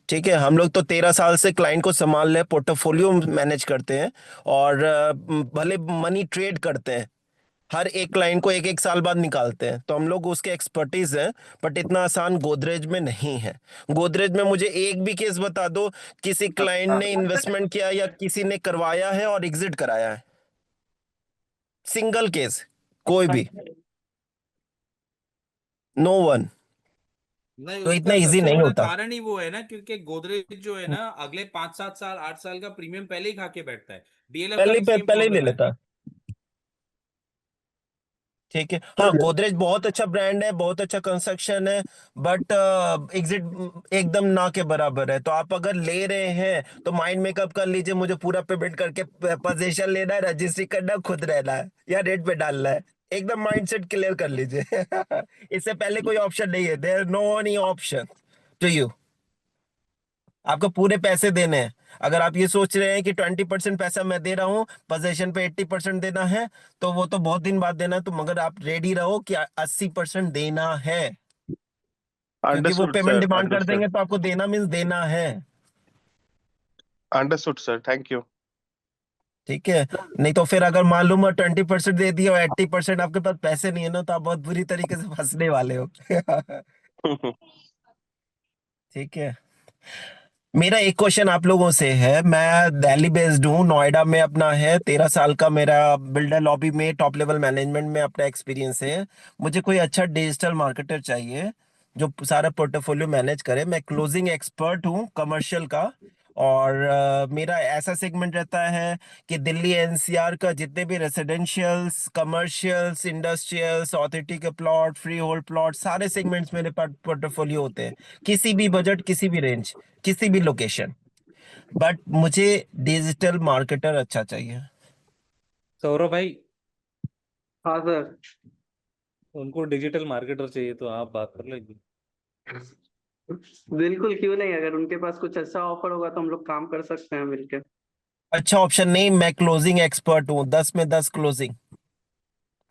ठीक है, हम लोग तो 13 साल से क्लाइंट को संभाल रहे हैं, पोर्टफोलियो मैनेज करते हैं, और भले मनी ट्रेड करते हैं, हर एक क्लाइंट को एक एक साल बाद निकालते हैं, तो हम लोग उसके एक्सपर्टीज हैं। बट इतना आसान गोदरेज में नहीं है। गोदरेज में मुझे एक भी केस बता दो किसी क्लाइंट ने इन्वेस्टमेंट किया या किसी ने करवाया है और एग्जिट कराया है, सिंगल केस कोई भी, नो वन। नहीं, तो इतना उसका इजी सबसे नहीं बड़ा होता। कारण ही वो है ना, क्योंकि गोदरेज जो है ना अगले 5-7 साल 8 साल का प्रीमियम पहले ही खा के बैठता है। डीएलएफ का भी सेम पहले ही ले प्रॉब्लम है। लेता। ठीक है, हाँ, गोदरेज बहुत अच्छा ब्रांड है, बहुत अच्छा कंस्ट्रक्शन है, बट एग्जिट एकदम ना के बराबर है। तो आप अगर ले रहे हैं तो माइंड मेकअप कर लीजिए, मुझे पूरा पेमेंट करके पोजीशन लेना है, रजिस्ट्री करना है, खुद रहना है या रेट पे डालना है। एकदम माइंडसेट क्लियर कर लीजिए। इससे पहले कोई ऑप्शन नहीं है, there no any option to you. आपको पूरे पैसे देने हैं। अगर आप ये सोच रहे हैं कि 20% पैसा मैं दे रहा हूँ, पोजीशन पे 80% देना है, तो वो तो बहुत दिन बाद देना है, तो मगर आप रेडी रहो कि 80% देना है, क्योंकि वो अंडरस्टूड पेमेंट सर, डिमांड कर अंडरस्टूड, देंगे तो आपको देना मीन्स देना है। Understood sir, thank you. ठीक है, नहीं तो फिर अगर मालूम है 20% दे दिया और 80% आपके पास पैसे नहीं है ना, तो आप बहुत बुरी तरीके से फंसने वाले हो। ठीक है, मेरा एक क्वेश्चन आप लोगों से है। मैं दिल्ली बेस्ड हूँ, नोएडा में अपना है, 13 साल का मेरा बिल्डर लॉबी में टॉप लेवल मैनेजमेंट में अपना एक्सपीरियंस है। मुझे कोई अच्छा डिजिटल मार्केटर चाहिए जो सारा पोर्टफोलियो मैनेज करे। मैं क्लोजिंग एक्सपर्ट हूँ कमर्शियल का, और मेरा ऐसा सेगमेंट रहता है कि दिल्ली एनसीआर का जितने भी रेसिडेंशियल्स, कमर्शियल्स, इंडस्ट्रियल्स, अथॉरिटी के प्लॉट, फ्री होल्ड प्लॉट, सारे सेगमेंट्स मेरे पास पोर्टफोलियो होते हैं, किसी भी बजट, किसी भी रेंज, किसी भी लोकेशन। बट मुझे डिजिटल मार्केटर अच्छा चाहिए। सौरभ भाई, हाँ सर। उनको डिजिटल मार्केटर चाहिए तो आप बात कर लीजिए। बिल्कुल, क्यों नहीं, अगर उनके पास कुछ अच्छा ऑफर होगा तो हम लोग काम कर सकते हैं मिलके। अच्छा ऑप्शन नहीं, मैं क्लोजिंग एक्सपर्ट हूँ, 10 में 10 क्लोजिंग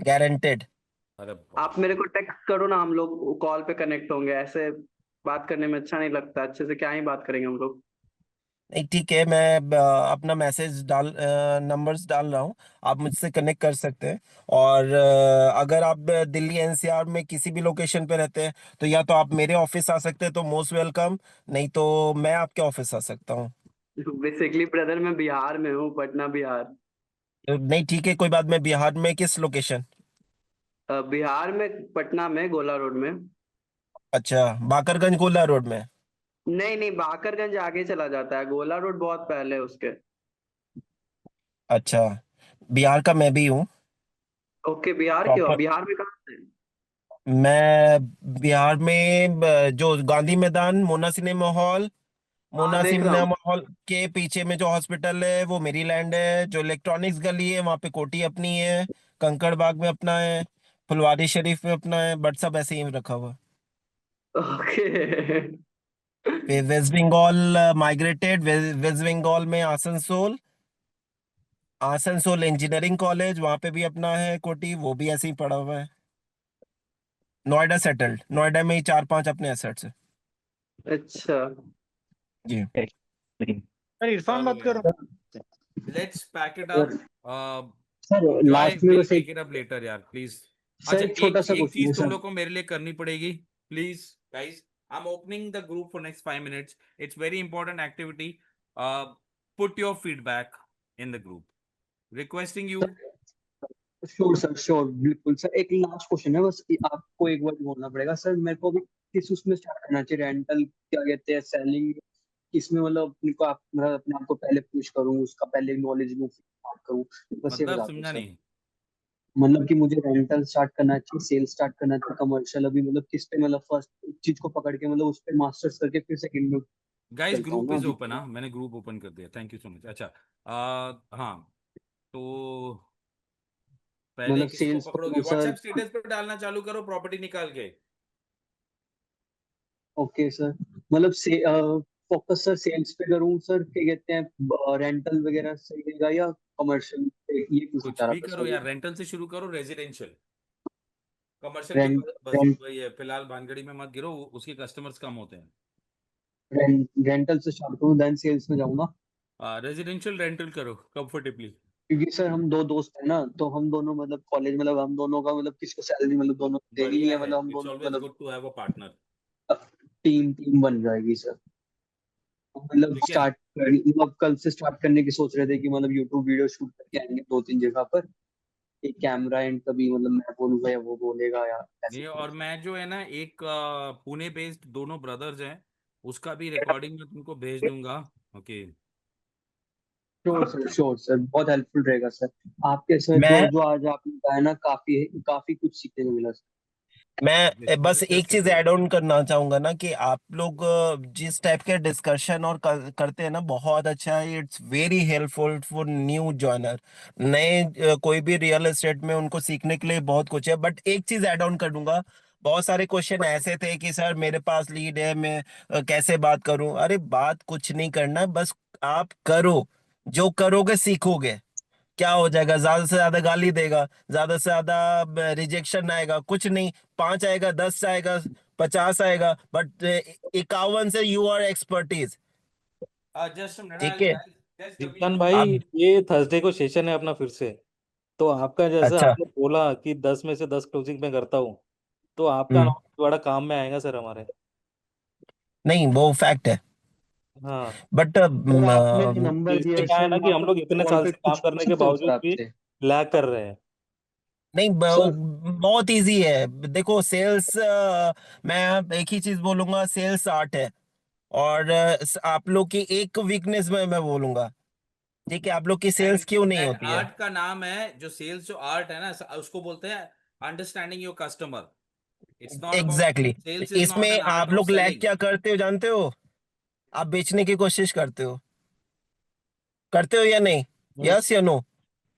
गारंटेड। अरे आप मेरे को टेक्स्ट करो ना, हम लोग कॉल पे कनेक्ट होंगे। ऐसे बात करने में अच्छा नहीं लगता, अच्छे से क्या ही बात करेंगे हम लोग। नहीं ठीक है, मैं अपना मैसेज डाल, नंबर्स डाल रहा हूँ, आप मुझसे कनेक्ट कर सकते हैं। और अगर आप दिल्ली एनसीआर में किसी भी लोकेशन पे रहते हैं, तो या तो आप मेरे ऑफिस आ सकते हैं, तो मोस्ट वेलकम, नहीं तो मैं आपके ऑफिस आ सकता हूँ। बेसिकली ब्रदर मैं बिहार में हूँ, पटना बिहार। तो नहीं ठीक है, कोई बात, मैं बिहार में किस लोकेशन? बिहार में पटना में गोला रोड में। अच्छा, बाकरगंज गोला रोड में। नहीं नहीं, बाकरगंज आगे चला जाता है, गोला रोड बहुत पहले है उसके। अच्छा, बिहार का मैं भी हूँ ओके, बिहार क्यों, प्रॉपर। बिहार में कहाँ से? मैं बिहार में जो गांधी मैदान, मोना सिनेमा हॉल, हाँ मोना देख रहा सिनेमा हूँ। हॉल के पीछे में जो हॉस्पिटल है वो मेरी लैंड है। जो इलेक्ट्रॉनिक्स गली है वहाँ पे कोठी अपनी है, कंकड़ बाग में अपना है, फुलवारी शरीफ में अपना है, बट सब ऐसे ही रखा हुआ। ओके। फिर वेस्ट बंगाल माइग्रेटेड, वेस्ट बंगाल में आसनसोल, आसनसोल इंजीनियरिंग कॉलेज, वहाँ पे भी अपना है कोठी, वो भी ऐसे ही पड़ा हुआ है। नोएडा सेटल्ड, नोएडा में ही 4-5 अपने एसेट्स है। अच्छा। जी सर इरफान चलो बात यार, करो। Let's pack it sir up. Sir Joy last में विल बस टेक एक इट अप लेटर यार, प्लीज। सर अच्छा, एक छोटा एक सा एक क्वेश्चन है चीज तुम सर। लोग को मेरे लिए करनी पड़ेगी, please guys. I am opening the group for next 5 minutes. It's very important activity. Put your feedback in the group, requesting you. Sure sir, sure, बिल्कुल सर। एक लास्ट क्वेश्चन है बस, कि आपको एक बार बोलना पड़ेगा सर मेरे को भी, किस उसमें स्टार्ट करना चाहिए, रेंटल क्या कहते हैं, सेलिंग, किसमें मतलब अपने को मतलब अपने आप को पहले पुश करूँ, उसका पहले नॉलेज लूँ, फिर स्टार्ट करूँ, बस ये मतलब बता दो समझा सर। नहीं। मतलब कि मुझे रेंटल स्टार्ट करना चाहिए, सेल स्टार्ट करना चाहिए, कमर्शियल अभी मतलब किस पे, मतलब फर्स्ट चीज को पकड़ के मतलब उस पे मास्टर्स करके फिर सेकंड में गाइस चलता हूँ ग्रुप ना इज अभी। ओपन। हाँ, मैंने ग्रुप ओपन कर दिया, थैंक यू सो मच। अच्छा, हाँ, तो पहले मतलब किसको सेल्स पकड़ोगे? करूँ सर। व्हाट्सएप स्टेटस पे डालना चालू करो, प्रॉपर्टी निकाल के। ओके सर, मतलब से फोकस सर सेल्स पे करूँ सर, क्या कहते हैं, रेंटल वगैरह सही रहेगा या कमर्शियल, ये पूछना कुछ चाह रहा भी था करो सर। यार, रेंटल से शुरू करो, रेजिडेंशियल। कमर्शियल की रेंट बस रेंट वही है, फिलहाल भानगड़ी में मत गिरो, उसके कस्टमर्स कम होते हैं। रेंटल से स्टार्ट करूँ देन सेल्स में जाऊंगा। रेजिडेंशियल रेंटल करो कंफर्टेबली। क्योंकि सर हम दो दोस्त हैं ना, तो हम दोनों मतलब कॉलेज, मतलब हम दोनों का मतलब किसको सैलरी मतलब दोनों देनी नहीं बढ़िया है, है, मतलब हम इट्स दोनों ऑलवेज मतलब good to have a partner. Team team बन जाएगी सर। मतलब ठीक है। स्टार्ट, मतलब कल से स्टार्ट करने की सोच रहे थे कि मतलब यूट्यूब वीडियो शूट करके आएंगे 2-3 जगह पर, एक कैमरा एंड कभी मतलब मैं बोलूंगा या वो बोलेगा या ऐसे ये और कुछ। मैं जो है ना, एक पुणे बेस्ड दोनों ब्रदर्स हैं, उसका भी रिकॉर्डिंग में तुमको भेज दूंगा। Okay. Sure sir, sure sir, बहुत हेल्पफुल रहेगा सर। आपके सर जो मैं जो आज आपने बताया ना, काफी काफी कुछ सीखने को मिला सर। मैं बस Discuss एक चीज करो। ऐड ऑन करना चाहूंगा ना कि आप लोग जिस टाइप के डिस्कशन और करते हैं ना, बहुत अच्छा है। It's very helpful for new joiner, नए कोई भी रियल एस्टेट में उनको सीखने के लिए बहुत कुछ है। बट एक चीज ऐड ऑन कर दूंगा, बहुत सारे क्वेश्चन ऐसे थे कि सर मेरे पास लीड है, मैं कैसे बात करूं। अरे बात कुछ नहीं करना, बस आप करो, जो करोगे सीखोगे। क्या हो जाएगा, ज्यादा से ज्यादा गाली देगा, ज्यादा से ज्यादा रिजेक्शन आएगा, कुछ नहीं। 5 आएगा, 10 आएगा, 50 आएगा, बट 51 से you are expertise. Just a minute, ठीक है, just give me Jitan a भाई, आप ये थर्सडे को सेशन है अपना फिर से। तो आपका जैसे अच्छा आपने बोला कि 10 में से 10 क्लोजिंग में करता हूँ, तो आपका नाम बड़ा काम में आएगा सर हमारे। नहीं, वो फैक्ट है। हाँ, बट सर आपने जो नंबर दिया इससे है क्या है सर, ना मैं कि हम आपको लोग इतने कॉल साल पे से काम कुछ पूछ करने के सकता हूँ सर बावजूद भी आपसे? लैग कर रहे हैं। नहीं, सर बहुत इजी है। देखो सेल्स, मैं एक ही चीज बोलूंगा, सेल्स आर्ट है। और आप लोग की एक वीकनेस में मैं बोलूंगा, ठीक है, आप लोग की सेल्स एंड क्यों नहीं दैट होती है। आर्ट का नाम है, जो सेल्स जो आर्ट है ना, उसको बोलते हैं understanding your customer. It's not about exactly sales, is not इसमें एन आर्ट आप ऑफ लोग लैग सेलिंग। क्या करते हो जानते हो? आप बेचने की कोशिश करते हो या नहीं? यस या नो?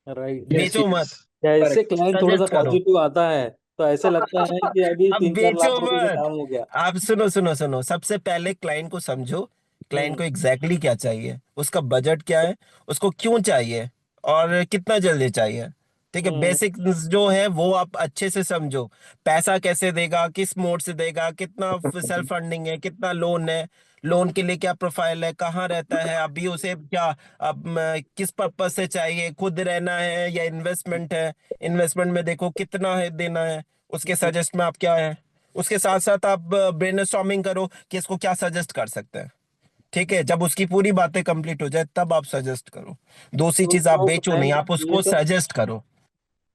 राइट। यस बेचो यस मत, जैसे करेक्ट। क्लाइंट थोड़ा सा सजेस्ट करो। पॉजिटिव आता है तो ऐसे लगता है कि अभी अब 3-4 लाख बेचो रुपए से मत। काम हो गया। आप सुनो सुनो सुनो, सबसे पहले क्लाइंट को समझो। क्लाइंट को हम्म एग्जैक्टली क्या चाहिए, उसका बजट क्या है, उसको क्यों चाहिए, और कितना जल्दी चाहिए। ठीक है, हम्म बेसिक जो है वो आप अच्छे से समझो। पैसा कैसे देगा, किस मोड से देगा, कितना सेल्फ फंडिंग है, कितना लोन है, लोन के लिए क्या प्रोफाइल है, कहाँ रहता है अभी, उसे क्या अब किस पर्पज से चाहिए, खुद रहना है या इन्वेस्टमेंट है। इन्वेस्टमेंट में देखो कितना है देना है, उसके सजेस्ट में आप क्या है। उसके साथ साथ आप ब्रेनस्टॉर्मिंग करो कि इसको क्या सजेस्ट कर सकते हैं। ठीक है, जब उसकी पूरी बातें कंप्लीट हो जाए तब आप सजेस्ट करो। दूसरी तो चीज आप जो बेचो नहीं, क्लाइंट आप ये उसको सब सजेस्ट करो।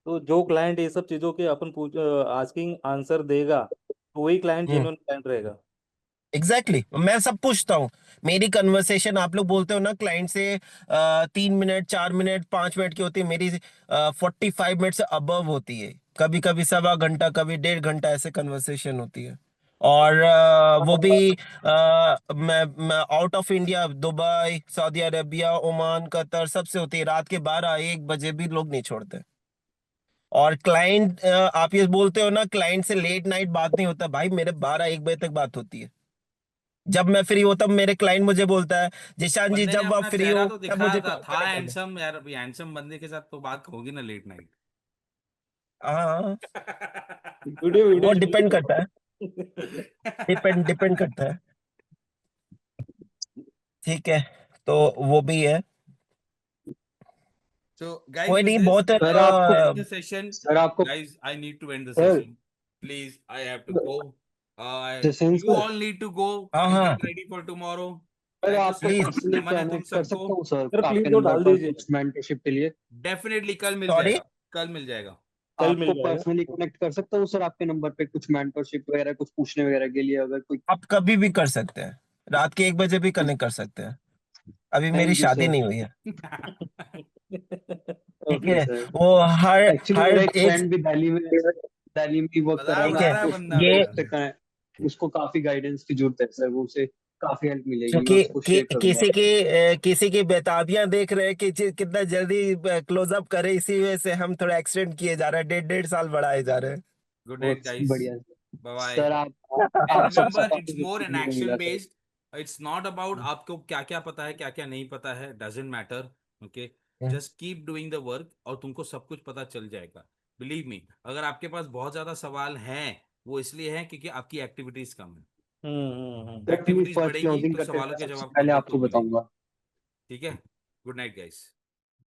तो जो क्लाइंट ये सब चीजों के अपन पूछ आस्किंग आंसर देगा, तो वही क्लाइंट हम्म, जेन्युइन क्लाइंट रहेगा। एग्जैक्टली मैं सब पूछता हूँ। मेरी कन्वर्सेशन, आप लोग बोलते हो ना क्लाइंट से 3 मिनट, 4 मिनट, 5 मिनट की होती है, मेरी 45 मिनट से अबव होती है। कभी कभी सवा घंटा, कभी 1.5 घंटा ऐसे कन्वर्सेशन होती है। और वो भी मैं out of India, Dubai, Saudi Arabia, Oman, Qatar, सबसे होती है। रात के 12-1 बजे भी लोग नहीं छोड़ते। और क्लाइंट, आप ये बोलते हो ना क्लाइंट से लेट नाइट बात नहीं होता, भाई मेरे 12-1 बजे तक बात होती है। जब मैं फ्री हूँ तब मेरे क्लाइंट मुझे बोलता है, जिशान जी बंदे ने जब आप अपना फ्री चेहरा हो तो तब दिखाया मुझे था, कॉल था करें करना। हैंडसम यार। अभी हैंडसम बंदे के साथ तो बात होगी ना लेट नाइट। हाँ, वीडियो वो वीडियो डिपेंड करता है, डिपेंड करता है। ठीक है, तो वो भी है। So, guys, कोई with नहीं, this, बहुत let's end the session. Sir आपको Guys, I need to end the sir session. Please, I have to go. Jaswant You sir, all need to go हाँ and हाँ, get ready for tomorrow. Sir Thank you आपको so please. much. Personally नमन है तुम connect कर सबको. सकता हूँ sir sir please आपके वो नंबर डाल पर दीजिए। कुछ मेंटरशिप के लिए? Definitely कल मिल सॉरी, जाएगा. कल मिल जाएगा. कल मिल आपको जाएगा। पर्सनली कनेक्ट कर सकता हूँ सर आपके नंबर पे कुछ मेंटरशिप वगैरह, कुछ पूछने वगैरह के लिए, अगर कोई? आप कभी भी कर सकते हैं, रात के 1 बजे भी कनेक्ट कर सकते हैं। अभी मेरी थैंक यू शादी सर। नहीं हुई है। ठीक ओके है, सर। वो हर एक्चुअली हर मेरा एक एक, फ्रेंड भी दिल्ली में वर्क कर रहा है ठीक बता है, रहा है ना, बंदा ये मेरा. उसको काफी गाइडेंस की जरूरत है सर, वो उसे काफी हेल्प मिलेगी, मैं क्योंकि उसको शेयर करूंगा। किसी की बेताबियां देख रहे हैं कि कितना जल्दी क्लोज अप करे, इसी वजह से हम थोड़ा एक्सटेंड किए जा रहे हैं, 1.5 साल बढ़ाए जा रहे Good night, बहुत guys. बढ़िया Bye bye. सर। And आप सबसे remember, काफी it's कुछ more an सीखने को action मिला sir. based. It's not about आपको क्या क्या पता है, क्या क्या नहीं पता है. Doesn't matter. Okay. हैं। Just keep doing the work और तुमको सब कुछ पता चल जाएगा. Believe me. अगर आपके पास बहुत ज्यादा सवाल हैं, वो इसलिए है क्योंकि आपकी एक्टिविटीज कम है. हम्म मैं अपनी एक्टिविटीज फर्स्ट बढ़ेगी क्लोजिंग तो करते सवालों हुए के सबसे जवाब खुद पहले ब आपको खुद मिलेंगे. बताऊंगा। ठीक है. Good night guys.